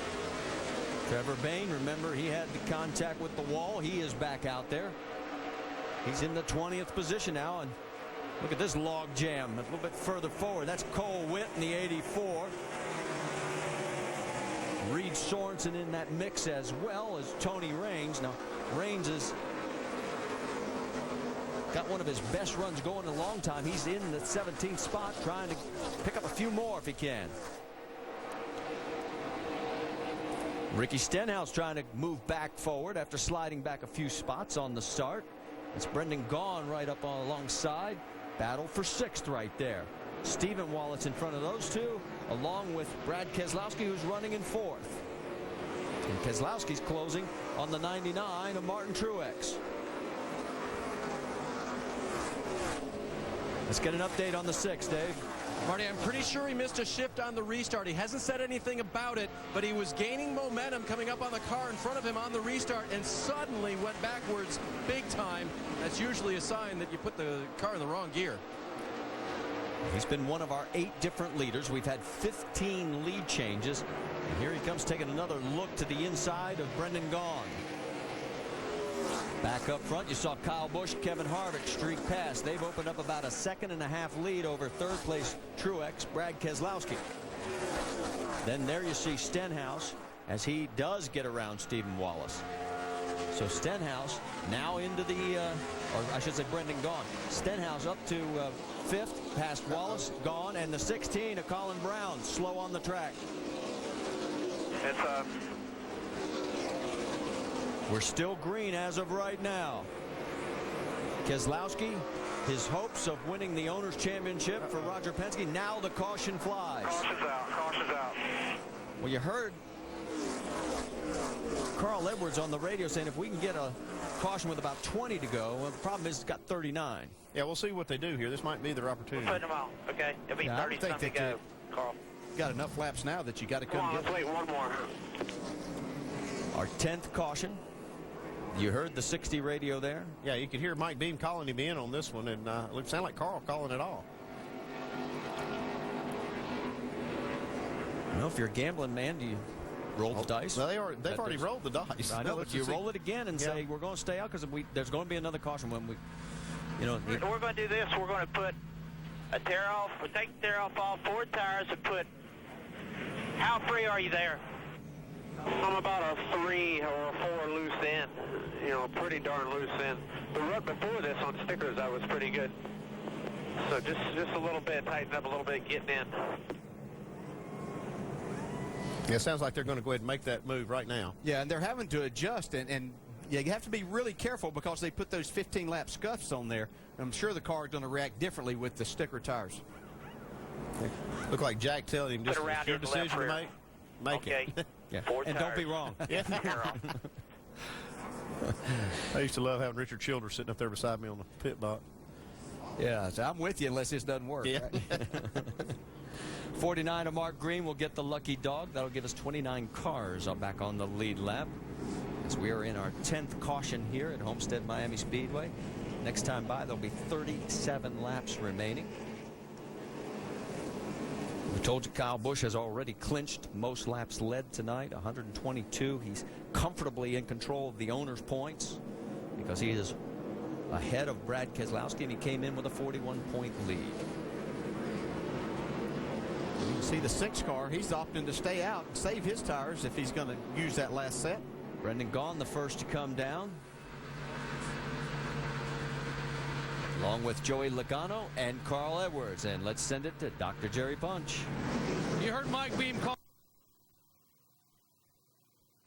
Trevor Bayne, remember, he had the contact with the wall. He is back out there. He's in the 20th position now, and look at this log jam a little bit further forward. That's Cole Witt in the 84. Reed Sorensen in that mix as well as Tony Raines. Now, Raines has got one of his best runs going in a long time. He's in the 17th spot, trying to pick up a few more if he can. Ricky Stenhouse trying to move back forward after sliding back a few spots on the start. It's Brendan Gaughan right up alongside. Battle for 6th right there. Stephen Wallace in front of those two, along with Brad Keselowski, who's running in 4th. And Keselowski's closing on the 99 of Martin Truex. Let's get an update on the 6, Dave. Marty, I'm pretty sure he missed a shift on the restart. He hasn't said anything about it, but he was gaining momentum coming up on the car in front of him on the restart and suddenly went backwards big time. That's usually a sign that you put the car in the wrong gear. He's been one of our 8 different leaders. We've had 15 lead changes. And here he comes taking another look to the inside of Brendan Gaughan. Back up front, you saw Kyle Busch, Kevin Harvick streak past. They've opened up about a 2.5-second lead over 3rd place Truex, Brad Keselowski. Then there you see Stenhouse as he does get around Stephen Wallace. So Stenhouse now into the, or I should say Brendan Gaughan. Stenhouse up to 5th, past Wallace, Gaughan, and the 16 of Colin Brown, slow on the track. It's We're still green as of right now. Keselowski, his hopes of winning the Owners' Championship for Roger Penske. Now the caution flies. Caution's out. Caution's out. Well, you heard Carl Edwards on the radio saying if we can get a caution with about 20 to go. Well, the problem is it's got 39. Yeah, we'll see what they do here. This might be their opportunity. We'll put them out. Okay. It'll be 30-something to go, Carl. Got enough laps now that you got to come Let's wait one more. Our 10th caution. You heard the 60 radio there? Yeah, you could hear Mike Beam calling him in on this one, and it sounded like Carl calling it all. You know, if you're a gambling man, do you roll the dice? Well, they've already rolled the dice. I know, but you roll it again and say we're going to stay out because there's going to be another caution when we, you know. We're going to do this. We're going to put a tear off. We'll take the tear off all 4 tires and put. How free are you there? I'm about a 3 or a 4 loose end. You know, pretty darn loose end. The run before this on stickers, I was pretty good. So just a little bit, tighten up a little bit, getting in. Yeah, it sounds like they're going to go ahead and make that move right now. Yeah, and they're having to adjust, and you have to be really careful because they put those 15-lap scuffs on there. I'm sure the car is going to react differently with the sticker tires. Look like Jack telling him, just it's your decision to make. Make it. Yeah. And don't be wrong. Yeah. I used to love having Richard Childress sitting up there beside me on the pit box. Yeah, so I'm with you unless this doesn't work. Yeah. Right? 49 of Mark Green will get the lucky dog. That'll give us 29 cars back on the lead lap as we are in our 10th caution here at Homestead Miami Speedway. Next time by, there'll be 37 laps remaining. We told you Kyle Busch has already clinched most laps led tonight, 122. He's comfortably in control of the owner's points because he is ahead of Brad Keselowski, and he came in with a 41-point lead. You can see the 6 car. He's opting to stay out and save his tires if he's going to use that last set. Brendan Gaughan, the first to come down, along with Joey Logano and Carl Edwards. And let's send it to Dr. Jerry Punch. You heard Mike Beam call.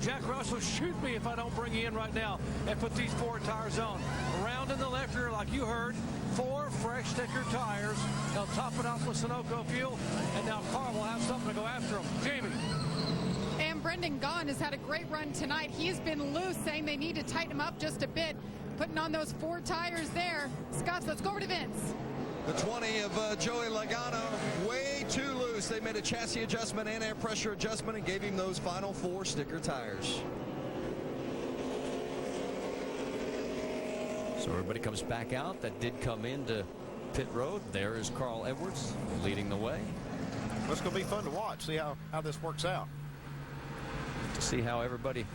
Jack Russell, shoot me if I don't bring you in. in right now and put these 4 tires on. Around in the left rear, like you heard, 4 fresh sticker tires. They'll top it off with Sunoco fuel, and now Carl will have something to go after them. Jamie. And Brendan Gaughan has had a great run tonight. He's been loose, saying they need to tighten him up just a bit, putting on those 4 tires there. Scott, let's go over to Vince. The 20 of Joey Logano, way too loose. They made a chassis adjustment and air pressure adjustment and gave him those final 4 sticker tires. So everybody comes back out. That did come into pit road. There is Carl Edwards leading the way. Well, it's going to be fun to watch, see how this works out. To see how everybody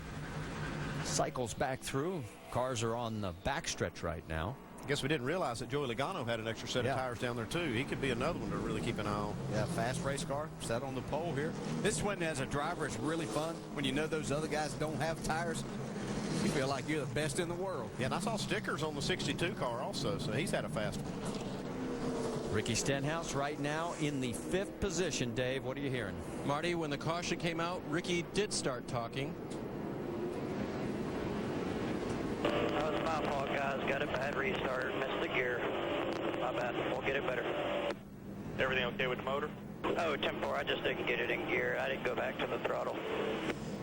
cycles back through. Cars are on the backstretch right now. I guess we didn't realize that Joey Logano had an extra set of tires down there, too. He could be another one to really keep an eye on. Yeah, fast race car set on the pole here. This one, as a driver, is really fun. When you know those other guys don't have tires, you feel like you're the best in the world. Yeah, and I saw stickers on the 62 car also, so he's had a fast one. Ricky Stenhouse right now in the 5th position. Dave, what are you hearing? Marty, when the caution came out, Ricky did start talking. That was my fault, guys. Got a bad restart. Missed the gear. My bad. We'll get it better. Everything okay with the motor? Oh, 10-4. I just didn't get it in gear. I didn't go back to the throttle.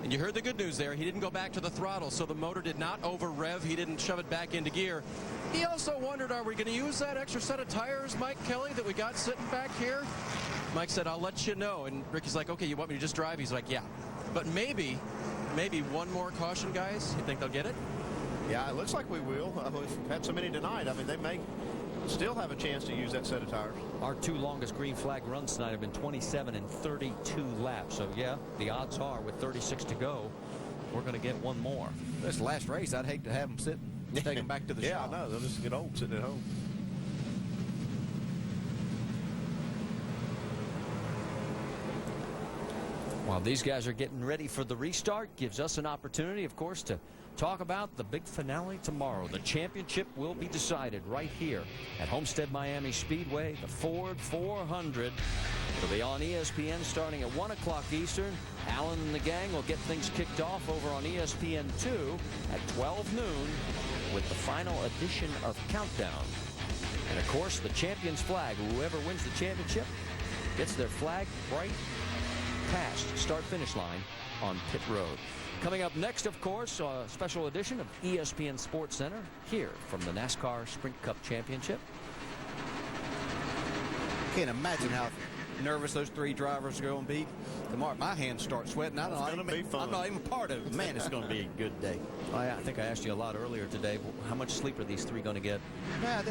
And you heard the good news there. He didn't go back to the throttle, so the motor did not over-rev. He didn't shove it back into gear. He also wondered, are we going to use that extra set of tires, Mike Kelly, that we got sitting back here? Mike said, I'll let you know. And Ricky's like, okay, you want me to just drive? He's like, yeah. But maybe one more caution, guys. You think they'll get it? Yeah, it looks like we will. We've had so many tonight. I mean, they may still have a chance to use that set of tires. Our 2 longest green flag runs tonight have been 27 and 32 laps. So, yeah, the odds are with 36 to go, we're going to get one more. This last race, I'd hate to have them sit and take them back to the shop. Yeah, I know. They'll just get old sitting at home. While these guys are getting ready for the restart, gives us an opportunity, of course, to talk about the big finale tomorrow. The championship will be decided right here at Homestead Miami Speedway, the Ford 400. It'll be on ESPN starting at 1 o'clock Eastern. Alan and the gang will get things kicked off over on ESPN2 at 12 noon with the final edition of Countdown. And, of course, the champion's flag. Whoever wins the championship gets their flag right past start-finish line on pit road. Coming up next, of course, a special edition of ESPN Sports Center here from the NASCAR Sprint Cup Championship. Can't imagine how nervous those 3 drivers are going to be. Tomorrow, my hands start sweating. I'm not even part of it. Man, it's going to be a good day. I think I asked you a lot earlier today. How much sleep are these 3 going to get? Yeah,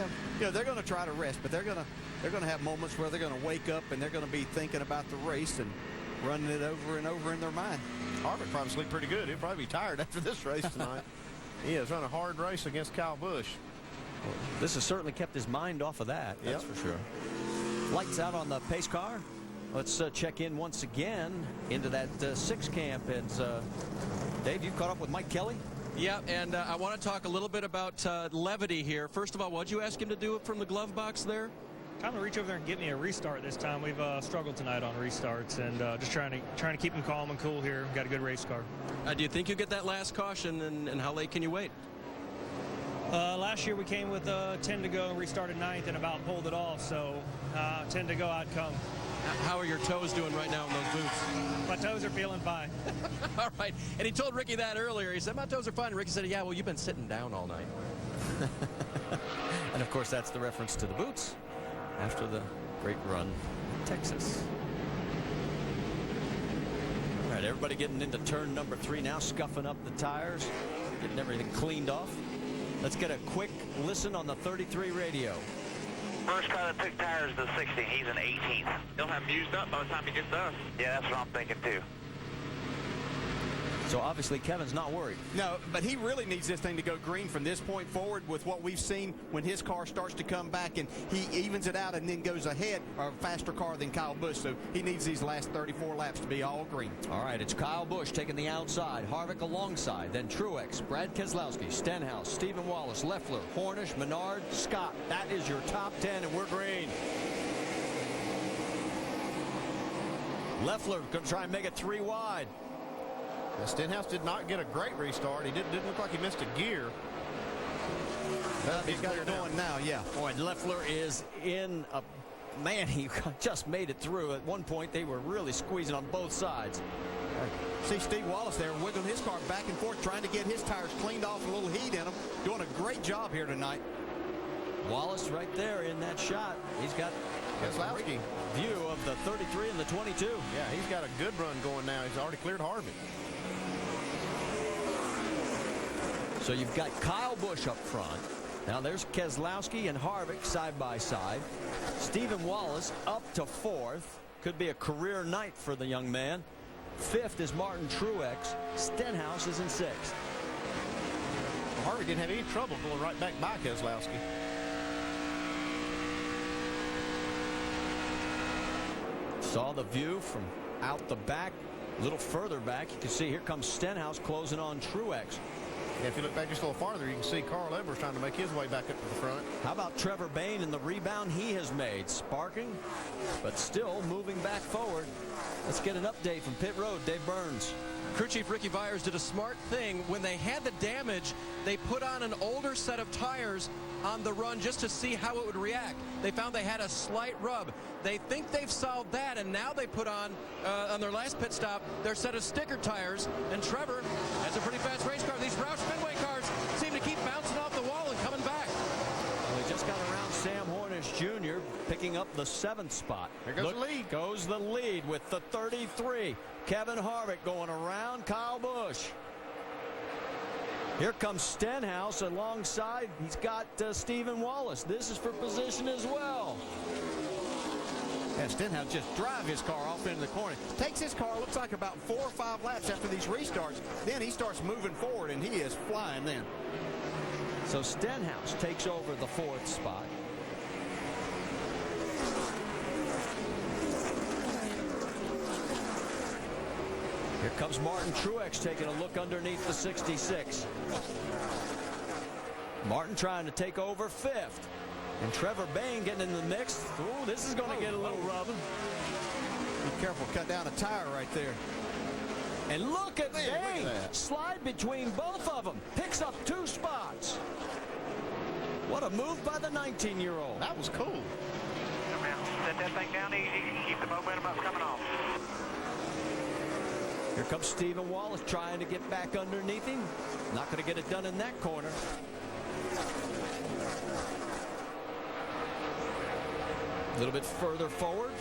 they're going to try to rest, but they're going to have moments where they're going to wake up and they're going to be thinking about the race and running it over and over in their mind. Harvick probably sleep pretty good. He'll probably be tired after this race tonight. He has run a hard race against Kyle Busch. Well, this has certainly kept his mind off of that. That's for sure. Lights out on the pace car. Let's check in once again into that 6 camp. And Dave, you caught up with Mike Kelly? Yeah, and I want to talk a little bit about levity here. First of all, what did you ask him to do from the glove box there? Kind of reach over there and get me a restart this time. We've struggled tonight on restarts, and just trying to keep him calm and cool here. Got a good race car. Do you think you get that last caution, and how late can you wait? Last year we came with 10 to go and restarted 9th and about pulled it off, so 10 to go, I'd come. How are your toes doing right now in those boots? My toes are feeling fine. All right, and he told Ricky that earlier. He said, my toes are fine. And Ricky said, yeah, well, you've been sitting down all night. And, of course, that's the reference to the boots after the great run in Texas. All right, everybody getting into turn number 3 now, scuffing up the tires, getting everything cleaned off. Let's get a quick listen on the 33 radio. First car that took tires to 16, he's an 18th. He'll have him used up by the time he gets to us. Yeah, that's what I'm thinking too. So obviously Kevin's not worried. No, but he really needs this thing to go green from this point forward with what we've seen when his car starts to come back and he evens it out and then goes ahead, or a faster car than Kyle Busch. So he needs these last 34 laps to be all green. All right, it's Kyle Busch taking the outside, Harvick alongside, then Truex, Brad Keselowski, Stenhouse, Stephen Wallace, Leffler, Hornish, Menard, Scott. That is your top 10, and we're green. Leffler going to try and make it 3 wide. Stenhouse did not get a great restart. He didn't look like he missed a gear. He's got it going now, yeah. Boy, Leffler is in a... Man, he just made it through. At one point, they were really squeezing on both sides. See Steve Wallace there wiggling his car back and forth, trying to get his tires cleaned off, a little heat in them. Doing a great job here tonight. Wallace right there in that shot. He's got Keselowski view of the 33 and the 22. Yeah, he's got a good run going now. He's already cleared Harvick. So you've got Kyle Busch up front. Now there's Keselowski and Harvick side by side. Stephen Wallace up to 4th. Could be a career night for the young man. 5th is Martin Truex. Stenhouse is in 6th. Harvick didn't have any trouble going right back by Keselowski. Saw the view from out the back. A little further back, you can see here comes Stenhouse closing on Truex. Yeah, if you look back just a little farther, you can see Carl Edwards trying to make his way back up to the front. How about Trevor Bayne and the rebound he has made? Sparking, but still moving back forward. Let's get an update from pit road. Dave Burns. Crew Chief Ricky Byers did a smart thing. When they had the damage, they put on an older set of tires on the run just to see how it would react. They found they had a slight rub. They think they've solved that, and now they put on their last pit stop, their set of sticker tires. And Trevor has a pretty fast race car. These Roush Fenway cars seem to keep bouncing off the wall and coming back. Well, they just got around Sam Hornish Jr. picking up the 7th spot. Here goes the lead. Goes the lead with the 33. Kevin Harvick going around Kyle Busch. Here comes Stenhouse alongside. He's got Stephen Wallace. This is for position as well. And Stenhouse just drive his car off into the corner. Takes his car, looks like about 4 or 5 laps after these restarts. Then he starts moving forward, and he is flying then. So Stenhouse takes over the 4th spot. Here comes Martin Truex taking a look underneath the 66. Martin trying to take over 5th. And Trevor Bayne getting in the mix. Ooh, this is going to get a little rubbing. Be careful, cut down a tire right there. And look at Bayne. Slide between both of them. Picks up 2 spots. What a move by the 19-year-old. That was cool. Come on, set that thing down easy. Keep the momentum up coming off. Here comes Stephen Wallace trying to get back underneath him. Not going to get it done in that corner. A little bit further forward.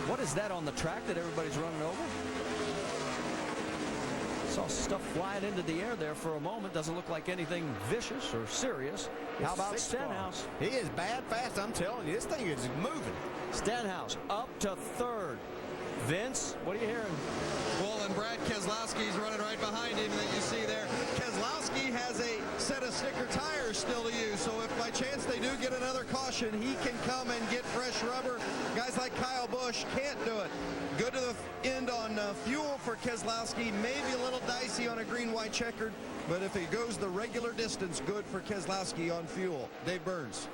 What is that on the track that everybody's running over? Saw stuff flying into the air there for a moment. Doesn't look like anything vicious or serious. How about Stenhouse? He is bad fast, I'm telling you. This thing is moving. Stenhouse up to 3rd. Vince, what are you hearing? Well, and Brad Keselowski's running right behind him that you see there. Keselowski has a set of sticker tires still to use, so if by chance they do get another caution, he can come and get fresh rubber. Guys like Kyle Busch can't do it. Good to the end on fuel for Keselowski. Maybe a little dicey on a green-white checkered, but if he goes the regular distance, good for Keselowski on fuel. Dave Burns.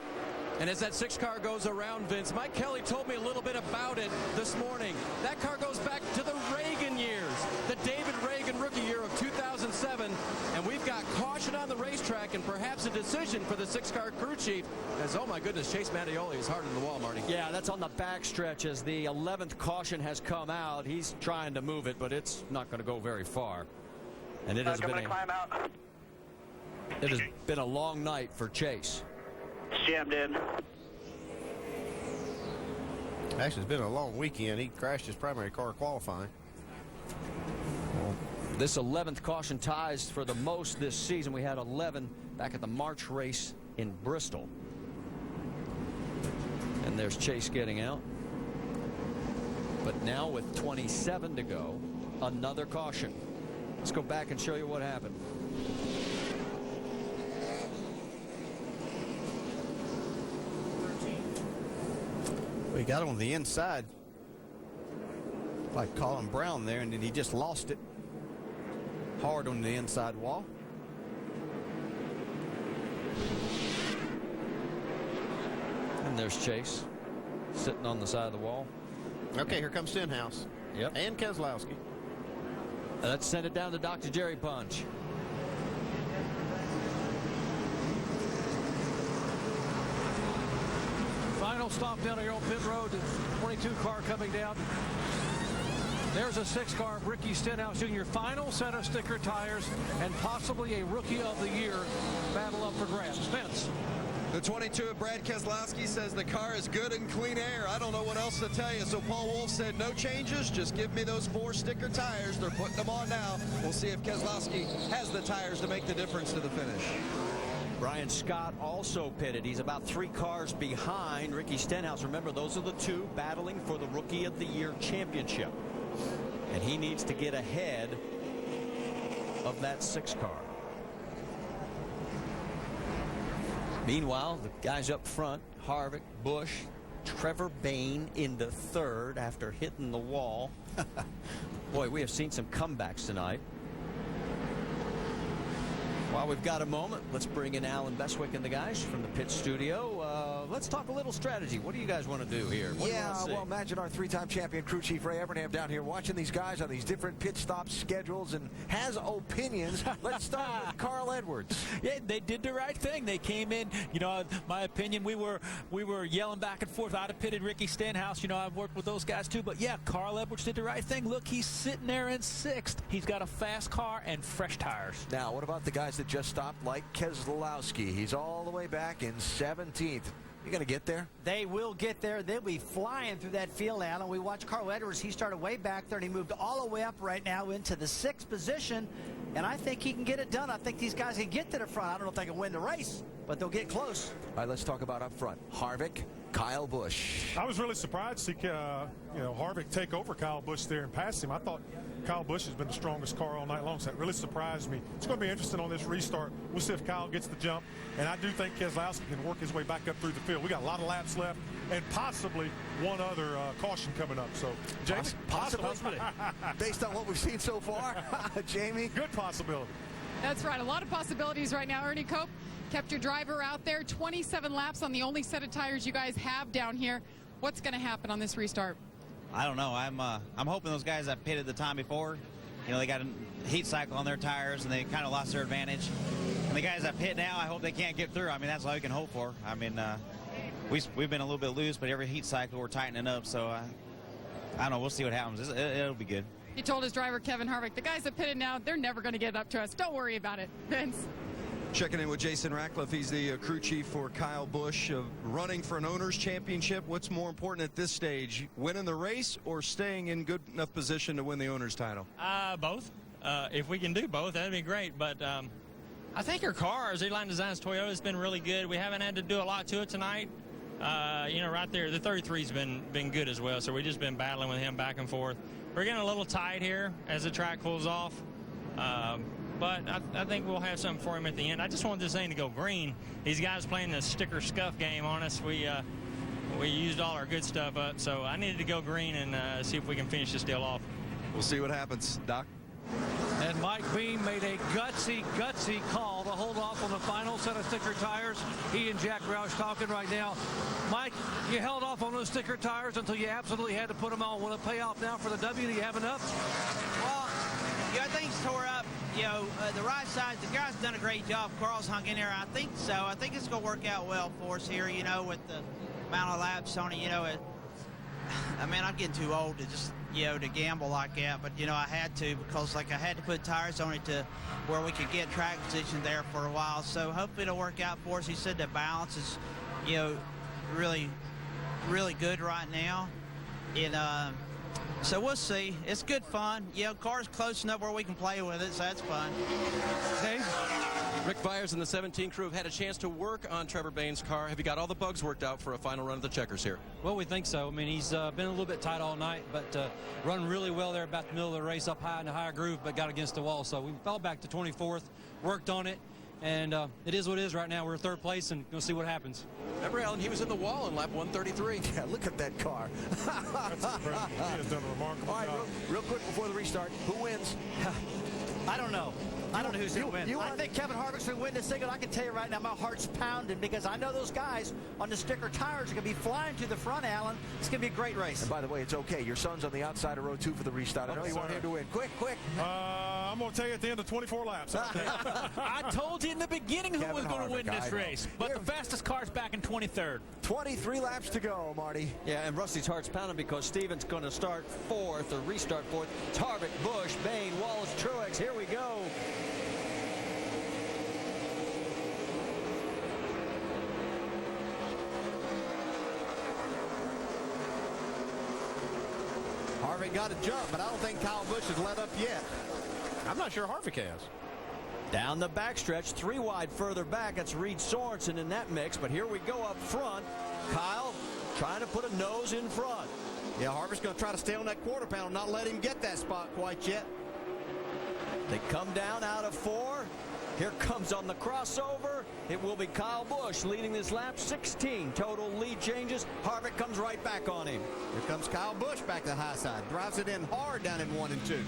And as that 6 car goes around, Vince, Mike Kelly told me a little bit about it this morning. That car goes back to the Reagan years, the David Reagan rookie year of 2007. And we've got caution on the racetrack and perhaps a decision for the 6-car crew chief. As, oh my goodness, Chase Mattioli is hard on the wall, Marty. Yeah, that's on the backstretch as the 11th caution has come out. He's trying to move it, but it's not going to go very far. And it has been a long night for Chase. Jammed in. Actually, it's been a long weekend. He crashed his primary car qualifying. Well, this 11th caution ties for the most this season. We had 11 back at the March race in Bristol. And there's Chase getting out. But now with 27 to go, another caution. Let's go back and show you what happened. He got on the inside like Colin Brown there, and then he just lost it hard on the inside wall. And there's Chase sitting on the side of the wall. Okay, here comes Stenhouse. Yep. And Keselowski. Let's send it down to Dr. Jerry Punch. Final stop down here on pit road. The 22 car coming down. There's a 6 car, Ricky Stenhouse Jr. Final set of sticker tires and possibly a Rookie of the Year battle up for grabs. Spence. The 22 of Brad Keselowski says the car is good and clean air. I don't know what else to tell you. So Paul Wolfe said no changes. Just give me those 4 sticker tires. They're putting them on now. We'll see if Keselowski has the tires to make the difference to the finish. Brian Scott also pitted. He's about 3 cars behind Ricky Stenhouse. Remember, those are the 2 battling for the Rookie of the Year championship. And he needs to get ahead of that 6 car. Meanwhile, the guys up front, Harvick, Busch, Trevor Bayne in the 3rd after hitting the wall. Boy, we have seen some comebacks tonight. While we've got a moment, let's bring in Alan Bestwick and the guys from the pit studio. Let's talk a little strategy. What do you guys want to do here? What do you want to see? Well, imagine our 3-time champion crew chief Ray Evernham down here watching these guys on these different pit stop schedules and has opinions. Let's start with Carl Edwards. Yeah, they did the right thing. They came in, you know, my opinion, we were yelling back and forth. I'd have pitted Ricky Stenhouse. You know, I've worked with those guys too. But yeah, Carl Edwards did the right thing. Look, he's sitting there in 6th. He's got a fast car and fresh tires. Now, what about the guys that just stopped, like Keselowski? He's all the way back in 17th. You going to get there? They will get there. They'll be flying through that field, Alan. We watched Carl Edwards. He started way back there, and he moved all the way up right now into the 6th position. And I think he can get it done. I think these guys can get to the front. I don't know if they can win the race, but they'll get close. All right, let's talk about up front. Harvick, Kyle Busch. I was really surprised to see Harvick take over Kyle Busch there and pass him. I thought Kyle Busch has been the strongest car all night long, so that really surprised me. It's going to be interesting on this restart. We'll see if Kyle gets the jump, and I do think Keselowski can work his way back up through the field. We got a lot of laps left, and possibly one other caution coming up. So, Jamie, possibly. Based on what we've seen so far, Jamie, good possibility. That's right. A lot of possibilities right now. Ernie Cope kept your driver out there. 27 laps on the only set of tires you guys have down here. What's going to happen on this restart? I don't know. I'm hoping those guys that pitted the time before, you know, they got a heat cycle on their tires and they kind of lost their advantage. And the guys that pit now, I hope they can't get through. I mean, that's all we can hope for. I mean, we've been a little bit loose, but every heat cycle we're tightening up. So I don't know. We'll see what happens. It'll be good. He told his driver, Kevin Harvick, the guys that pitted now, they're never going to get up to us. Don't worry about it. Vince. Checking in with Jason Ratcliffe. He's the crew chief for Kyle Busch, running for an owner's championship. What's more important at this stage, winning the race or staying in good enough position to win the owner's title? Both. If we can do both, that'd be great. But I think our cars, Eline Designs Toyota, has been really good. We haven't had to do a lot to it tonight. You know, right there, the 33's been good as well. So we've just been battling with him back and forth. We're getting a little tight here as the track cools off. But I think we'll have something for him at the end. I just want this thing to go green. These guys playing the sticker scuff game on us. We used all our good stuff up, so I needed to go green and see if we can finish this deal off. We'll see what happens. Doc? And Mike Beam made a gutsy call to hold off on the final set of sticker tires. He and Jack Roush talking right now. Mike, you held off on those sticker tires until you absolutely had to put them on. Will it pay off now for the W? Do you have enough? Well, yeah, things tore up. You know, the right side, the guy's done a great job. Carl's hung in there. I think so. I think it's going to work out well for us here, you know, with the amount of laps on it. You know, I mean, I'm getting too old to just, you know, to gamble like that. But, you know, I had to because, like, I had to put tires on it to where we could get track position there for a while. So hopefully it'll work out for us. He said the balance is, you know, really, really good right now. And, so we'll see. It's good fun. You know, car's close enough where we can play with it, so that's fun. Dave? Rick Byers and the 17 crew have had a chance to work on Trevor Bayne's car. Have you got all the bugs worked out for a final run of the checkers here? Well, we think so. I mean, he's been a little bit tight all night, but run really well there about the middle of the race, up high in the higher groove, but got against the wall. So we fell back to 24th, worked on it, and it is what it is right now. We're 3rd place, and we'll see what happens. Remember, Alan, he was in the wall in lap 133. Yeah, look at that car. That's incredible. He has done a remarkable job. All right, real quick before the restart, who wins? I don't know. I don't know who's going to win. I think Kevin Harvick's going to win this thing, and I can tell you right now, my heart's pounding because I know those guys on the sticker tires are going to be flying to the front, Alan. It's going to be a great race. And by the way, it's okay. Your son's on the outside of row 2 for the restart. I know you want him to win. Quick. I'm going to tell you at the end of 24 laps. I told you in the beginning who was going to win this race, but the fastest car's back in 23rd. 23 laps to go, Marty. Yeah, and Rusty's heart's pounding because Stevens going to start 4th or restart 4th. It's Harvick, Busch, Bain, Wallace, Truex. Here we go. Harvick got a jump, but I don't think Kyle Busch has let up yet. I'm not sure Harvick has. Down the backstretch, 3 wide further back. That's Reed Sorensen in that mix. But here we go up front. Kyle trying to put a nose in front. Yeah, Harvick's going to try to stay on that quarter panel, not let him get that spot quite yet. They come down out of 4. Here comes on the crossover. It will be Kyle Busch leading this lap. 16 total lead changes. Harvick comes right back on him. Here comes Kyle Busch back to the high side. Drives it in hard down in 1 and 2.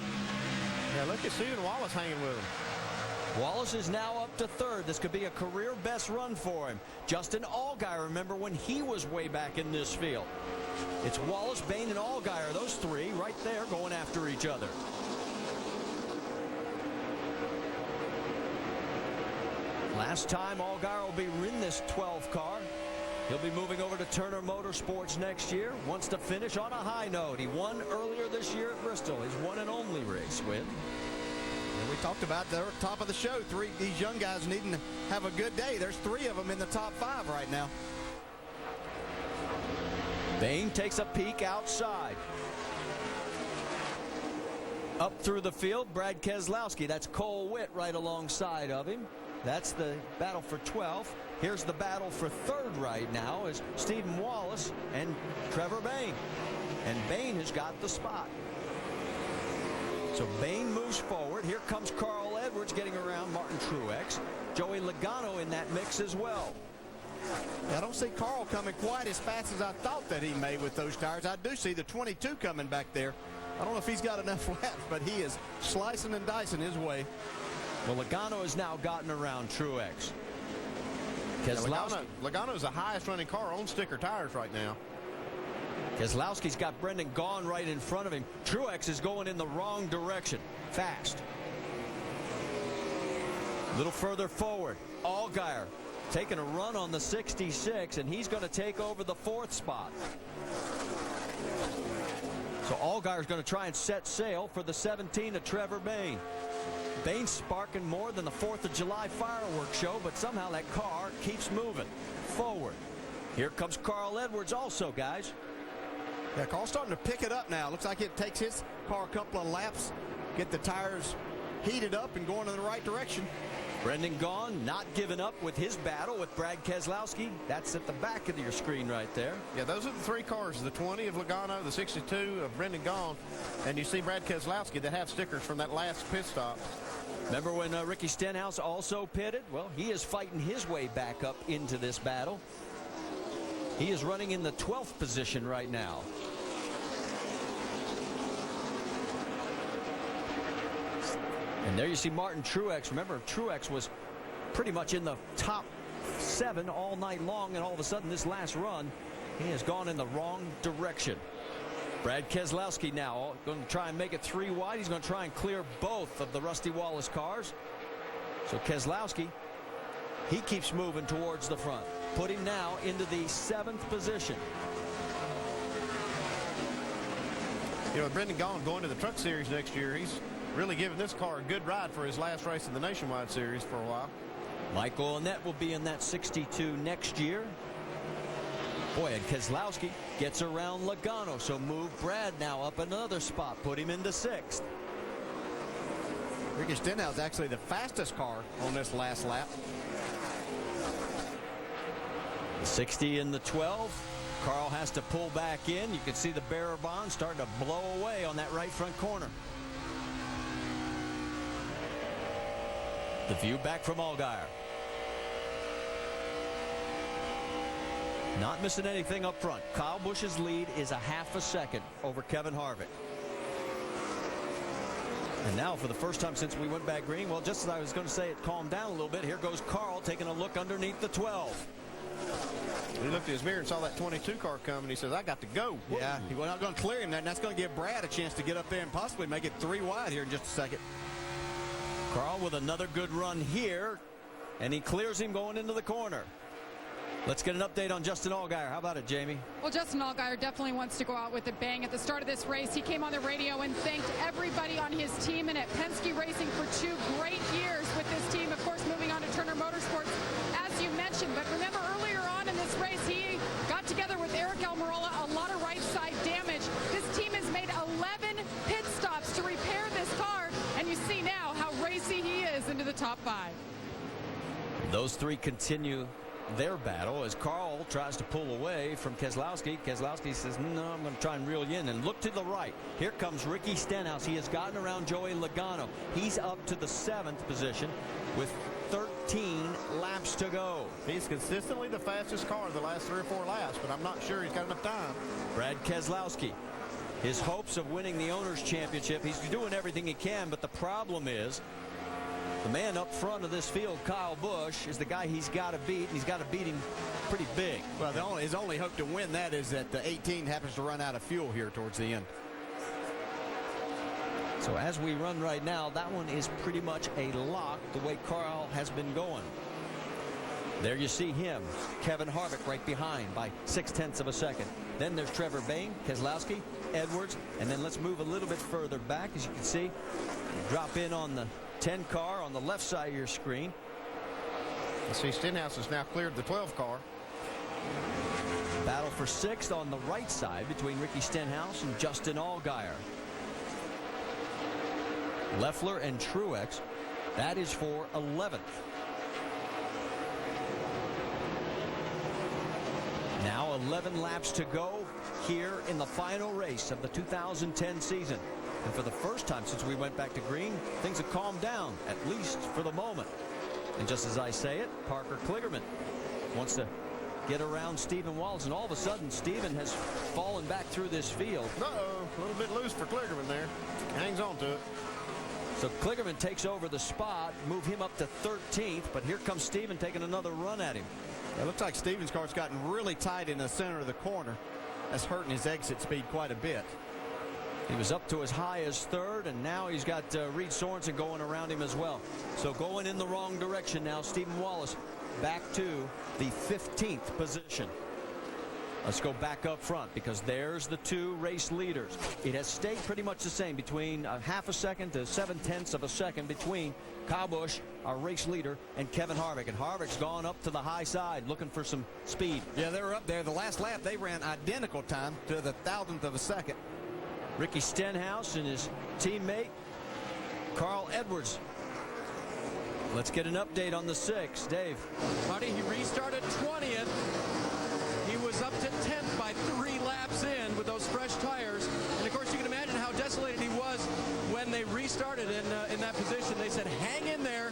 Yeah, look at Stephen Wallace hanging with him. Wallace is now up to 3rd. This could be a career best run for him. Justin Allgaier, remember when he was way back in this field. It's Wallace, Bain, and Allgaier. Those 3 right there going after each other. Last time Allgaier will be in this 12 car. He'll be moving over to Turner Motorsports next year. Wants to finish on a high note. He won earlier this year at Bristol. His one and only race win. And we talked about the top of the show, these young guys needing to have a good day. There's 3 of them in the top 5 right now. Bain takes a peek outside. Up through the field, Brad Keselowski. That's Cole Witt right alongside of him. That's the battle for 12th. Here's the battle for 3rd right now is Stephen Wallace and Trevor Bain. And Bain has got the spot. So Bain moves forward. Here comes Carl Edwards getting around Martin Truex. Joey Logano in that mix as well. I don't see Carl coming quite as fast as I thought that he may with those tires. I do see the 22 coming back there. I don't know if he's got enough left, but he is slicing and dicing his way. Well, Logano has now gotten around Truex. Logano is the highest running car on sticker tires right now. Keselowski's got Brendan Gaughan right in front of him. Truex is going in the wrong direction. Fast. A little further forward. Allgaier taking a run on the 66, and he's going to take over the 4th spot. So Allgaier's going to try and set sail for the 17 of Trevor Bain. Bain's sparking more than the 4th of July fireworks show, but somehow that car keeps moving forward. Here comes Carl Edwards also, guys. Yeah, Carl's starting to pick it up now. Looks like it takes his car a couple of laps, get the tires heated up and going in the right direction. Brendan Gaughan not giving up with his battle with Brad Keselowski. That's at the back of your screen right there. Yeah, those are the 3 cars, the 20 of Logano, the 62 of Brendan Gaughan, and you see Brad Keselowski that have stickers from that last pit stop. Remember when Ricky Stenhouse also pitted? Well, he is fighting his way back up into this battle. He is running in the 12th position right now. And there you see Martin Truex. Remember, Truex was pretty much in the top 7 all night long, and all of a sudden this last run, he has gone in the wrong direction. Brad Keselowski now going to try and make it 3 wide. He's going to try and clear both of the Rusty Wallace cars. So Keselowski, he keeps moving towards the front. Put him now into the 7th position. You know, with Brendan Gaughan going to the Truck Series next year, he's really giving this car a good ride for his last race in the Nationwide Series for a while. Michael Annett will be in that 62 next year. Boy, and Keselowski gets around Logano, so move Brad now up another spot, put him into 6th. Ricky Stenhouse is actually the fastest car on this last lap. The 60 and the 12. Carl has to pull back in. You can see the barrier bond starting to blow away on that right front corner. The view back from Allgaier. Not missing anything up front. Kyle Busch's lead is a half a second over Kevin Harvick. And now for the first time since we went back green, well, just as I was going to say it calmed down a little bit, here goes Carl taking a look underneath the 12. He looked at his mirror and saw that 22 car coming. He says, I got to go. Yeah, he was not going to clear him, and that's going to give Brad a chance to get up there and possibly make it 3 wide here in just a second. Carl with another good run here, and he clears him going into the corner. Let's get an update on Justin Allgaier. How about it, Jamie? Well, Justin Allgaier definitely wants to go out with a bang. At the start of this race, he came on the radio and thanked everybody on his team and at Penske Racing for 2 great years with this team. Of course, moving on to Turner Motorsports, as you mentioned. But remember, earlier on in this race, he got together with Eric Almirola, a lot of right side damage. This team has made 11 pit stops to repair this car, and you see now how racy he is into the top 5. Those 3 continue their battle as Carl tries to pull away from Keselowski. Keselowski says, no, I'm going to try and reel you in. And look to the right. Here comes Ricky Stenhouse. He has gotten around Joey Logano. He's up to the 7th position with 13 laps to go. He's consistently the fastest car the last 3 or 4 laps, but I'm not sure he's got enough time. Brad Keselowski, his hopes of winning the Owners' Championship, he's doing everything he can, but the problem is the man up front of this field, Kyle Busch, is the guy he's got to beat, and he's got to beat him pretty big. Well, his only hope to win that is that the 18 happens to run out of fuel here towards the end. So as we run right now, that one is pretty much a lock the way Carl has been going. There you see him, Kevin Harvick right behind by 0.6 of a second. Then there's Trevor Bayne, Keselowski, Edwards, and then let's move a little bit further back. As you can see, drop in on the 10 car on the left side of your screen. You see Stenhouse has now cleared the 12 car. Battle for 6th on the right side between Ricky Stenhouse and Justin Allgaier. Leffler and Truex, that is for 11th. Now 11 laps to go here in the final race of the 2010 season. And for the first time since we went back to green, things have calmed down, at least for the moment. And just as I say it, Parker Kligerman wants to get around Stephen Wallace, and all of a sudden Stephen has fallen back through this field. Uh-oh, a little bit loose for Kligerman there. Hangs on to it. So Kligerman takes over the spot, move him up to 13th, but here comes Stephen taking another run at him. It looks like Stephen's car's gotten really tight in the center of the corner. That's hurting his exit speed quite a bit. He was up to as high as 3rd, and now he's got Reed Sorensen going around him as well. So going in the wrong direction now, Stephen Wallace back to the 15th position. Let's go back up front because there's the 2 race leaders. It has stayed pretty much the same between 0.5 second to 0.7 of a second between Kyle Busch, our race leader, and Kevin Harvick. And Harvick's gone up to the high side looking for some speed. Yeah, they were up there. The last lap, they ran identical time to the 1,000th of a second. Ricky Stenhouse and his teammate, Carl Edwards. Let's get an update on the 6. Dave. Marty, he restarted 20th. He was up to 10th by 3 laps in with those fresh tires. And, of course, you can imagine how desolated he was when they restarted in that position. They said, hang in there.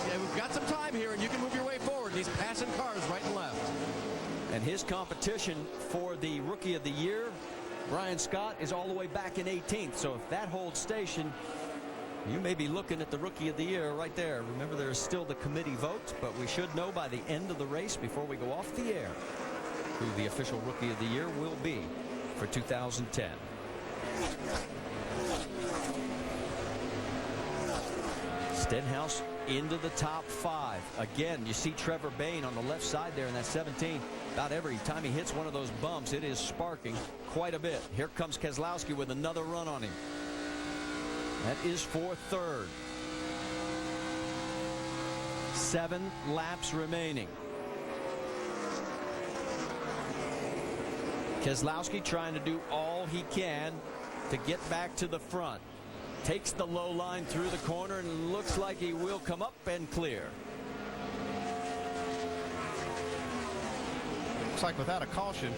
Yeah, we've got some time here, and you can move your way forward. And he's passing cars right and left. And his competition for the Rookie of the Year, Brian Scott, is all the way back in 18th. So if that holds station, you may be looking at the Rookie of the Year right there. Remember, there's still the committee vote, but we should know by the end of the race before we go off the air who the official Rookie of the Year will be for 2010. Stenhouse into the top 5. Again, you see Trevor Bayne on the left side there in that 17. About every time he hits one of those bumps, it is sparking quite a bit. Here comes Keselowski with another run on him. That is for 3rd. 7 laps remaining. Keselowski trying to do all he can to get back to the front. Takes the low line through the corner and looks like he will come up and clear. Looks like without a caution,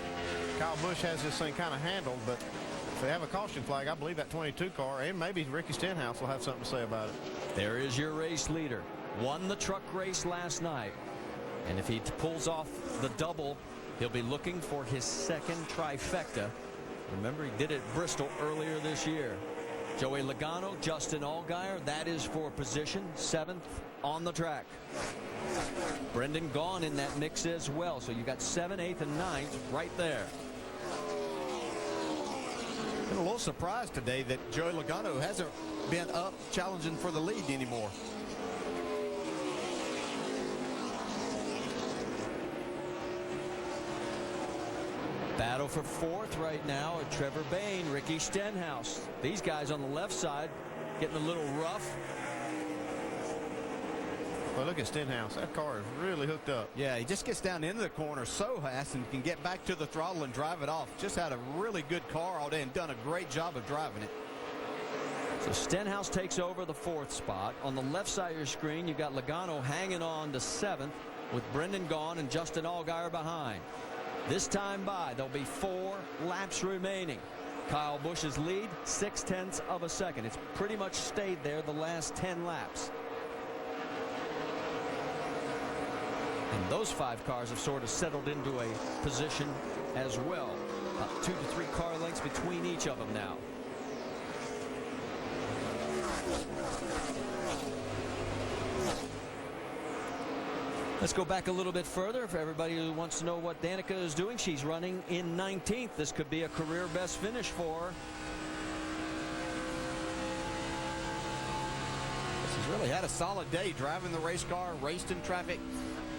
Kyle Busch has this thing kind of handled, but if they have a caution flag, I believe that 22 car and maybe Ricky Stenhouse will have something to say about it. There is your race leader. Won the truck race last night. And if he pulls off the double, he'll be looking for his 2nd trifecta. Remember, he did it at Bristol earlier this year. Joey Logano, Justin Allgaier, that is for position 7th on the track. Brendan Gaughan in that mix as well. So you got 7th, 8th, and 9th right there. Been a little surprised today that Joey Logano hasn't been up challenging for the lead anymore. Battle for 4th right now at Trevor Bayne, Ricky Stenhouse. These guys on the left side getting a little rough. Well, look at Stenhouse. That car is really hooked up. Yeah, he just gets down into the corner so fast and can get back to the throttle and drive it off. Just had a really good car all day and done a great job of driving it. So Stenhouse takes over the 4th spot. On the left side of your screen, you've got Logano hanging on to 7th with Brendan Gaughan and Justin Allgaier behind. This time by, there'll be 4 laps remaining. Kyle Busch's lead, 0.6 of a second. It's pretty much stayed there the last 10 laps. And those 5 cars have sort of settled into a position as well. About 2 to 3 car lengths between each of them now. Let's go back a little bit further for everybody who wants to know what Danica is doing. She's running in 19th. This could be a career best finish for her. She's really had a solid day driving the race car, raced in traffic,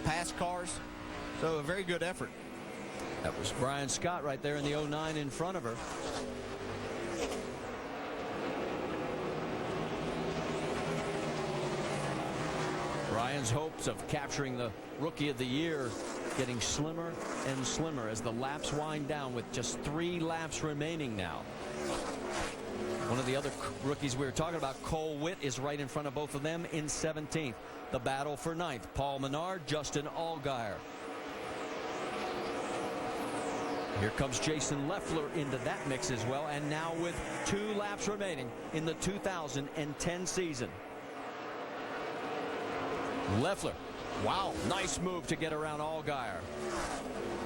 passed cars. So a very good effort. That was Brian Scott right there in the 09 in front of her. Brian's hopes of capturing the Rookie of the Year getting slimmer and slimmer as the laps wind down with just 3 laps remaining now. One of the other rookies we were talking about, Cole Witt, is right in front of both of them in 17th. The battle for 9th, Paul Menard, Justin Allgaier. Here comes Jason Leffler into that mix as well, and now with 2 laps remaining in the 2010 season. Leffler, wow, nice move to get around Allgaier.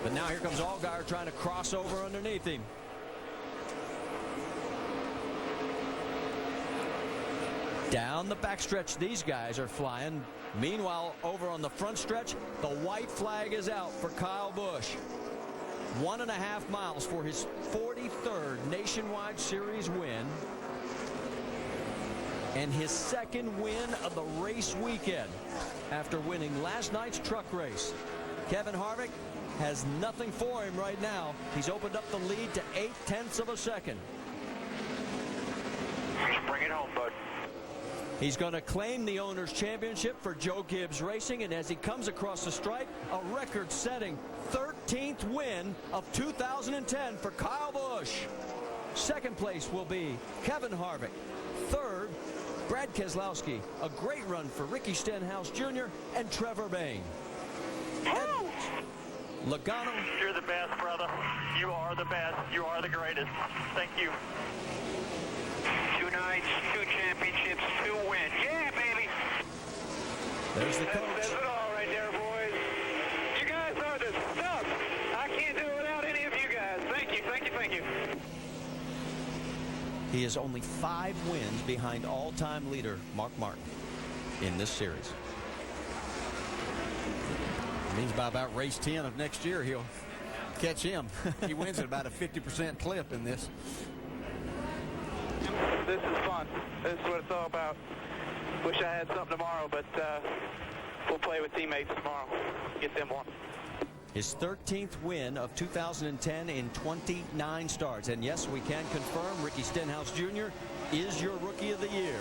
But now here comes Allgaier trying to cross over underneath him. Down the backstretch, these guys are flying. Meanwhile, over on the front stretch, the white flag is out for Kyle Busch. 1.5 miles for his 43rd Nationwide Series win. And his 2nd win of the race weekend after winning last night's truck race. Kevin Harvick has nothing for him right now. He's opened up the lead to 0.8 of a second. Bring it home, bud. He's going to claim the owner's championship for Joe Gibbs Racing, and as he comes across the stripe, a record-setting 13th win of 2010 for Kyle Busch. 2nd place will be Kevin Harvick. 3rd, Brad Keselowski. A great run for Ricky Stenhouse Jr. and Trevor Bayne. Logano. You're the best, brother. You are the best. You are the greatest. Thank you. 2 nights, 2 championships, 2 wins. Yeah, baby. There's the coach. That's it all right there, boys. You guys are the stuff. I can't do it without any of you guys. Thank you, thank you, thank you. He is only 5 wins behind all-time leader Mark Martin in this series. Means by about race 10 of next year, he'll catch him. He wins at about a 50% clip in this. This is fun. This is what it's all about. Wish I had something tomorrow, but we'll play with teammates tomorrow. Get them one. His 13th win of 2010 in 29 starts. And yes, we can confirm Ricky Stenhouse Jr. is your Rookie of the Year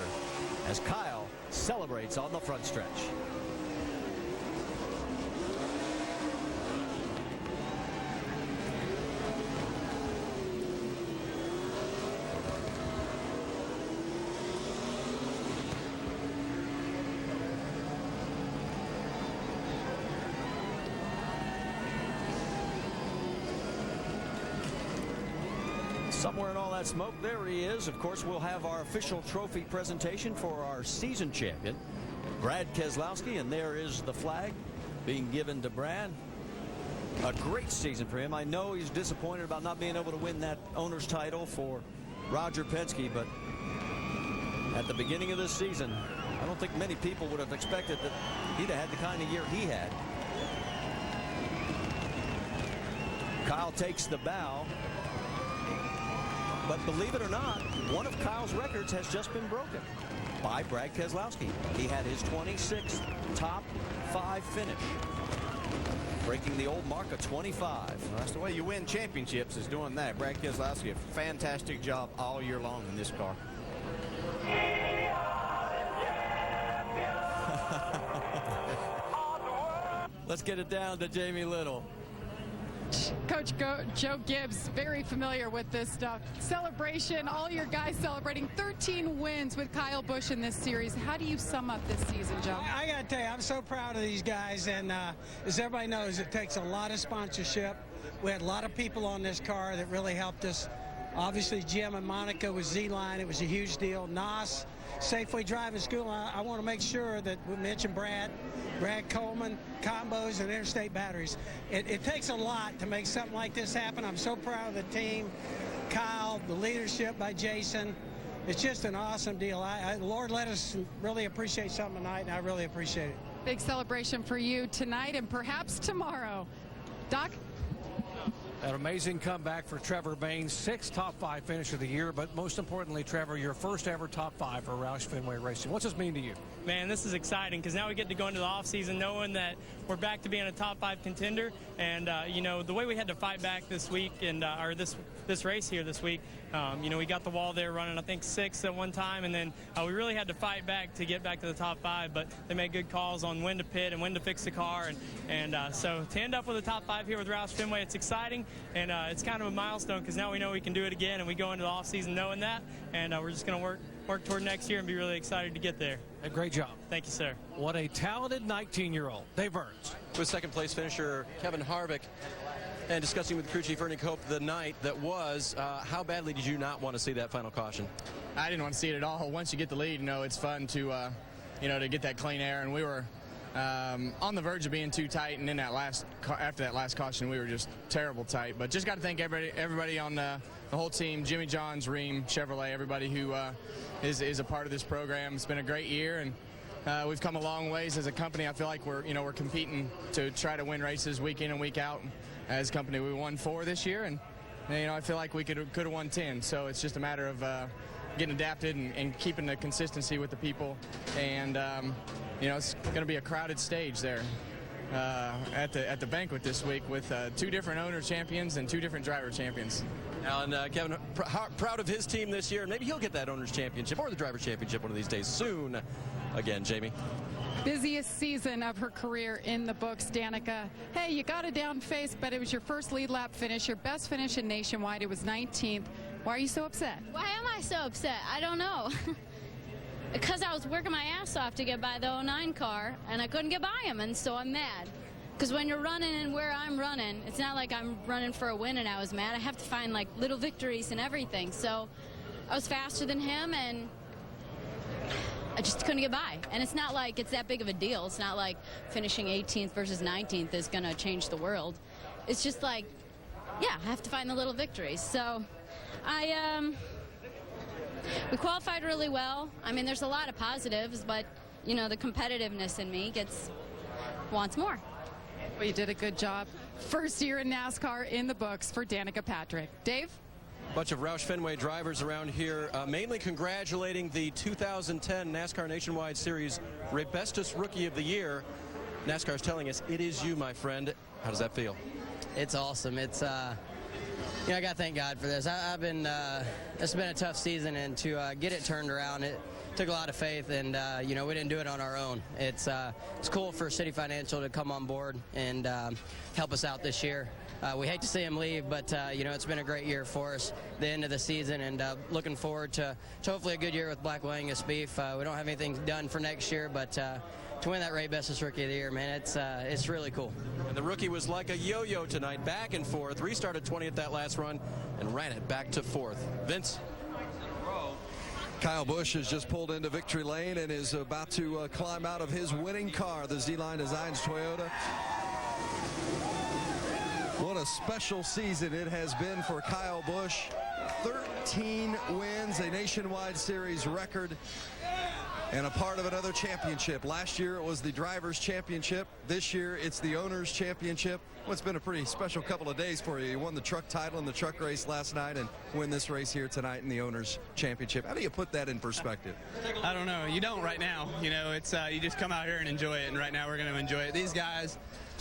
as Kyle celebrates on the front stretch. Somewhere in all that smoke, there he is. Of course, we'll have our official trophy presentation for our season champion, Brad Keselowski, and there is the flag being given to Brad. A great season for him. I know he's disappointed about not being able to win that owner's title for Roger Penske, but At the beginning of this season, I don't think many people would have expected that he'd have had the kind of year he had. Kyle takes the bow. But believe it or not, one of Kyle's records has just been broken by Brad Keselowski. He had his 26th top 5 finish, breaking the old mark of 25. Well, that's the way you win championships, is doing that. Brad Keselowski, a fantastic job all year long in this car. Let's get it down to Jamie Little. Coach Joe Gibbs, very familiar with this stuff. Celebration, all your guys celebrating 13 wins with Kyle Busch in this series. How do you sum up this season, Joe? I got to tell you, I'm so proud of these guys, and as everybody knows, it takes a lot of sponsorship. We had a lot of people on this car that really helped us. Obviously, Jim and Monica with Z-Line, it was a huge deal. NOS, Safeway Driving School, I want to make sure that we mention Brad Coleman, Combos, and Interstate Batteries. It takes a lot to make something like this happen. I'm so proud of the team, Kyle, the leadership by Jason. It's just an awesome deal. Lord let us really appreciate something tonight, and I really appreciate it. Big celebration for you tonight and perhaps tomorrow. Doc? An amazing comeback for Trevor Bayne, 6th top 5 finish of the year, but most importantly, Trevor, your first ever top 5 for Roush Fenway Racing. What's this mean to you? Man, this is exciting because now we get to go into the offseason knowing that we're back to being a top 5 contender. And, you know, the way we had to fight back this week and or this race here this week, you know, we got the wall there running, I think, 6 at one time. And then we really had to fight back to get back to the top 5. But they made good calls on when to pit and when to fix the car. And so to end up with a top 5 here with Roush Fenway, it's exciting. And it's kind of a milestone because now we know we can do it again. And we go into the offseason knowing that. And we're just going to work toward next year and be really excited to get there. A great job. Thank you, sir. What a talented 19-year-old. Dave Burns. With second place finisher Kevin Harvick, and discussing with crew chief Ernie Cope the night that was, how badly did you not want to see that final caution? I didn't want to see it at all. Once you get the lead, you know, it's fun to, you know, to get that clean air, and we were on the verge of being too tight, and then after that last caution, we were just terrible tight. But just got to thank everybody on the whole team, Jimmy Johns, Ream, Chevrolet, everybody who is a part of this program. It's been a great year, and we've come a long ways as a company. I feel like we're competing to try to win races week in and week out. As a company, we won 4 this year, and you know, I feel like we could have won 10. So it's just a matter of getting adapted and keeping the consistency with the people. And you know, it's going to be a crowded stage there at the banquet this week with 2 different owner champions and 2 different driver champions. And Kevin, proud of his team this year, and maybe he'll get that owner's championship or the driver's championship one of these days soon. Again, Jamie. Busiest season of her career in the books, Danica. Hey, you got a down face, but it was your first lead lap finish, your best finish in Nationwide. It was 19th. Why are you so upset? Why am I so upset? I don't know. Because I was working my ass off to get by the 09 car, and I couldn't get by him, and so I'm mad. Because when you're running and where I'm running, it's not like I'm running for a win and I was mad. I have to find, like, little victories and everything. So I was faster than him, and I just couldn't get by. And it's not like it's that big of a deal. It's not like finishing 18th versus 19th is going to change the world. It's just like, yeah, I have to find the little victories. So we qualified really well. I mean, there's a lot of positives, but, you know, the competitiveness in me wants more. Well, you did a good job. First year in NASCAR in the books for Danica Patrick. Dave? Bunch of Roush Fenway drivers around here, mainly congratulating the 2010 NASCAR Nationwide Series Bestest Rookie of the Year. NASCAR's telling us it is you, my friend. How does that feel? It's awesome. It's you know, I got to thank God for this. I've been it's been a tough season, and to get it turned around, it took a lot of faith, and you know, we didn't do it on our own. It's cool for City Financial to come on board and help us out this year. We hate to see him leave, but you know, it's been a great year for us, the end of the season, and looking forward to hopefully a good year with Black Angus Beef. We don't have anything done for next year, but to win that Ray Bestest Rookie of the Year, man, it's really cool. And the rookie was like a yo-yo tonight, back and forth. Restarted 20th that last run and ran it back to 4th. Vince? Kyle Busch has just pulled into victory lane and is about to climb out of his winning car, the Z-Line Designs Toyota. What a special season it has been for Kyle Busch. 13 wins, a Nationwide Series record, and a part of another championship. Last year it was the Drivers' Championship. This year it's the Owners' Championship. Well, it's been a pretty special couple of days for you. You won the truck title in the truck race last night and win this race here tonight in the Owners' Championship. How do you put that in perspective? I don't know. You don't right now. You know, it's you just come out here and enjoy it, and right now we're going to enjoy it. These guys,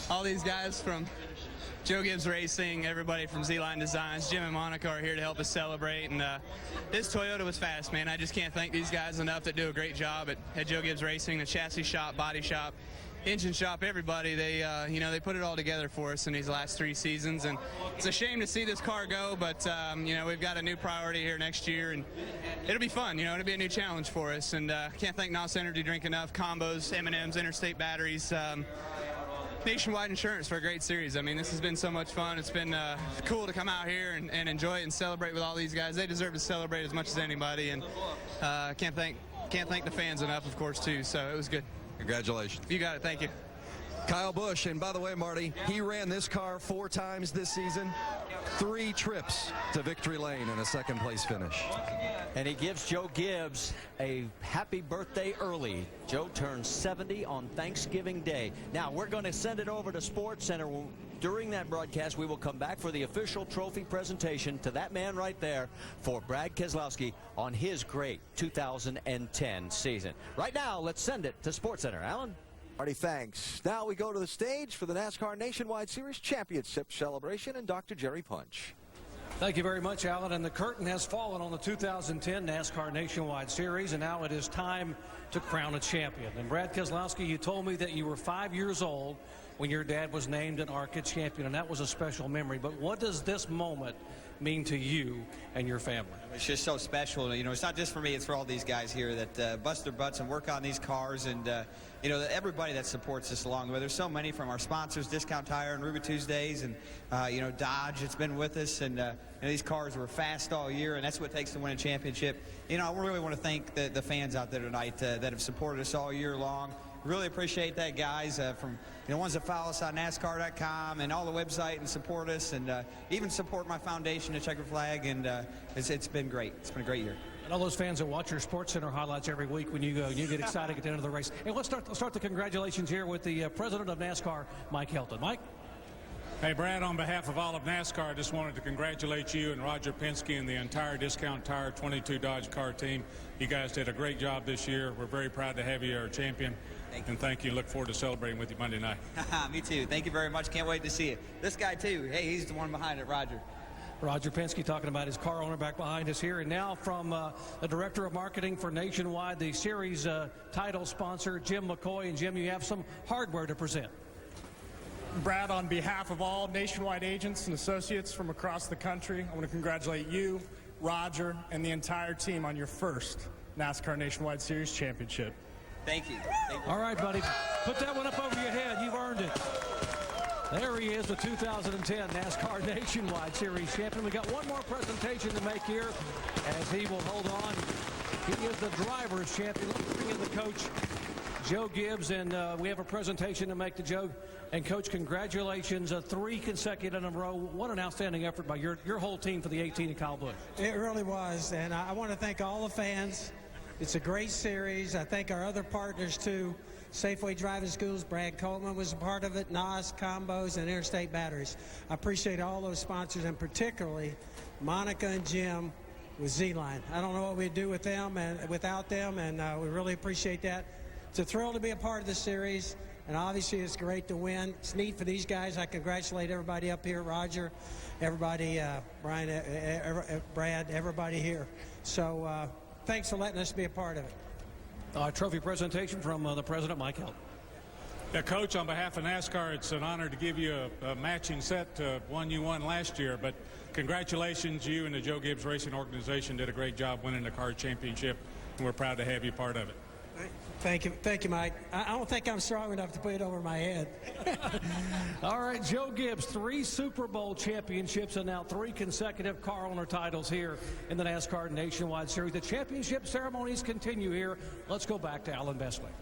all these guys from Joe Gibbs Racing, everybody from Z-Line Designs, Jim and Monica are here to help us celebrate, and this Toyota was fast, man. I just can't thank these guys enough that do a great job at Joe Gibbs Racing, the chassis shop, body shop, engine shop, everybody. They, you know, they put it all together for us in these last 3 seasons, and it's a shame to see this car go, but, you know, we've got a new priority here next year, and it'll be fun. You know, it'll be a new challenge for us, and can't thank NOS Energy Drink enough, combos, M&Ms, Interstate Batteries, Nationwide Insurance for a great series. I mean, this has been so much fun. It's been cool to come out here and enjoy it and celebrate with all these guys. They deserve to celebrate as much as anybody, and can't thank the fans enough, of course, too. So it was good. Congratulations. You got it. Thank you. Kyle Busch, and by the way, Marty, he ran this car 4 times this season, 3 trips to victory lane and a second-place finish. And he gives Joe Gibbs a happy birthday early. Joe turns 70 on Thanksgiving Day. Now, we're going to send it over to Sports Center. During that broadcast, we will come back for the official trophy presentation to that man right there for Brad Keselowski on his great 2010 season. Right now, let's send it to Sports Center. Alan? Marty, thanks. Now we go to the stage for the NASCAR Nationwide Series Championship celebration and Dr. Jerry Punch. Thank you very much, Alan. And the curtain has fallen on the 2010 NASCAR Nationwide Series, and now it is time to crown a champion. And Brad Keselowski, you told me that you were 5 years old when your dad was named an ARCA champion, and that was a special memory. But what does this moment mean to you and your family? It's just so special. You know, it's not just for me, it's for all these guys here that bust their butts and work on these cars, and you know, everybody that supports us along the way. There's so many from our sponsors, Discount Tire and Ruby Tuesdays, and you know, Dodge that's been with us, and you know, these cars were fast all year, and that's what it takes to win a championship. You know, I really want to thank the fans out there tonight that have supported us all year long. Really appreciate that, guys, from the ones that follow us on NASCAR.com and all the website and support us, and even support my foundation, the Checker Flag, and it's been great. It's been a great year. And all those fans that watch your Sports Center highlights every week when you go, you get excited at the end of the race. And let's start the congratulations here with the president of NASCAR, Mike Helton. Mike? Hey, Brad, on behalf of all of NASCAR, I just wanted to congratulate you and Roger Penske and the entire Discount Tire 22 Dodge car team. You guys did a great job this year. We're very proud to have you our champion. And thank you. Look forward to celebrating with you Monday night. Me too. Thank you very much. Can't wait to see you. This guy, too. Hey, he's the one behind it, Roger. Roger Penske talking about his car owner back behind us here. And now from the Director of Marketing for Nationwide, the series title sponsor, Jim McCoy. And Jim, you have some hardware to present. Brad, on behalf of all Nationwide agents and associates from across the country, I want to congratulate you, Roger, and the entire team on your first NASCAR Nationwide Series championship. Thank you. All right, buddy. Put that one up over your head. You've earned it. There he is, the 2010 NASCAR Nationwide Series champion. We got one more presentation to make here as he will hold on. He is the driver's champion. Let's bring in the coach, Joe Gibbs, and we have a presentation to make to Joe. And, Coach, congratulations, 3 consecutive in a row. What an outstanding effort by your whole team for the 18 of Kyle Busch. It really was, and I want to thank all the fans. It's a great series. I thank our other partners, too. Safeway Driving Schools, Brad Coleman was a part of it, NOS, Combos, and Interstate Batteries. I appreciate all those sponsors, and particularly Monica and Jim with Z-Line. I don't know what we'd do with them and without them, and we really appreciate that. It's a thrill to be a part of the series, and obviously it's great to win. It's neat for these guys. I congratulate everybody up here, Roger, everybody, Brian, Brad, everybody here. So thanks for letting us be a part of it. Trophy presentation from the president, Mike Helton. Yeah, Coach, on behalf of NASCAR, it's an honor to give you a matching set to one you won last year. But congratulations, you and the Joe Gibbs Racing Organization did a great job winning the car championship, and we're proud to have you part of it. Thank you, Mike. I don't think I'm strong enough to put it over my head. All right, Joe Gibbs, 3 Super Bowl championships and now 3 consecutive car owner titles here in the NASCAR Nationwide Series. The championship ceremonies continue here. Let's go back to Alan Bestwick.